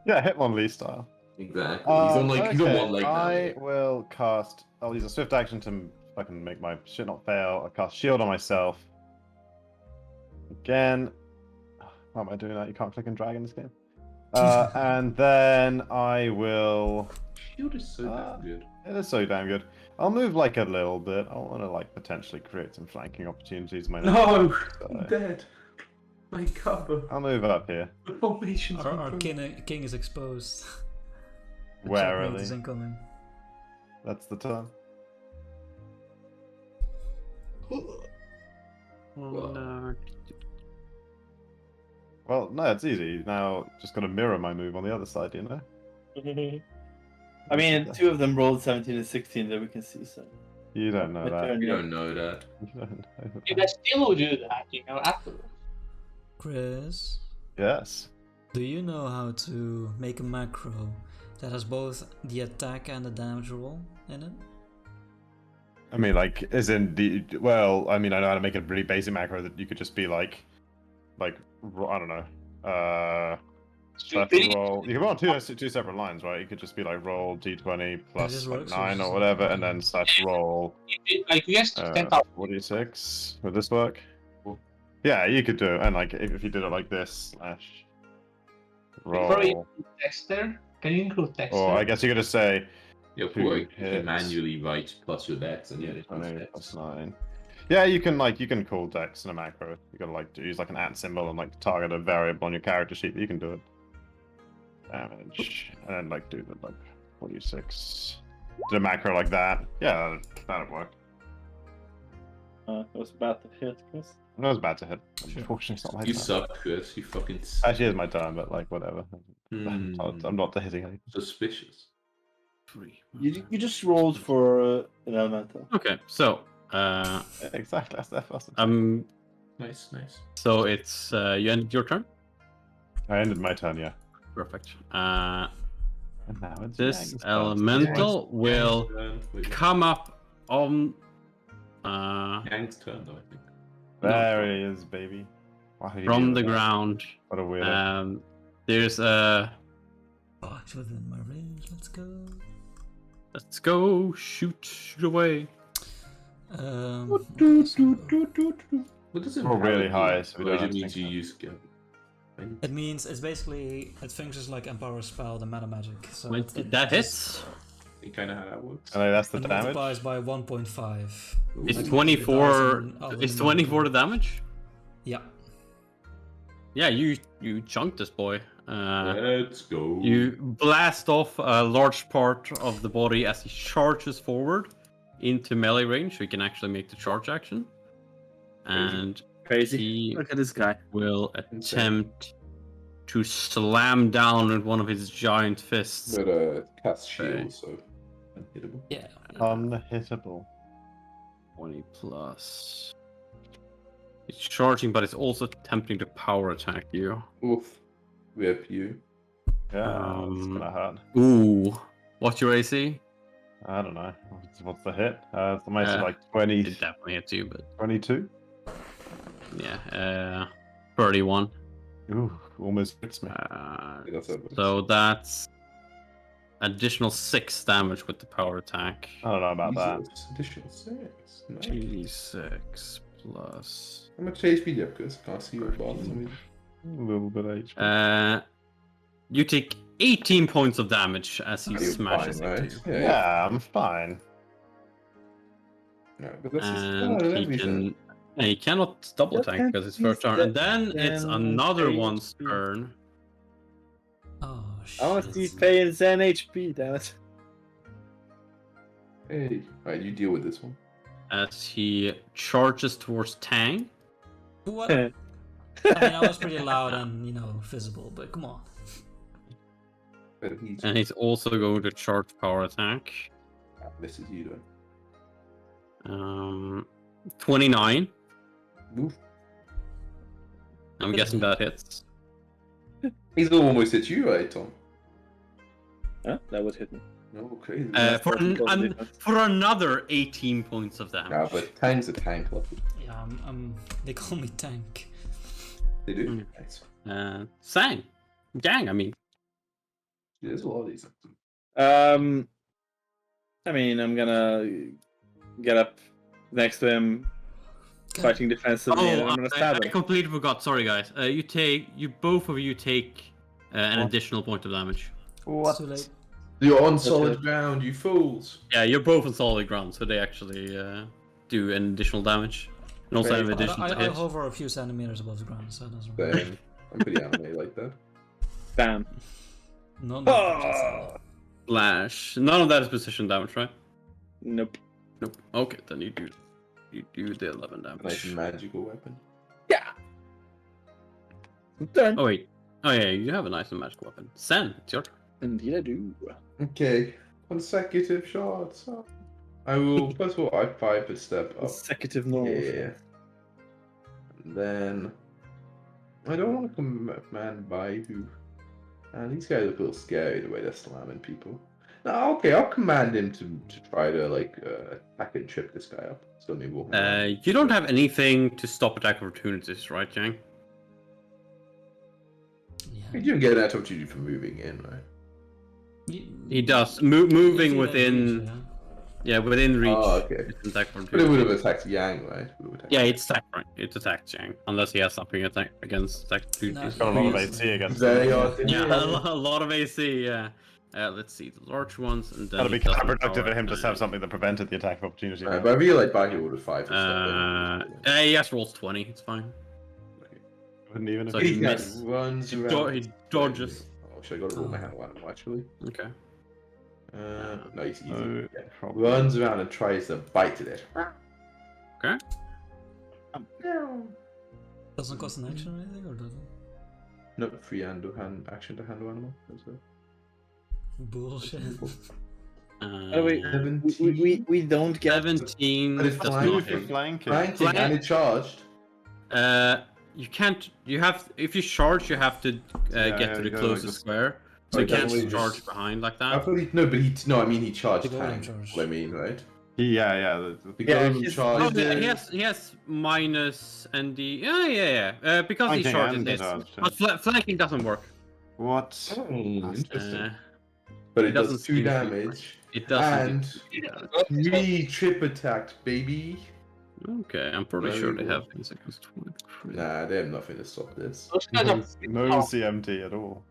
Yeah, Hitmonlee style. Exactly. He's on like he's on one leg now. I will cast. I'll use a swift action to fucking make my shit not fail. I'll cast shield on myself. Again. Why am I doing that? You can't click and drag in this game. And then I will. Shield is so damn good. It is so damn good. I'll move like a little bit. I want to like potentially create some flanking opportunities. My No, so I'm dead. My cover. I'll move up here. The formation's Our king is exposed. Where Checkmate really? is incoming. That's the turn. Well, no, it's easy. Now just gotta mirror my move on the other side, you know? I mean, two of them rolled 17 and 16 that we can see, so. You don't know My that. turn, You yeah. don't know that. You don't know You that. guys still do that, afterwards. Chris, Yes. do you know how to make a macro that has both the attack and the damage roll in it? I mean, like, as in the. Well, I mean, I know how to make a really basic macro that you could just be like, I don't know. Roll. You can roll on two separate lines, right? You could just be like roll d20 plus just like works, or 9 just- or whatever, and then / roll Like, you guys stand up. 46. Would this work? Yeah, you could do it. And like if you did it like this / Probably roll, include text there. Can you include text or there? I guess you could just say You'll Two put you hits. can manually write plus your dex and yeah, it's plus 20 dex. plus 9. Yeah, you can call dex in a macro. You gotta like use like an @ symbol and like target a variable on your character sheet. You can do it. Damage and then like do the like 46. Did a macro like that. Yeah, that'd work. It was about to hit, Chris. I was about to hit. Sure. Unfortunately, it's not my You turn. suck, Chris. You fucking suck. Actually, it's my turn, but like, whatever. I'm not the hitting anything. Suspicious. 3. You just rolled for an elemental. Okay, so Exactly, that's that fast. Nice, nice. so it's you ended your turn. I ended my turn, yeah. Perfect. And now it's This Yang's turn. elemental will Wait, come up on. Yang's turn, though, I think. There he is, baby. Wow, he From did the that. ground. What a weirdo. There's a. Oh, it's within my range. Let's go. Let's go. Shoot away. What does it We're really high, so we don't have to means you think use It means it's basically it functions like Empower Spell, the meta magic. So That hits. You kind of how that works. And that's the It damage. multiplies by 1.5. It's Like 24. 10,000 It's 24 the damage. Yeah. Yeah, you chunked this boy. Let's go. You blast off a large part of the body as he charges forward into melee range, so he can actually make the charge action. And Crazy. he Look at this guy. will attempt to slam down with one of his giant fists. But cast shield, Okay. so unhittable. Yeah. Unhittable. 20 plus. It's charging, but it's also attempting to power attack you. Oof. Rip you. Yeah, it's gonna hurt. Ooh. What's your AC? I don't know. What's the hit? It's the Uh, like 20, It definitely hits you, but 22. yeah. 31. Ooh, almost hits me. That's a So that's additional 6 damage with the power attack. I don't know about that. Jesus, additional 6. Nice. 2d6 plus. How much HP do you have, Chris? Can't see your bars. A little bit of HP. You take 18 points of damage as he You're smashes fine, into right? you. Yeah, I'm fine. Yeah, but that's And he cannot double That attack can't because it's be first turn. And then that it's then another Faye one's HP. turn. Oh shit. I want to see Faye and Zen HP, damn it. Hey, alright, you deal with this one. As he charges towards Tang. What? I mean, I was pretty loud and visible, but come on. But he And he's also going to charge power attack. misses you though. 29. Oof. I'm guessing that hits. He's almost hit you, right, Tom? Huh? That would hit me. No, crazy. For another 18 points of damage. Nah, but Tang's a tank, look. Yeah, they call me Tank. They do. Mm. Nice. Sang. Gang, I mean. There's a lot of these. I mean, I'm gonna get up next to him, fighting defensively, and I'm gonna stab I him. completely forgot. Sorry, guys. Both of you take an additional point of damage. It's too late. You're on Okay. solid ground, you fools. Yeah, you're both on solid ground, so they actually do an additional damage. And also have addition to I hit. hover a few centimeters above the ground, so it doesn't really. Bang. I'm pretty anime like that. Bam. No. Oh! Slash. None of that is position damage, right? Nope. Nope. Okay, then you do the 11 Nice damage. magical weapon. Yeah. I'm done. Oh wait. Oh yeah, you have a nice and magical weapon. Sen, it's your turn. Indeed, I do. Okay. Consecutive shots. I will, first of all, I 5 step up. Consecutive normal. Yeah. And then I don't want to command by who. These guys look a little scary the way they're slamming people. No, okay, I'll command him to try to attack and trip this guy up. So maybe we'll. You don't have anything to stop attack opportunities, right, Jang? You don't get an opportunity for moving in, right? He does. Moving within. Yeah, within reach. Oh, okay. It's attack But it opportunity. would have attacked Yang, right? Yeah, it's attack, right? It's attacked Jang. Unless he has something against attack opportunities. He's got a lot of AC against Very him. odd. Yeah, a lot of AC, yeah. Let's see, the large ones, and then That'd be he doesn't counterproductive power for him to attack. have something that prevented the attack of opportunity. But I feel like Baki would have 5 He has rolls 20, it's fine. Wouldn't even So have he He missed. runs He around. he dodges. Oh, should I go to roll my hand one actually? Okay. No, he's easy. No, Yeah. probably. Runs around and tries to bite at it. Okay. Doesn't cost an action or anything, or does it? No, free action to handle animal. Bullshit. By the way, 17. we don't get 17 But it's does fine not If you're hit. flanking. Flanking and it charged. You can't. You have. If you charge, you have to Yeah, get to the you go like closest this. square. So Oh, you can't definitely charge just- behind like I that. thought I mean he charged The golden tank. charge. I mean, right? Yeah. The Yeah, golden he's- charge. Oh, he has minus ND. Yeah. Because he Flanking charges and this. charge, yeah. But flanking doesn't work. What? Interesting. Uh, But it it does doesn't 2 seem to- damage. it doesn't. And 3 trip attacked, baby. Okay, I'm pretty Very sure they good. have in seconds 23. Nah, they have nothing to stop this. Those guys are No CMT at all.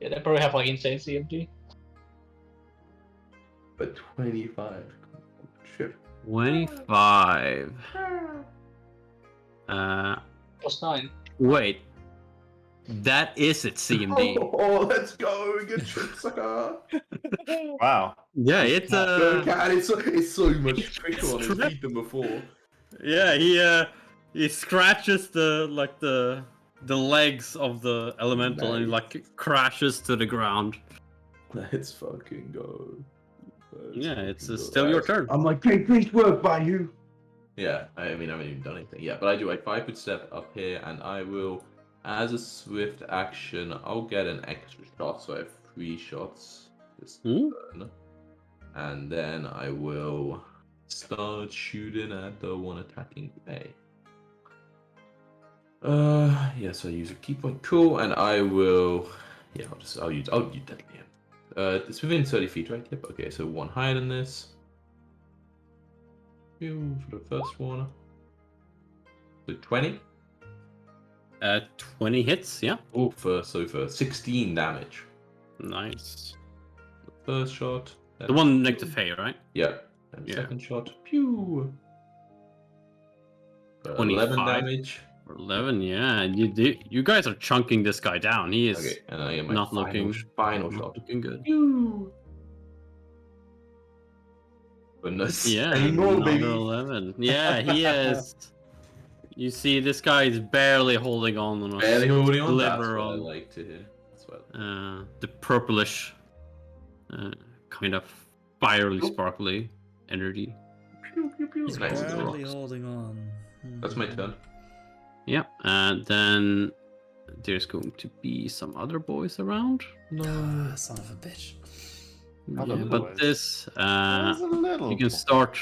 yeah, they probably have like insane CMT. But 25. Trip. 25. +9. Wait. That is its CMD. Oh, let's go! Good trip, sucker! Wow. Yeah, it's Go, cat, it's so much quicker on his Trip. feet than before. Yeah, he scratches the legs of the elemental and he like crashes to the ground. Let's fucking go. Yeah, it's still your turn. I'm like, great work by you. Yeah, I mean, I haven't even done anything yet, but I do. Like, 5 foot step up here, and I will, as a swift action, I'll get an extra shot, so I have 3 shots this Hmm? turn, and then I will start shooting at the one attacking Bay. Yeah, so I use a key point, cool, and I will, yeah, I'll use deadly aim. It's within 30 feet, right? Yep. Okay, so 1 higher than this. Pew, for the first one. So 20. 20 hits, yeah. Oh, for 16 damage. Nice. The first shot. The one next to Faye, right? Yeah. And Yeah. second shot. Pew. For 25. 11 damage. For 11, yeah. You guys are chunking this guy down. He is Okay, and I get my not final not shot. looking good. Pew. Goodness. Yeah, Anymore, another baby. 11. Yeah, he is. You see, this guy is barely holding on a Barely holding on. That's sliver what I of like to hear. That's what. the purplish, kind of fiery, sparkly energy. Pew, pew, pew. He's Nice. barely holding on. That's my turn. Yeah, and then there's going to be some other boys around. Ah, son of a bitch. Other Yeah, but boys. this, There's a little. you can start.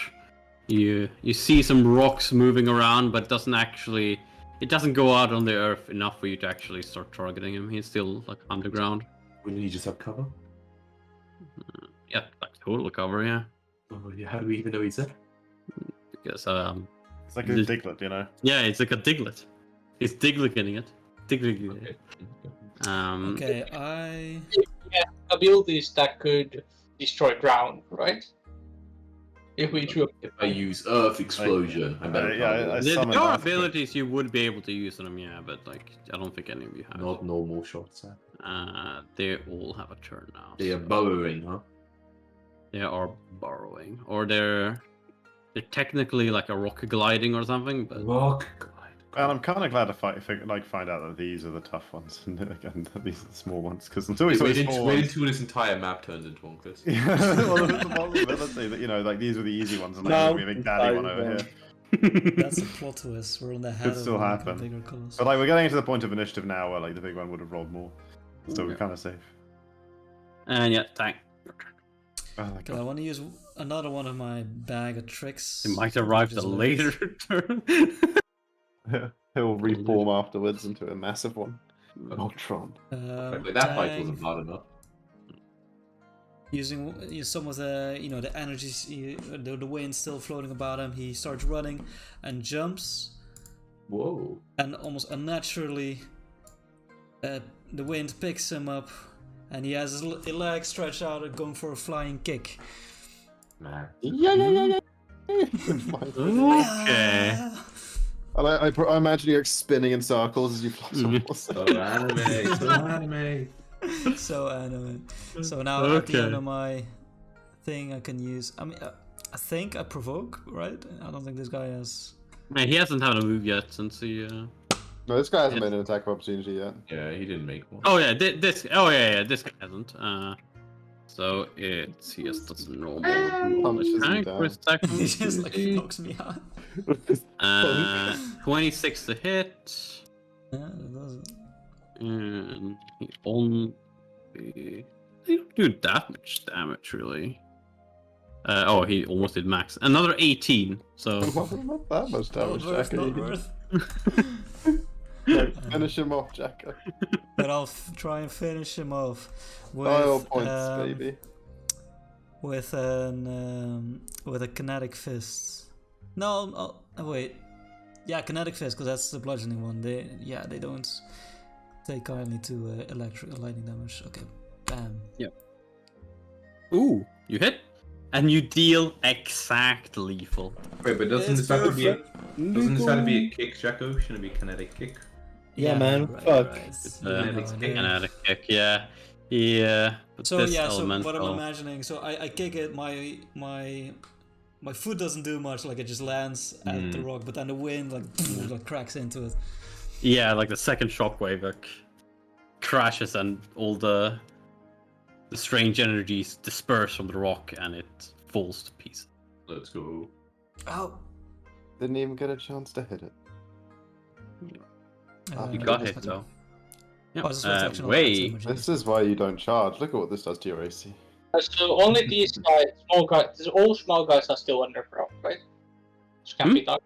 You see some rocks moving around, but it doesn't go out on the earth enough for you to actually start targeting him. He's still like underground. Wouldn't you just have cover? Yeah, like total cover, yeah. Oh, yeah. How do we even know he's there? Because It's like a This- diglet, you know. yeah, it's like a diglet. He's digleting it. Digleting it. Okay. Okay, I Abilities that could destroy ground, right? If we drew If I use Earth Explosion, I better yeah, cover. I There summon are Earth, but- abilities you would be able to use on them, yeah, but like I don't think any of you have. Not normal shots. They all have a turn now. They are so burrowing, huh? they are borrowing, or they're technically like a rock gliding or something, but Rock glide. And I'm kind of glad to find out that these are the tough ones, and again, these are the small ones. Because until we saw Wait these small until ones, this entire map turns into one, Chris. yeah, well, there's a possibility that like these were the easy ones, and like No, there's gonna be a big daddy one over here. that's a plot twist. We're on the head Could of still like, a happen. bigger cause. But like we're getting to the point of initiative now where like the big one would have rolled more, so we're Okay. kind of safe. and yeah, tank. Oh my Okay, I god. want to use another one of my bag of tricks. It might arrive Just the left. later turn. He'll reform afterwards into a massive one. Ultron. Like, that fight dang. wasn't hard enough. Using some of the the energies, the wind still floating about him, he starts running and jumps, Whoa. and almost unnaturally, the wind picks him up, and he has his leg stretched out and going for a flying kick. Man. Okay. And I imagine you're spinning in circles as you fly towards So anime. So anime. So anime. So now at the end Okay. of my thing I can use. I mean, I think I provoke, right? I don't think this guy has. Man, he hasn't had a move yet since he. No, this guy hasn't made an attack of opportunity yet. Yeah, he didn't make one. Oh yeah, this. Oh yeah, this guy hasn't. So it's he just does a normal Punches me attack down. for his attack. He just like knocks me out. 26 to hit, Yeah, it doesn't. and he only. He don't do that much damage really. Oh, he almost did max. Another 18. So Not that much damage, Not worth, not Jacko. worth. Finish him off, Jacko. But I'll try and finish him off with Dial points, baby. with a kinetic fist. No, wait. Yeah, kinetic fist, because that's the bludgeoning one. They don't take kindly to electric lightning damage. Okay, bam. ooh, you hit, and you deal exact lethal. Wait, but doesn't It's this have to be a, perfect. doesn't this have to be a kick, Jacko? Shouldn't it be kinetic kick? Yeah, man, Right, fuck. right. It's Yeah, kinetic no, kick. they- Kinetic kick, yeah. But So this yeah, so elemental. what I'm imagining, so I kick it, my foot doesn't do much, like it just lands at the rock, but then the wind like cracks into it. Yeah, like the second shockwave like crashes and all the strange energies disperse from the rock and it falls to pieces. Let's go. Oh, Didn't even get a chance to hit it. You got hit though. Yeah. Oh, this is reflection on Way. that This is why you don't charge. Look at what this does to your AC. So only these guys, small guys, all small guys are still under proc, right? So can't be done.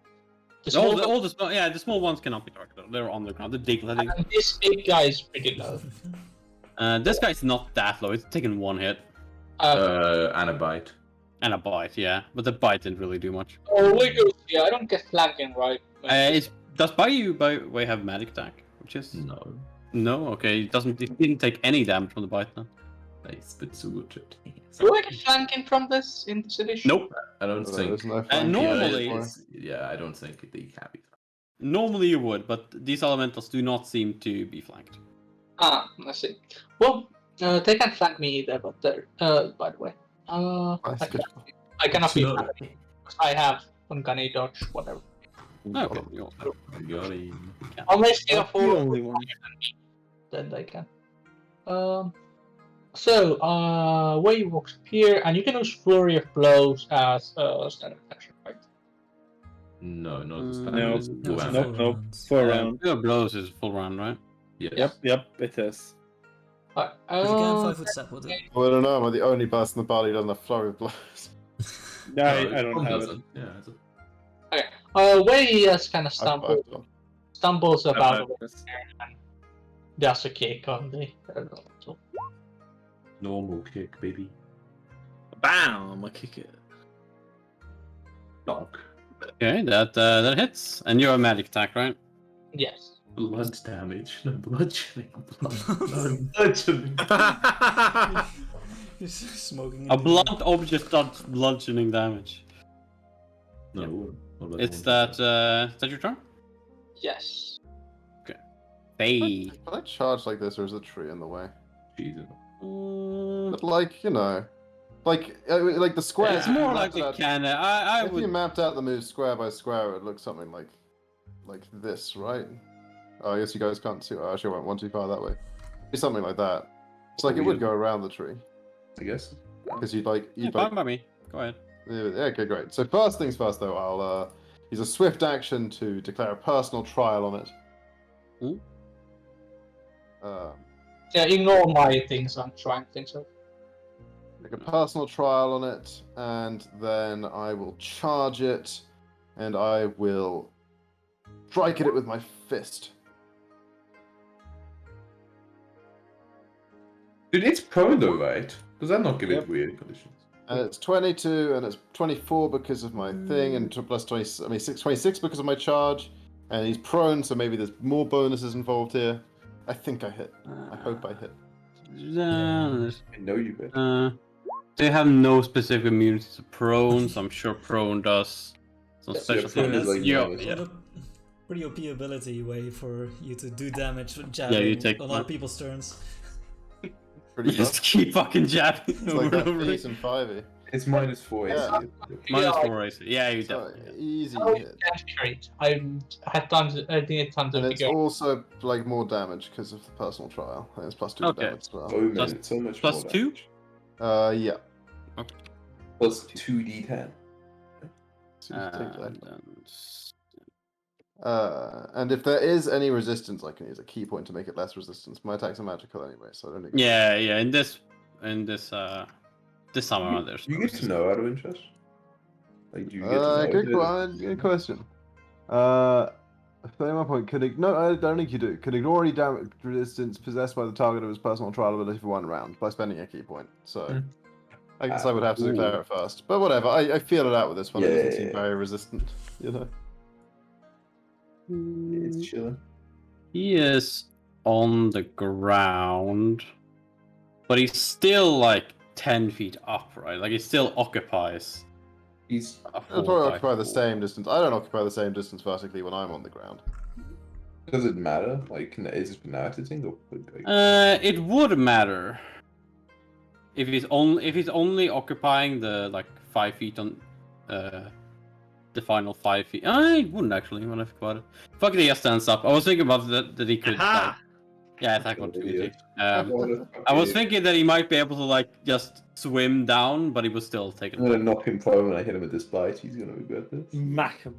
The small All the small, the small ones cannot be targeted. They're on the ground. They're diggling. and this big guy is pretty low. This guy's not that low. He's taken one hit And a bite. and a bite, yeah, but the bite didn't really do much. Oh, wait, yeah, I don't get flanking right. Does by way have magic attack, which is No. no, okay. It didn't take any damage from the bite then. Nice, but so good. Do I get flanking from this in this edition? Nope. I don't So think. there's no flanking normally- anymore. Yeah, I don't think they can be. Normally you would, but these elementals do not seem to be flanked. Ah, I see. Well, they can't flank me either, but they're, by the way. Nice, good. I cannot be No. flanked. I have uncanny dodge, whatever. Okay. you- Got him. Unless they are That's the full, only one. then they can. So, Wei walks up here, and you can use Flurry of Blows as a standard action, right? No, not this Mm, time. no, It's No, full it's round. no, full no. rounds. For a round. Yeah, blows is full round, right? Yes. Yep, it is. Alright, If you can 5 foot step with it. Well, I don't know. Am I the only person in the party who doesn't have flurry of blows? No, I don't Tom have it. doesn't. Yeah, it's Wei just kind of stumbles about About this. and does a kick on the elemental. normal kick, baby. Bam! I kick it. Donk. Okay, that hits, and you're a magic attack, right? Yes. Blood damage. No bludgeoning. Bludgeoning. He's smoking. A into blunt object does bludgeoning damage. No. not It's one. is that your turn? Yes. They. Can I charge like this, or is the tree in the way? Jesus. But like, you know, like the square. It's more like a cannon. I If you would. mapped out the moves square by square, it would look something like this, right? Oh, I guess you guys can't see. Oh, actually, I went one too far that way. Be something like that. It's like it would go around the tree I guess. because you'd Yeah, fine by me. Go ahead. Yeah, okay, great. So first things first, though, I'll use a swift action to declare a personal trial on it. Ooh. Yeah, ignore my things, I'm trying things out. Make a personal trial on it, and then I will charge it, and I will strike at it with my fist. Dude, it's prone though, right? Does that not give it weird conditions? And it's 22, and it's 24 because of my thing, and plus 20, I mean 26 because of my charge. And he's prone, so maybe there's more bonuses involved here. I think I hit. I hope I hit. I know you did. They have no specific immunity to prone, so I'm sure prone does some Yes, special yeah, prone things. is like Yeah, minus. yeah. Pretty OP ability way for you to do damage you jabbing take a lot one. of people's turns. Pretty Just tough. keep fucking jabbing It's over like and that over. piece in 5e. It's -4 AC. Yeah. Minus Yeah. 4 AC. Yeah, you So definitely hit. easy Oh, hit. that's great. I had tons. I think it's tons of And it's figure. also like more damage because of the personal trial. And it's +2 Okay. damage as well. Oh man, Plus- it's so much plus more 2? damage. Yeah. Plus 2d10. So you take that. And And if there is any resistance, I can use a key point to make it less resistance. My attacks are magical anyway, so I don't need. yeah, in this this time around there's Do you no get to know out of interest? Like, do you get to know? Good question. Flame up point could no, I don't think you do. Could ignore any damage resistance possessed by the target of his personal trial ability for 1 round by spending a key point. So I guess I would have to declare it first. But whatever, I feel it out with this one. It doesn't seem very resistant, you know. It's chilling. He is on the ground, but he's still like 10 feet up, right? Like he still occupies. He's a I'll full probably five occupy the foot. same distance. I don't occupy the same distance vertically when I'm on the ground. Does it matter? Like, is it now a thing or like, It would matter if he's only occupying the like 5 feet on the final 5 feet. It wouldn't actually when I think about it. Fuck it, he just stands up. I was thinking about that he could. Like, yeah, attack opportunity. I was thinking that he might be able to like just swim down, but he was still taking. I'm gonna knock him prone when I hit him with this bite. He's gonna regret this. Smack him.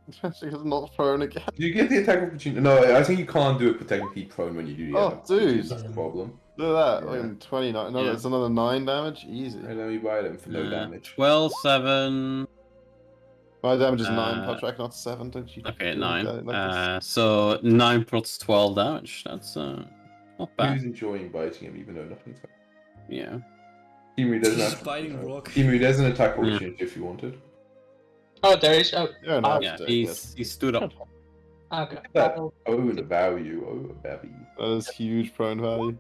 Especially because I'm not prone again. Do you get the attack opportunity? No, I think you can't do it with technically prone when you do the Oh, attack opportunity, dude. That's the problem. Look at that, Yeah. like 29. No, Yeah. that's another 9 damage. Easy. And let me bite him for no damage. 12, 7. My damage is 9 Uh, per track, not 7. Don't you? Okay, do 9. that like this. So 9 plus 12 damage. That's not bad. Who's enjoying biting him even though nothing's happening? Yeah. Timu doesn't Just have biting rock. Timu, there's an attack opportunity if you wanted. Oh, there is. Oh, Yeah, no, Yeah, it's dead, he stood up. okay. That. Oh, the value. Oh, baby. That is huge prone value.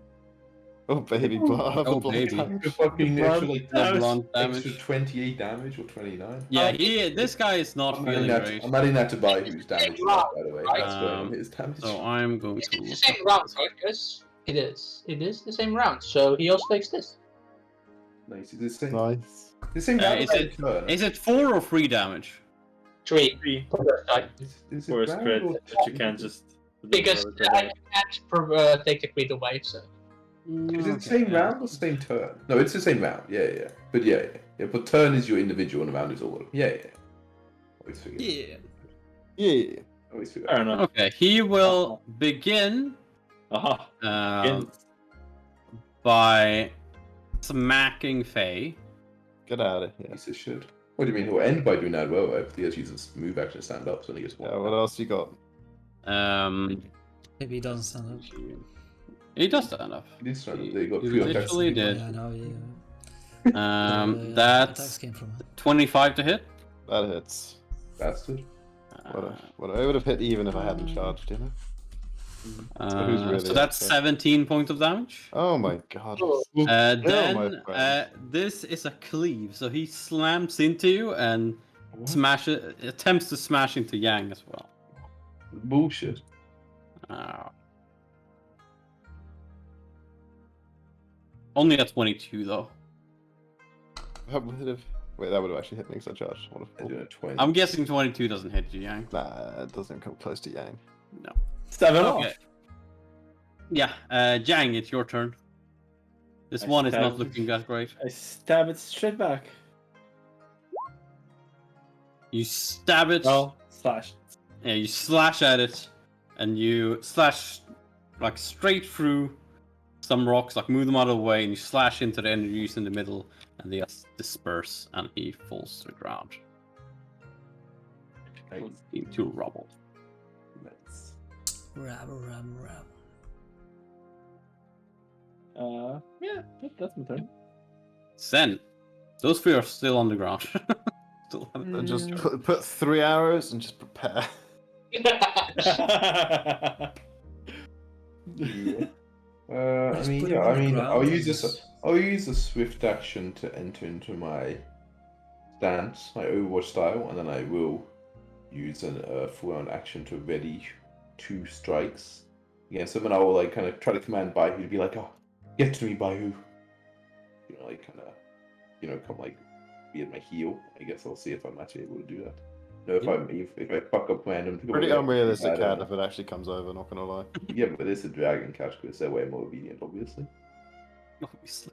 Oh, baby, blood. Oh, baby. The fucking extra, like, Blunt extra damage. 28 damage or 29. Yeah, this guy is not feeling great. I'm adding that to buy whose damage is up, by the way. That's Um, his damage. So I'm going It's to the look same up round, this. right? Yes, it is. It is the same round. So he also takes this. Nice. Is it same? Nice. The same Uh, damage. is it 4 or 3 damage? 3. 3 Is for a it round spread or that you can't just. Because I can't take the crit away, so. Is it the same round or same turn? No, it's the same round. Yeah. But yeah. But turn is your individual and round is all of them. Yeah. Always figure. Yeah. Yeah. Always figure. Fair enough. Okay, he will begin Aha. by smacking Faye. Get out of here. Piece of shit. What do you mean? He'll end by doing that well, right? He has to use his move action to stand up, so then he gets one. Yeah, what else you got? Maybe he doesn't stand up. He does stand up. He did stand up. They got He 3 attacks. literally did. Yeah, I know. Yeah. Attacks That's came from it. 25 to hit. That hits. Bastard. What I would have hit even if I hadn't charged, you know? who's really So that's upset? 17 points of damage. Oh my god. Then friend. this is a cleave, so he slams into you and attempts to smash into Yang as well. Bullshit. Only at 22 though. That would have... Wait, that would have actually hit me because I charged. What I do a 20. I'm guessing 22 doesn't hit you, Yang. Nah, it doesn't come close to Yang. No. 7 Okay. off. Yeah, Jang, it's your turn. This I one is not stab- looking that great. I stab it straight back. You stab it. Well, slash. Yeah, you slash at it, and you slash like straight through some rocks, like move them out of the way, and you slash into the energies in the middle, and they just disperse, and he falls to the ground into rubble. Nice. Rabble. Yeah, that's my turn. Zen, those 3 are still on the ground. Still haven't- And just put 3 arrows and just prepare. I Just mean, put yeah. him I on the mean, ground I'll and use just- this. I'll use a swift action to enter into my stance, my Overwatch style, and then I will use a full round action to ready 2 strikes against him, and I will like kind of try to command Baihu to be like, "Oh, get to me, Baihu." You know, like kind of, come like be at my heel. I guess I'll see if I'm actually able to do that. No, if I fuck up random. Pretty unrealistic cat if it actually comes over, not gonna lie. Yeah, but it's a dragon cat because they're way more obedient, obviously. Obviously.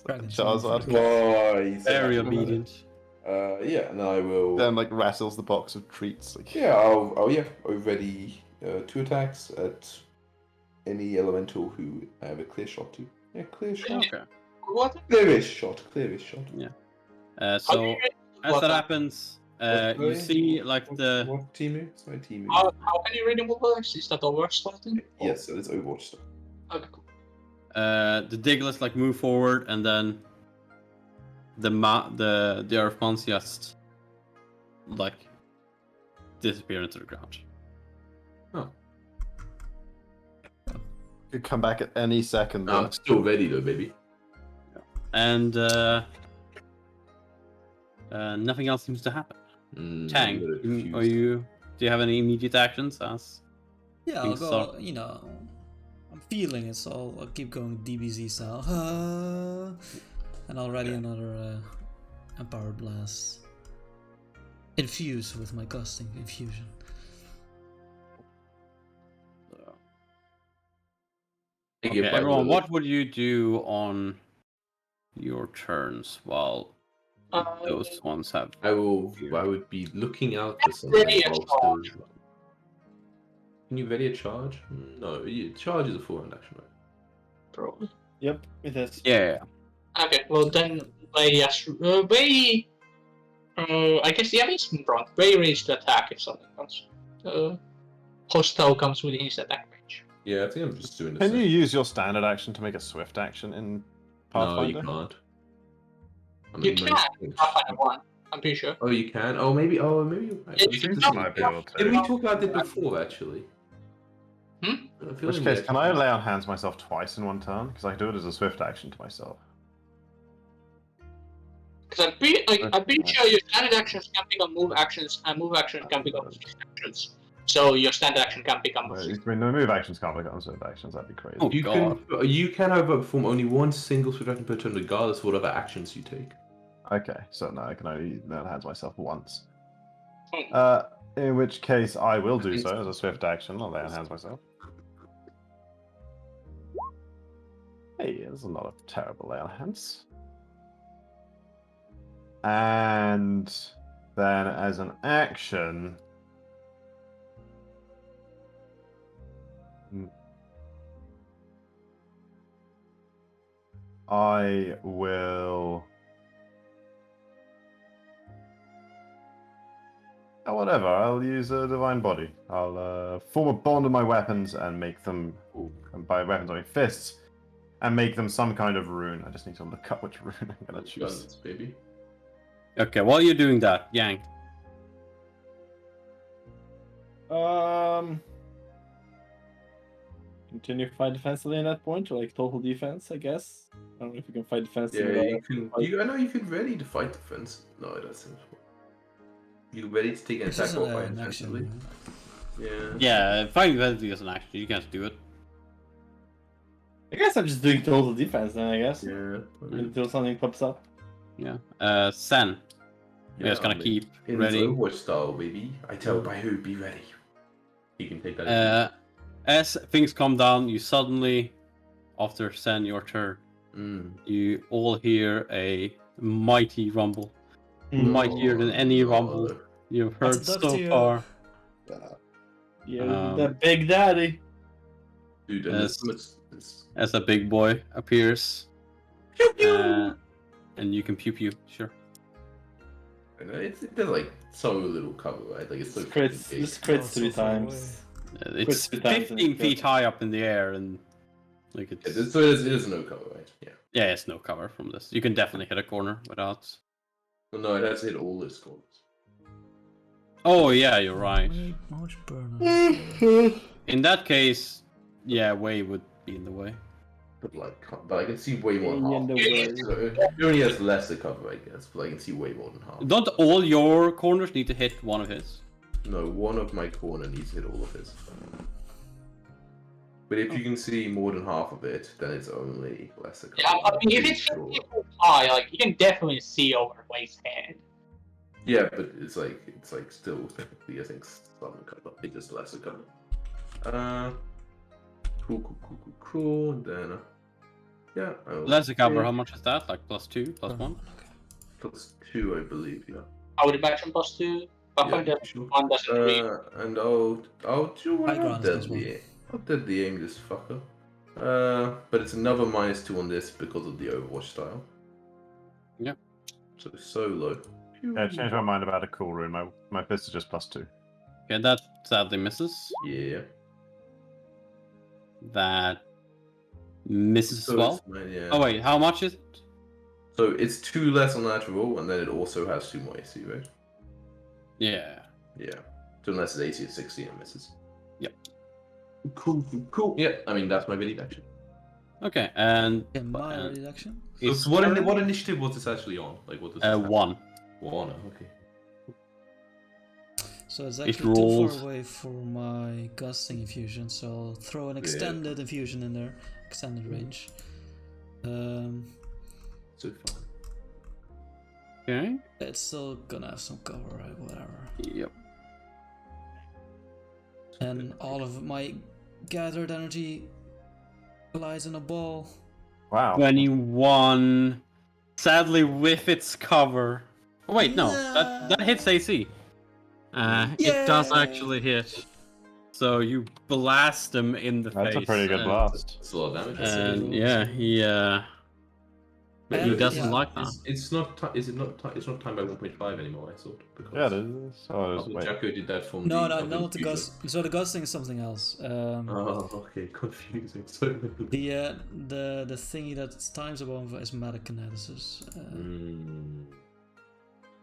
Dragon Charizard. Oh, he's Very obedient. Yeah, and I will. Then like rattles the box of treats. Like Yeah, I'll ready 2 attacks at any elemental who I have a clear shot to. Yeah, clear shot. Okay. What? Clearish shot. Clearish shot. So as that happens, you see like the What team? Sorry, team. How can you read multiple attacks? Is that Overwatch starting? Yes, so it's Overwatch stuff. Okay, cool. the Diglets like move forward, and then the Earth Mons just like disappear into the ground. could come back at any second. Though. I'm still ready though, baby. And nothing else seems to happen. Tang, do you have any immediate actions? As Yeah, I'll things go. start- I'm feeling it, so I'll keep going DBZ style. And I'll ready another Empowered Blast. Infuse with my casting infusion. Okay, everyone, what would you do on your turns while those ones have? I would be looking out for something. Ready a charge. Can you ready a charge? No, charge is a full-hand action, right? Probably. Yep, it is. Yeah. Okay, well then, I guess the enemy's in front. Way range to attack if something comes. Hostile comes within his attack range. Yeah, I think I'm just doing this. Can you use your standard action to make a swift action in Pathfinder? No, you can't. You can, Pathfinder 1, I'm pretty sure. Oh, you can? Oh, maybe you're right. Yeah, you can. Might be able to. Did we talk about it before, actually? Hmm? I In feel which like case, we can I lay on hands myself twice in one turn? Because I can do it as a swift action to myself. Because I'm pretty sure your standard actions can become move actions, and move actions can become swift actions. So your standard action can become I mean, no move actions can't become swift actions. That'd be crazy. Oh, You God. you can however perform only one single swift action per turn, regardless of whatever actions you take. Okay, so no, I can only lay on hands myself once. Hmm. In which case, I will do think so as a swift action. I'll lay on hands myself. Hey, this is not a terrible lay on hands. And then as an action, I will. Oh, whatever. I'll use a divine body. I'll form a bond of my weapons and make them. And by weapons, I mean fists, and make them some kind of rune. I just need to look up which rune I'm gonna choose. Guns, baby. Okay, while you're doing that, Yang. Continue to fight defensively in that point, or like total defense, I guess. I don't know if you can fight defensively. Yeah, without- I know you could ready to fight defense. No, it doesn't. You ready to take an This attack isn't or fight an defensively? action. Yeah. Yeah, fighting defensively is an action. You can't do it. I guess I'm just doing total defense then, I guess. Yeah. Until something pops up. Yeah. Sen. You're just gonna I mean, keep in ready. Overwatch style, baby. I tell by who, be ready. You can take that. As things calm down, you suddenly, after Sen your turn, you all hear a mighty rumble. Mightier than any rumble you've heard That's so to you. far. Yeah, the big daddy. Dude, and this. As a big boy appears. And you can pew pew, sure. There's like so little cover, right? Like it's so Crits, big. just crits Oh, 3 so far times. It's Quick times 15 and feet high up in the air, and like it's So it is no cover, right? Yeah. yeah, it's no cover from this. You can definitely hit a corner without. Well, no, it has to hit all its corners. Oh yeah, you're right. Wait, much burner. In that case, yeah, Way would be in the way. But I can see way more than half. In the way. So it only has less to cover, I guess. But I can see way more than half. Don't all your corners need to hit one of his? No, one of my corner needs to hit all of his. But if you can see more than half of it, then it's only lesser cover. Yeah, I mean, if Pretty it's sure. 50 foot high, like you can definitely see over waist head. Yeah, but it's like still technically I think some cover. It's just lesser cover. Cool. And then yeah. Lesser cover, okay. how much is that? Like +2, +1? +2, I believe. Yeah. I would imagine +2. Pathfinder sure. 1 doesn't agree. And I'll do what High ground is I'll deadly aim this fucker. But it's another -2 on this because of the Overwatch style. Yeah. So low. Yeah, I changed my mind about a cool rune. My fist is just +2. Okay, that sadly misses. Yeah. That misses So as well. it's yeah. Oh wait, how much is it? So it's 2 less on natural, and then it also has 2 more AC, right? Yeah. Yeah. So unless it's AC at 60 and misses. Yep. Cool. Yeah, I mean that's my video action. Okay, and In my reduction. it's So what initiative was this actually on? Like what does this happen? 1. One, okay. So it's It actually too rolls. far away for my gusting infusion, so I'll throw an extended infusion in there. Extended range. So far. Okay. It's still gonna have some cover, right? Whatever. Yep. And all of my gathered energy lies in a ball. Wow. 21. Sadly, with its cover. Oh wait, no, that hits AC. It does Yay! actually hit. So you blast him in the face. That's a pretty good blast. It's a lot of damage. And yeah, he doesn't Yeah. like that. It's not. Is it not? It's not timed by 1.5 anymore. I thought. Because Yeah, it is. Oh, After wait. Jacko did that from No, the not the infusion. gust. So the gusting is something else. Oh, okay, confusing. So The thingy that's times above is metakinesis.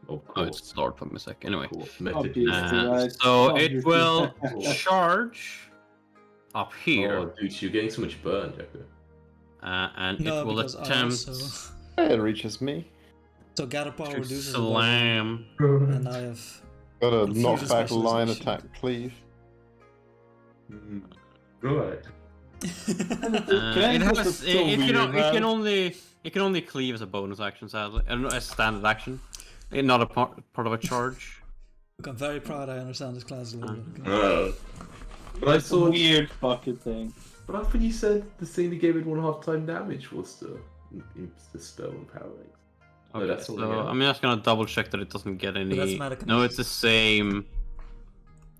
Of Oh, course. it's Lord for a sec. Anyway, Obviously, right. so it Obviously. will charge up here, Oh, dude, you're getting so much burn, Jacko. and No, it will because I attempt also... It reaches me. So gather power to reduces the slam. volume, and I have Got a Infusion knockback line specialization. attack cleave. Right. It has. It can only cleave as a bonus action, sadly, and as a standard action, not a part of a charge. Look, I'm very proud I understand this class a little bit. But I It's a saw. weird fucking thing. But I thought you said the thing that gave it 1.5 time damage was the spell empowering. No, Okay, that's so something else. I'm just gonna double check that it doesn't get any. that's metakinesis. No, it's the same.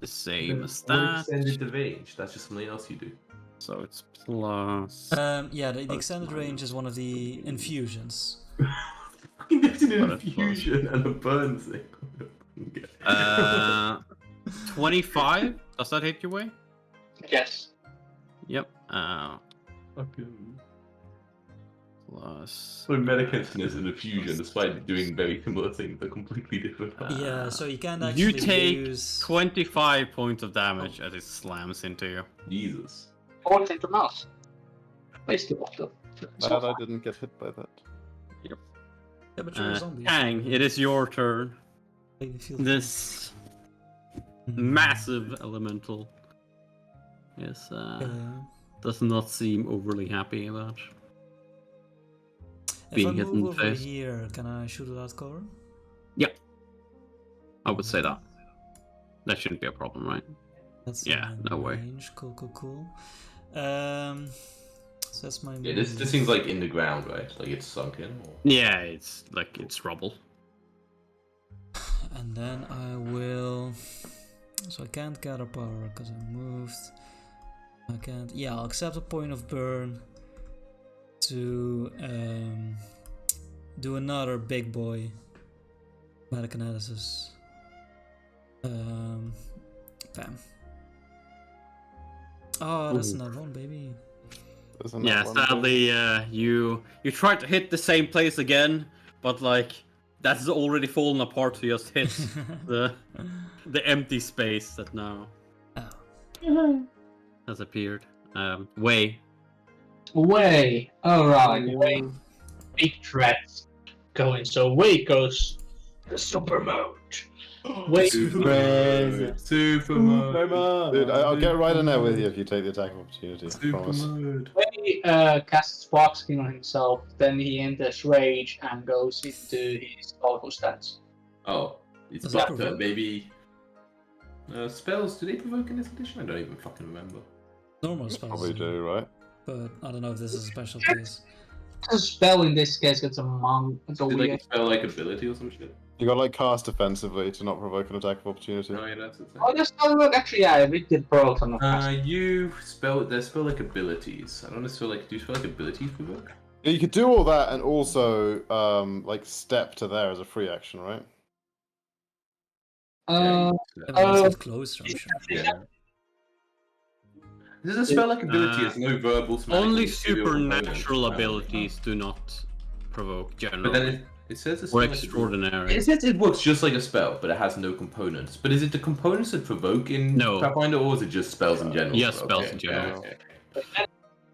The same as that. Extended the range. That's just something else you do. So it's plus. Yeah, the extended range is one of the infusions. Fucking there's an What a infusion and a burn thing. 25. Does that hit your way? Yes. Yep. Fucking. Plus. So Medicantin is an infusion, despite doing very similar things, they're completely different. Yeah, so you can't You actually take use... 25 points of damage as it slams into you. Jesus. Forward into mouse. Place the bottle. Glad I didn't get hit by that. Yeah, but you're a zombie. Kang, it is your turn. so you feel- This massive elemental does not seem overly happy about If I being hit in move the over face. here, can I shoot without cover? I would say that. That shouldn't be a problem, right? That's Yeah, in no way. range. Cool. So that's my. Yeah, this seems like in the ground, right? Like it's sunk in. Or... Yeah, it's like it's rubble. And then I will. So I can't gather power because I moved. I can't. Yeah, I'll accept a point of burn to do another big boy metakinesis. Bam. Oh, that's Ooh. another one, baby. Isn't Yeah, that one sadly, you tried to hit the same place again, but like that's already fallen apart. So you just hit the empty space that now has appeared. Way. Alright, Way. Big threats going. So Way goes The super mode. Wait, Super Super mode. Dude, I'll get right in there with you if you take the attack of opportunity. I Super promise. mode. when he casts Spark Skin on himself, then he enters rage and goes into his powerful stance. Oh, it's Does it butter, provoke? baby. Spells, do they provoke in this edition? I don't even fucking remember. Normal spells, Probably do, right? but I don't know if this is a special case. A spell in this case gets it's a Is it like weird. a spell like ability or some shit? You got like cast defensively to not provoke an attack of opportunity. No, yeah, that's the thing. Oh, that's not look. Actually, yeah, we did provoke some of that. You spell, there's spell like abilities. I don't know, spell like, do you spell like abilities provoke? Yeah, you could do all that and also like step to there as a free action, right? Everyone's get close, I'm sure. Yeah. Does a spell like ability has no verbal smack? Only it's to your supernatural opponent. abilities do not provoke But generally. then it says a Or spell like extraordinary. It says it works just like a spell, but it has no components. But is it the components that provoke in No. Pathfinder, or is it just spells in general? Yes, spells in general. Okay.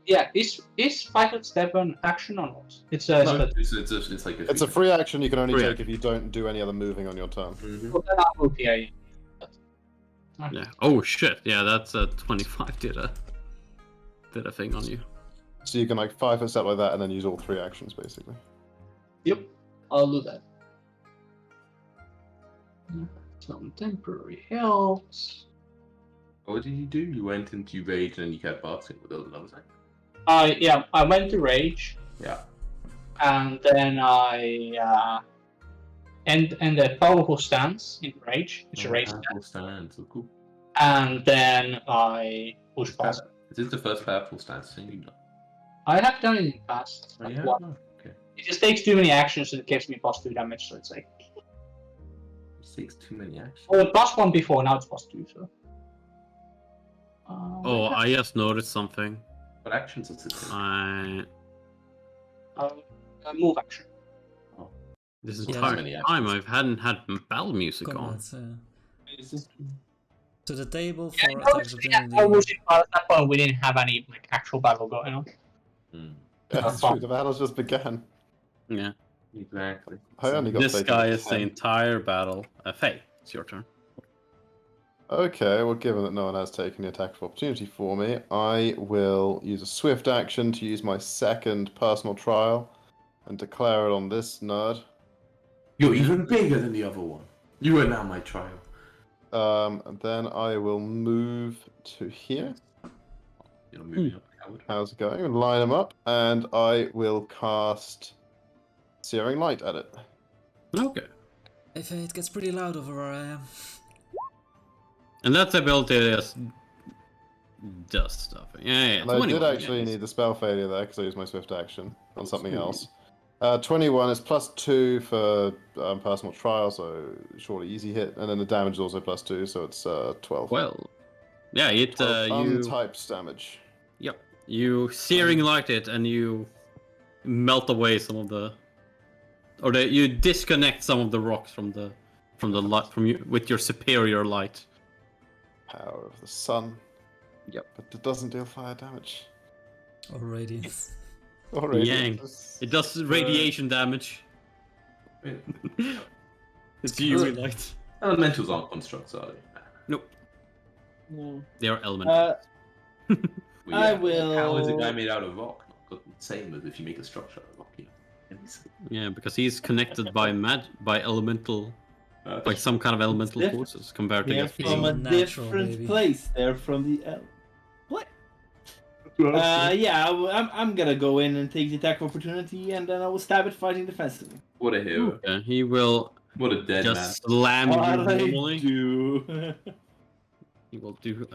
Yeah, is 5 step an action or not? It's a. No, it's like It's a free action you can only Free take if you don't do any other moving on your turn. Mhm. Well, then I'll move here. Yeah. Oh shit. Yeah, that's a 25 did a thing on you. So you can like 5 step like that and then use all 3 actions basically. Yep, I'll do that. Some temporary health. What did you do? You went into rage and then you kept boxing with those numbers. Yeah, I went to rage, Yeah. and then I end a powerful stance in rage. It's a rage stance, Stand. So cool. and then I push past. Is this the first powerful stance thing you've done? I have done it in the past. Oh, like yeah? one. Oh, okay. It just takes too many actions and it gives me +2 damage, so it's like. It takes too many actions. Well, +1 before, now it's +2, so. Oh, I just noticed something. What actions does it take? I Move action. this Yeah. entire Many time actions. I hadn't had battle music on. Combats, to the table for Yeah, attacks of yeah, opportunity. almost at that point we didn't have any like actual battle going on. Hmm. Yeah, that's true. The battles just began. Yeah. Exactly. I only got This taken guy to is the 10. entire battle. Faye, it's your turn. Okay, well, given that no one has taken the attack of opportunity for me, I will use a swift action to use my second personal trial and declare it on this nerd. You're even bigger than the other one. You are now my trial. And then I will move to here. You're moving up, Howard. How's it going? Line them up, and I will cast Searing Light at it. Okay. If it gets pretty loud over where I am. And that ability just does stuff. Yeah. And I 21, did actually yes. need the spell failure there because I used my swift action on something else. 21 is +2 for personal trial, so surely easy hit, and then the damage is also +2, so it's 12. Well, yeah, it you Untyped damage. yep, you searing light it and you melt away some of the, or you disconnect some of the rocks from the light from you with your superior light. Power of the sun. Yep. But it doesn't deal fire damage. Or radiance. Or Yang. It does radiation damage. It's UV light. Elementals aren't constructs, are they? Nope, No. they are elemental. Well, I How is a will- guy made out of rock? Not the same as if you make a structure out of rock. You know? Yeah, because he's connected by elemental, by some kind of elemental different. forces compared to They're just He's from a natural, different baby. place. They're from the what? Yeah, I'm gonna go in and take the attack of opportunity, and then I will stab it fighting defensively. What a hero. Yeah, he will What a dead man. just slam you What I normally. do? He will do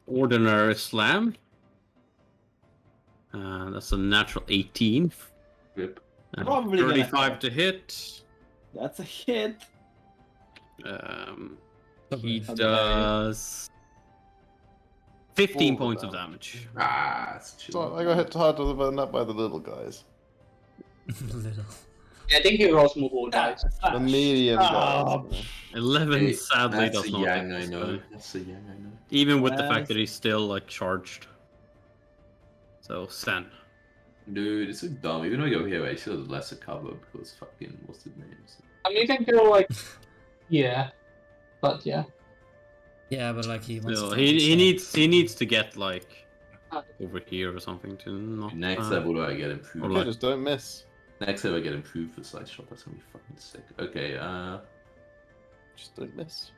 ordinary slam. That's a natural 18. Rip. Probably gonna 35 hit. to hit. That's a hit. He Okay. does 15 Four points of damage. damage. Ah, it's chill. So I got hit harder than that by the little guys. Little. Yeah, I think he rolls move all dice. The medium Oh, guys. 11 Hey, sadly That's does a not yang hit I this know. guy. That's a yang I know. Even with the Yes. fact that he's still like charged. So Sen. Dude, it's so dumb. Even though you're here, I still have lesser cover because fucking what's his name? I mean, you can go like, yeah, but yeah. Yeah, but like he wants Still, to he needs to get like Ah. over here or something to not. Next level, do I get Or improved? Okay, like- just don't miss. Next level, I get improved for side shot. That's gonna be fucking sick. Okay, Just don't miss.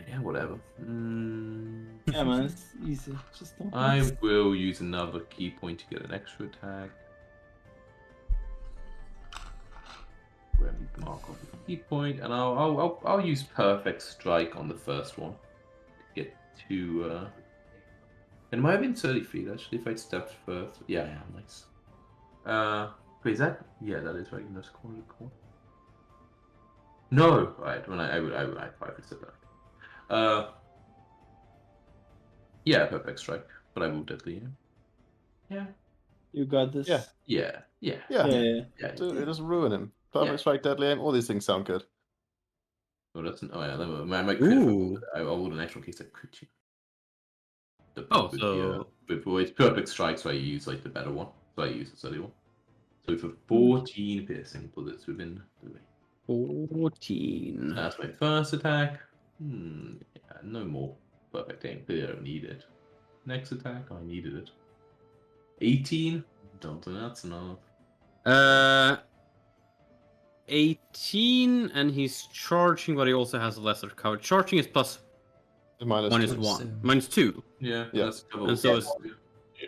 yeah, whatever. Yeah, man, it's easy. Just don't. I will use another key point to get an extra attack. Where we mark off the key point, and I'll use perfect strike on the first one to get to. It might have been 30 feet actually if I'd stepped first. Yeah, nice. Wait, is that? Yeah, that is right in this corner. No, right. When I probably said that. Yeah, perfect strike, but I will deadly him. Yeah. You got this. Yeah. Yeah. Yeah. Dude, it doesn't ruin him. Perfect Yeah. strike, deadly aim. All these things sound good. Oh, that's oh yeah. My critical. Ooh. I rolled an actual case of crit. Oh, so- it's perfect strike, so I use like the better one. So I use the steady one. So for 14 piercing bullets within the range. 14. That's my first attack. Yeah, no more perfect aim. Clearly I don't need it. Next attack, I needed it. 18. Don't think that's enough. 18, and he's charging, but he also has a lesser cover. Charging is plus Minus minus two. one, minus 2, Yeah, Yeah. that's and so it's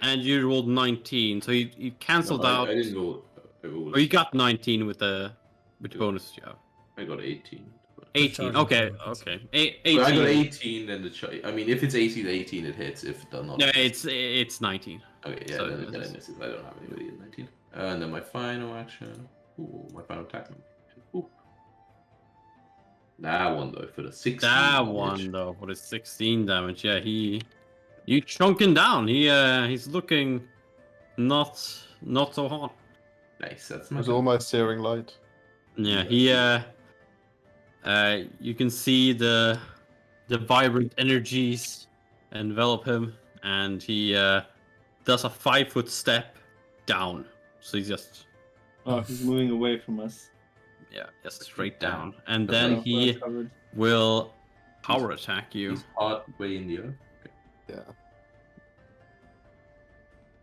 and you rolled 19, so you cancelled out. I didn't roll. I rolled. Or you got 19 with the bonus you have. I got 18. 18. Charging Okay, cover. okay. Well, I got 18. 18, then I mean, if it's 18, 18 it hits. If not, Yeah, it's 19. Okay, yeah, so then it I is. miss it. I don't have anybody in 19. And then my final action. Ooh, my final attack. Ooh. That one though for the 16. That damage. one though, for the 16 damage. Yeah, you chunking down. He's looking not so hot. Nice. That's It my. was all my searing light. Yeah, you can see the vibrant energies envelop him, and he does a 5-foot step down. So he's just Oh, he's moving away from us. just straight down, and Okay. then Oh, he we're covered. will power attack you. He's hard way in the air. Yeah.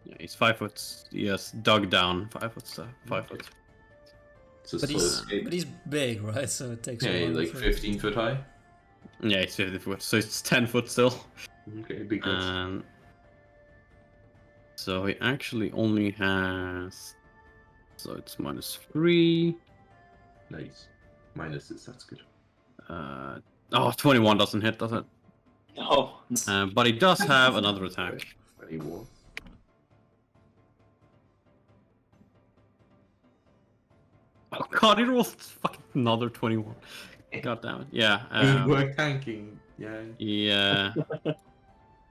Yeah, he's 5 foot. Yes, dug down 5 foot step. 5 foot. So But slow he's escape. big, right? So it takes. Yeah, a he's while like for- 15 foot high. Yeah, he's 50 foot, so it's 10 foot still. Okay, big hits. So he actually only has. So it's -3. Nice. Minuses, that's good. 21 doesn't hit, does it? No. But he does have another attack. Any more? Oh god, he rolled fucking another 21. God damn it. Yeah. Good work tanking. Yeah.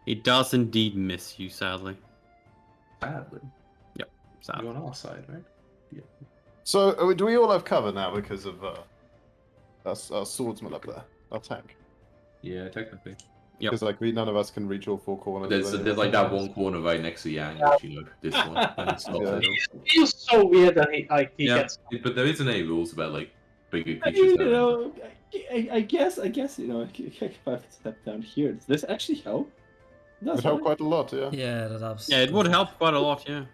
He does indeed miss you, sadly. Sadly. Sadly. You're on our side, right? So, do we all have cover now because of our swordsman up there, our tank? Yeah, technically. Yep. Because like none of us can reach all four corners. of any There's of like the that corners. one corner right next to Yang, which you know, this one. And it stops Yeah. it. It feels so weird that he Yeah. gets. But there isn't any rules about like bigger I creatures. mean, you know, I guess, you know, if I step down here, does this actually help? It Does would help it? quite a lot, yeah. Yeah, that helps. Yeah, it would help quite a lot, yeah.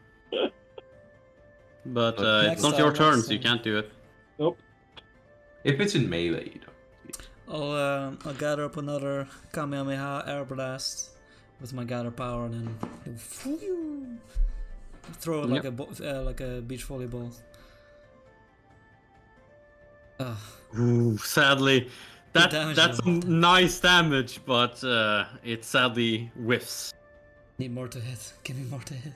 But it's Next not your time, turn, next so you time. can't do it. Nope. If it's in melee, you don't. I'll gather up another Kamehameha air blast with my gather power and then do throw it like like a beach volleyball. Ooh, sadly, damage that's level. nice damage, but it sadly whiffs. Need more to hit. Give me more to hit.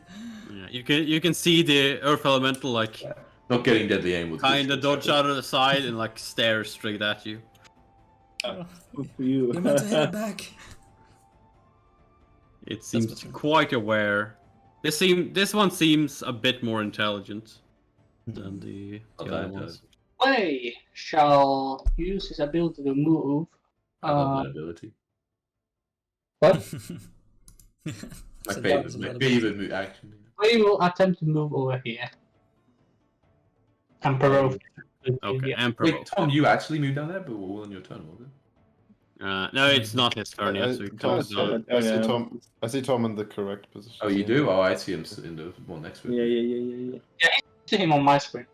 Yeah, you can see the earth elemental like Not getting deadly aim with kind of dodge out of the side and like stare straight at you. Good for you. You're meant to hit it back. It seems better. quite aware. This one seems a bit more intelligent than the Not other that, ones. Clay shall use his ability to move. I love that ability. What? My So favorite, that's my another favorite move action. Clay will attempt to move over here. And provoke Okay, Yeah. and Wait, provoke. Tom, you actually moved down there, but we're all on your turn, was it? No, it's not his turn yet, so he Tom, comes down. I see Tom in the correct position. Oh, you do? Oh, I see him in the one next to it. Yeah. See him on my screen.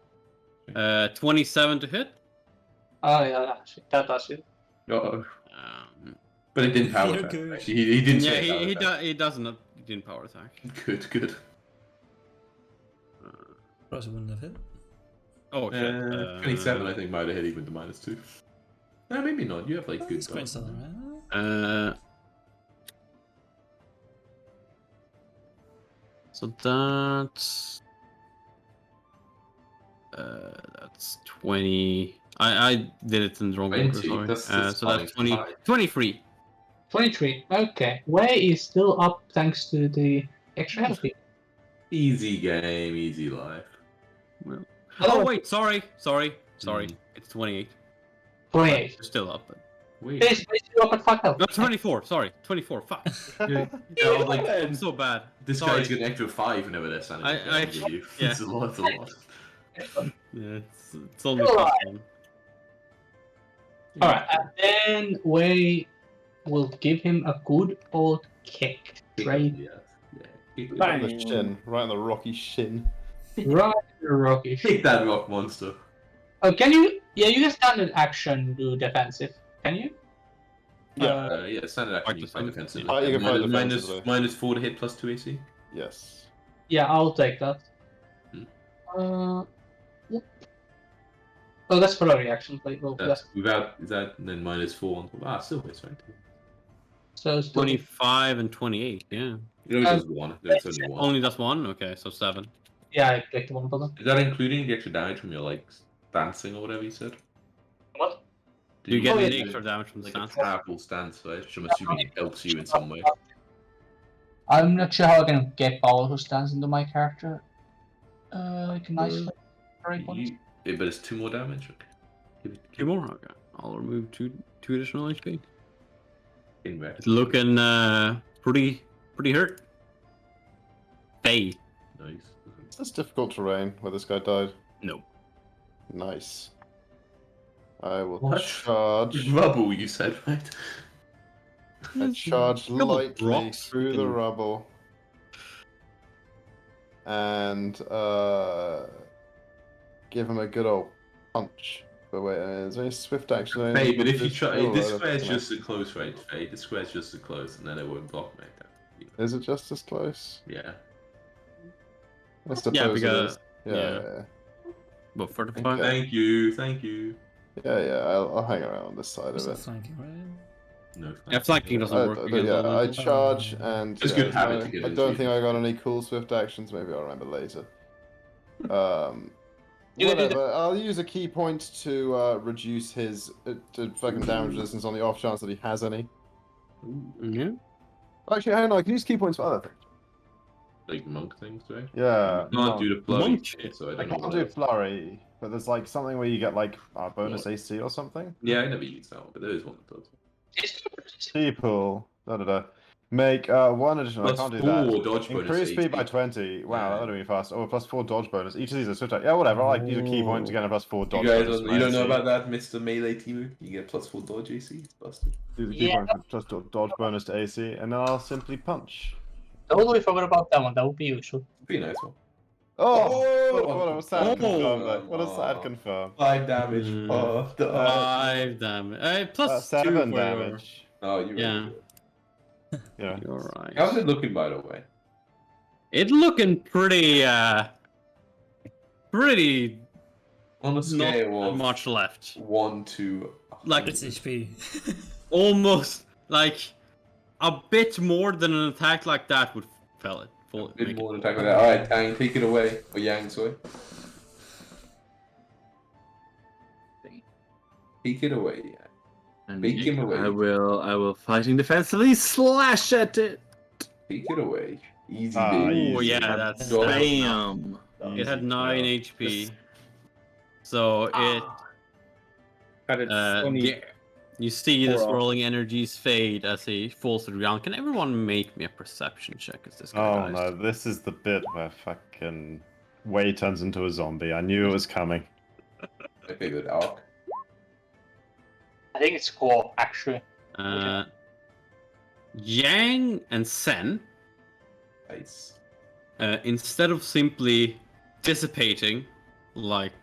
27 to hit. Oh yeah, that does it. Uh-oh. Um, But it didn't power You're attack. good. Actually, he didn't yeah, say power he attack. doesn't. He didn't power attack. Good. Probably wouldn't have hit. Oh shit. 27, I think, might have hit even with the -2. No, maybe not. You have like good It's quite guns. still alright. So that's 20. I did it in the wrong order. 20, Sorry. that's So that's 20, high. 23. 23. Okay. Way is still up thanks to the extra health. Easy game, easy life. Well, Hello. oh wait, sorry. Mm. It's 28. 28. You're still up. But... Wait. This is still up at 5 health. No, 24. Sorry, 24. Fuck. Yeah, I was like, I'm so bad. this Sorry. guy's got an extra 5 whenever they're standing. I- give you. yeah. It's a lot. It's a lot. Yeah, it's only Alright. +1. Alright, and then Way will give him a good old kick. Straight Yeah. Kick, Right in the shin, right in the rocky shin. right in the rocky. kick that rock monster. Oh, can you? Yeah, you can standard action do defensive. Can you? Yeah, standard action. You Fight fight defensive. defensively. You can fight Minus- defensively. -4 to hit, +2 AC. Yes. Yeah, I'll take that. Hmm. Yep. Oh, that's for a reaction play. Well, That's without is that and then -4 on top. Ah, still hits, right? so still 25 and 28. Yeah. It only does one. There's only one. Only does one. Okay, so 7. yeah, I clicked one button. Is that including the extra damage from your like dancing or whatever you said? What? Do you get Oh, any yeah. extra damage from the like a stance? powerful stance, right? Which I'm assuming it helps you in some way. I'm not sure how I can get powerful stance into my character. Like a nice break on it. But it's 2 more damage. Okay. Give it 2 more. Okay, I'll remove two additional HP. in red. It's looking pretty hurt. Faye. Nice. Is this difficult terrain where this guy died? No. Nice. I will What? charge. Rubble, you said, right? I charge Couple of lightly rocks through the in- rubble. And give him a good old punch. But wait, is there any swift action? Hey, but if you try, Oh, this I don't square's know. just a close range, Faye. This square's just a close, and then it won't block me. Is it just as close? Yeah. I suppose Yeah, it because is. Yeah, yeah. yeah. But 35. Thank you. I'll hang around on this side It's of not it. flanking, right? No. Yeah, flanking doesn't work. because of I the- charge and It's good habit to get I into don't it. think I got any cool swift actions. Maybe I'll remember later. You can do Whatever. I'll use a key point to reduce his to fucking damage resistance on the off chance that he has any. Yeah. Actually, hang on. I can use key points for other things. Like monk things, right? Yeah. You can't do the flurry, monk so I I don't know can't what do else. flurry, but there's like something where you get like bonus AC or something. Yeah, I never used that one, but there is one that does. People. Make one additional. I Plus can't do 4 that. dodge bonus. Increase speed by AC. 20. Wow, Yeah. that would have been fast. Oh, plus 4 dodge bonus. Each of these are swift attack. Yeah, whatever. I like use a key point to get a plus 4 dodge You guys bonus. don't, for you don't know AC. about that, Mr. Melee Timu? You get +4 dodge AC. It's busted. Use a key Yeah. point for just dodge bonus to AC, and then I'll simply punch. Totally forgot about that one. That would be useful. Be a nice one. Oh, what a sad Oh. confirm there. What a sad confirm. 5 damage. Mm. Oh, 5 damage. Plus 7 2 for your- damage. Oh, you're Yeah. Yeah. You're right. How's it looking, by the way? It's looking pretty pretty On a not scale of much left. 1 to Like It's HP. almost like a bit more than an attack like that would fell it. a bit more than attack like that. Alright, Tang, take it away. Or Yang, sorry. Take it away, Yang. Take him away. I will fighting defensively slash at it. Take it away. Easy, Ah, baby. Oh easy. yeah, that's Dodge. bam. It had 9 HP. So it Got it. Only yeah, you see the 4 off. swirling energies fade as he falls to the ground. Can everyone make me a perception check as this guy Oh dies? no, this is the bit where fucking Wei turns into a zombie. I knew it was coming. my favorite arc. I think it's core, actually. Yang and Sen, Nice. instead of simply dissipating like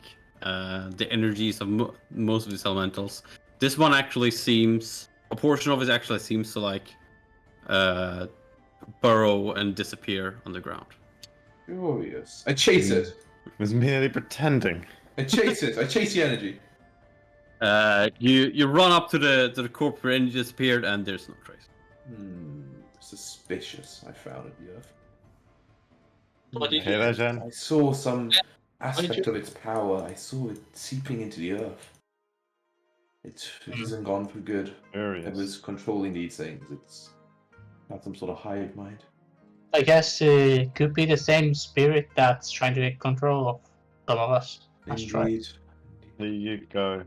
the energies of most of these elementals, this one actually seems, a portion of it actually seems to like burrow and disappear on the ground. Curious. I chase it. It was merely pretending. I chase it. I chase the energy. You run up to the corpse where energy disappeared, and there's no trace. Suspicious. I found it, the earth. What did Hey you there, Jen. I saw some did aspect you- of its power. I saw it seeping into the earth. It hasn't gone for good. It Curious. was controlling these things. It's got some sort of hive mind. I guess it could be the same spirit that's trying to take control of some of us. That's right. Indeed. Here you go.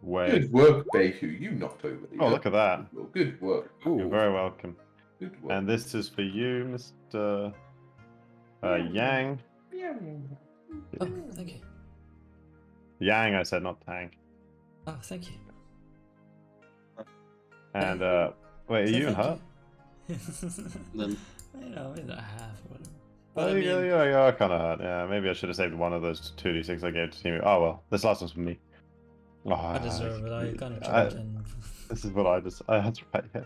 Way. Good work, Behu. You knocked over the Oh, earth. look at that. Well, good work. You're very welcome. Good work. And this is for you, Mr. Yang. Oh, thank you. Yang, I said, not Tang. Oh, thank you. And, wait, are Say you and her? thank you. Then Maybe not half or whatever. Oh, But I mean, you are kind of hurt. Yeah, maybe I should have saved one of those 2d6 I gave to Timu. Oh, well, this last one's for me. Oh, I deserve it. I kind of I- tried and This is what I just. That's right, yeah.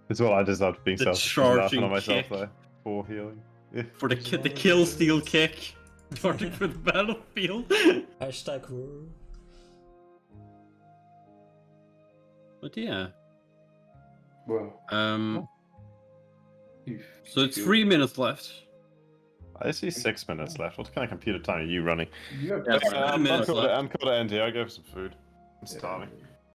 This is what I deserved for being The selfish charging on myself kick. there. For healing. for the kill steal kick, starting for the battlefield. hashtag war. But yeah, Well, so it's 3 minutes left. I see 6 minutes left. What kind of computer time are you running? You have Yeah, better- minutes left. I'm called to end here. I go for some food. I'm starving.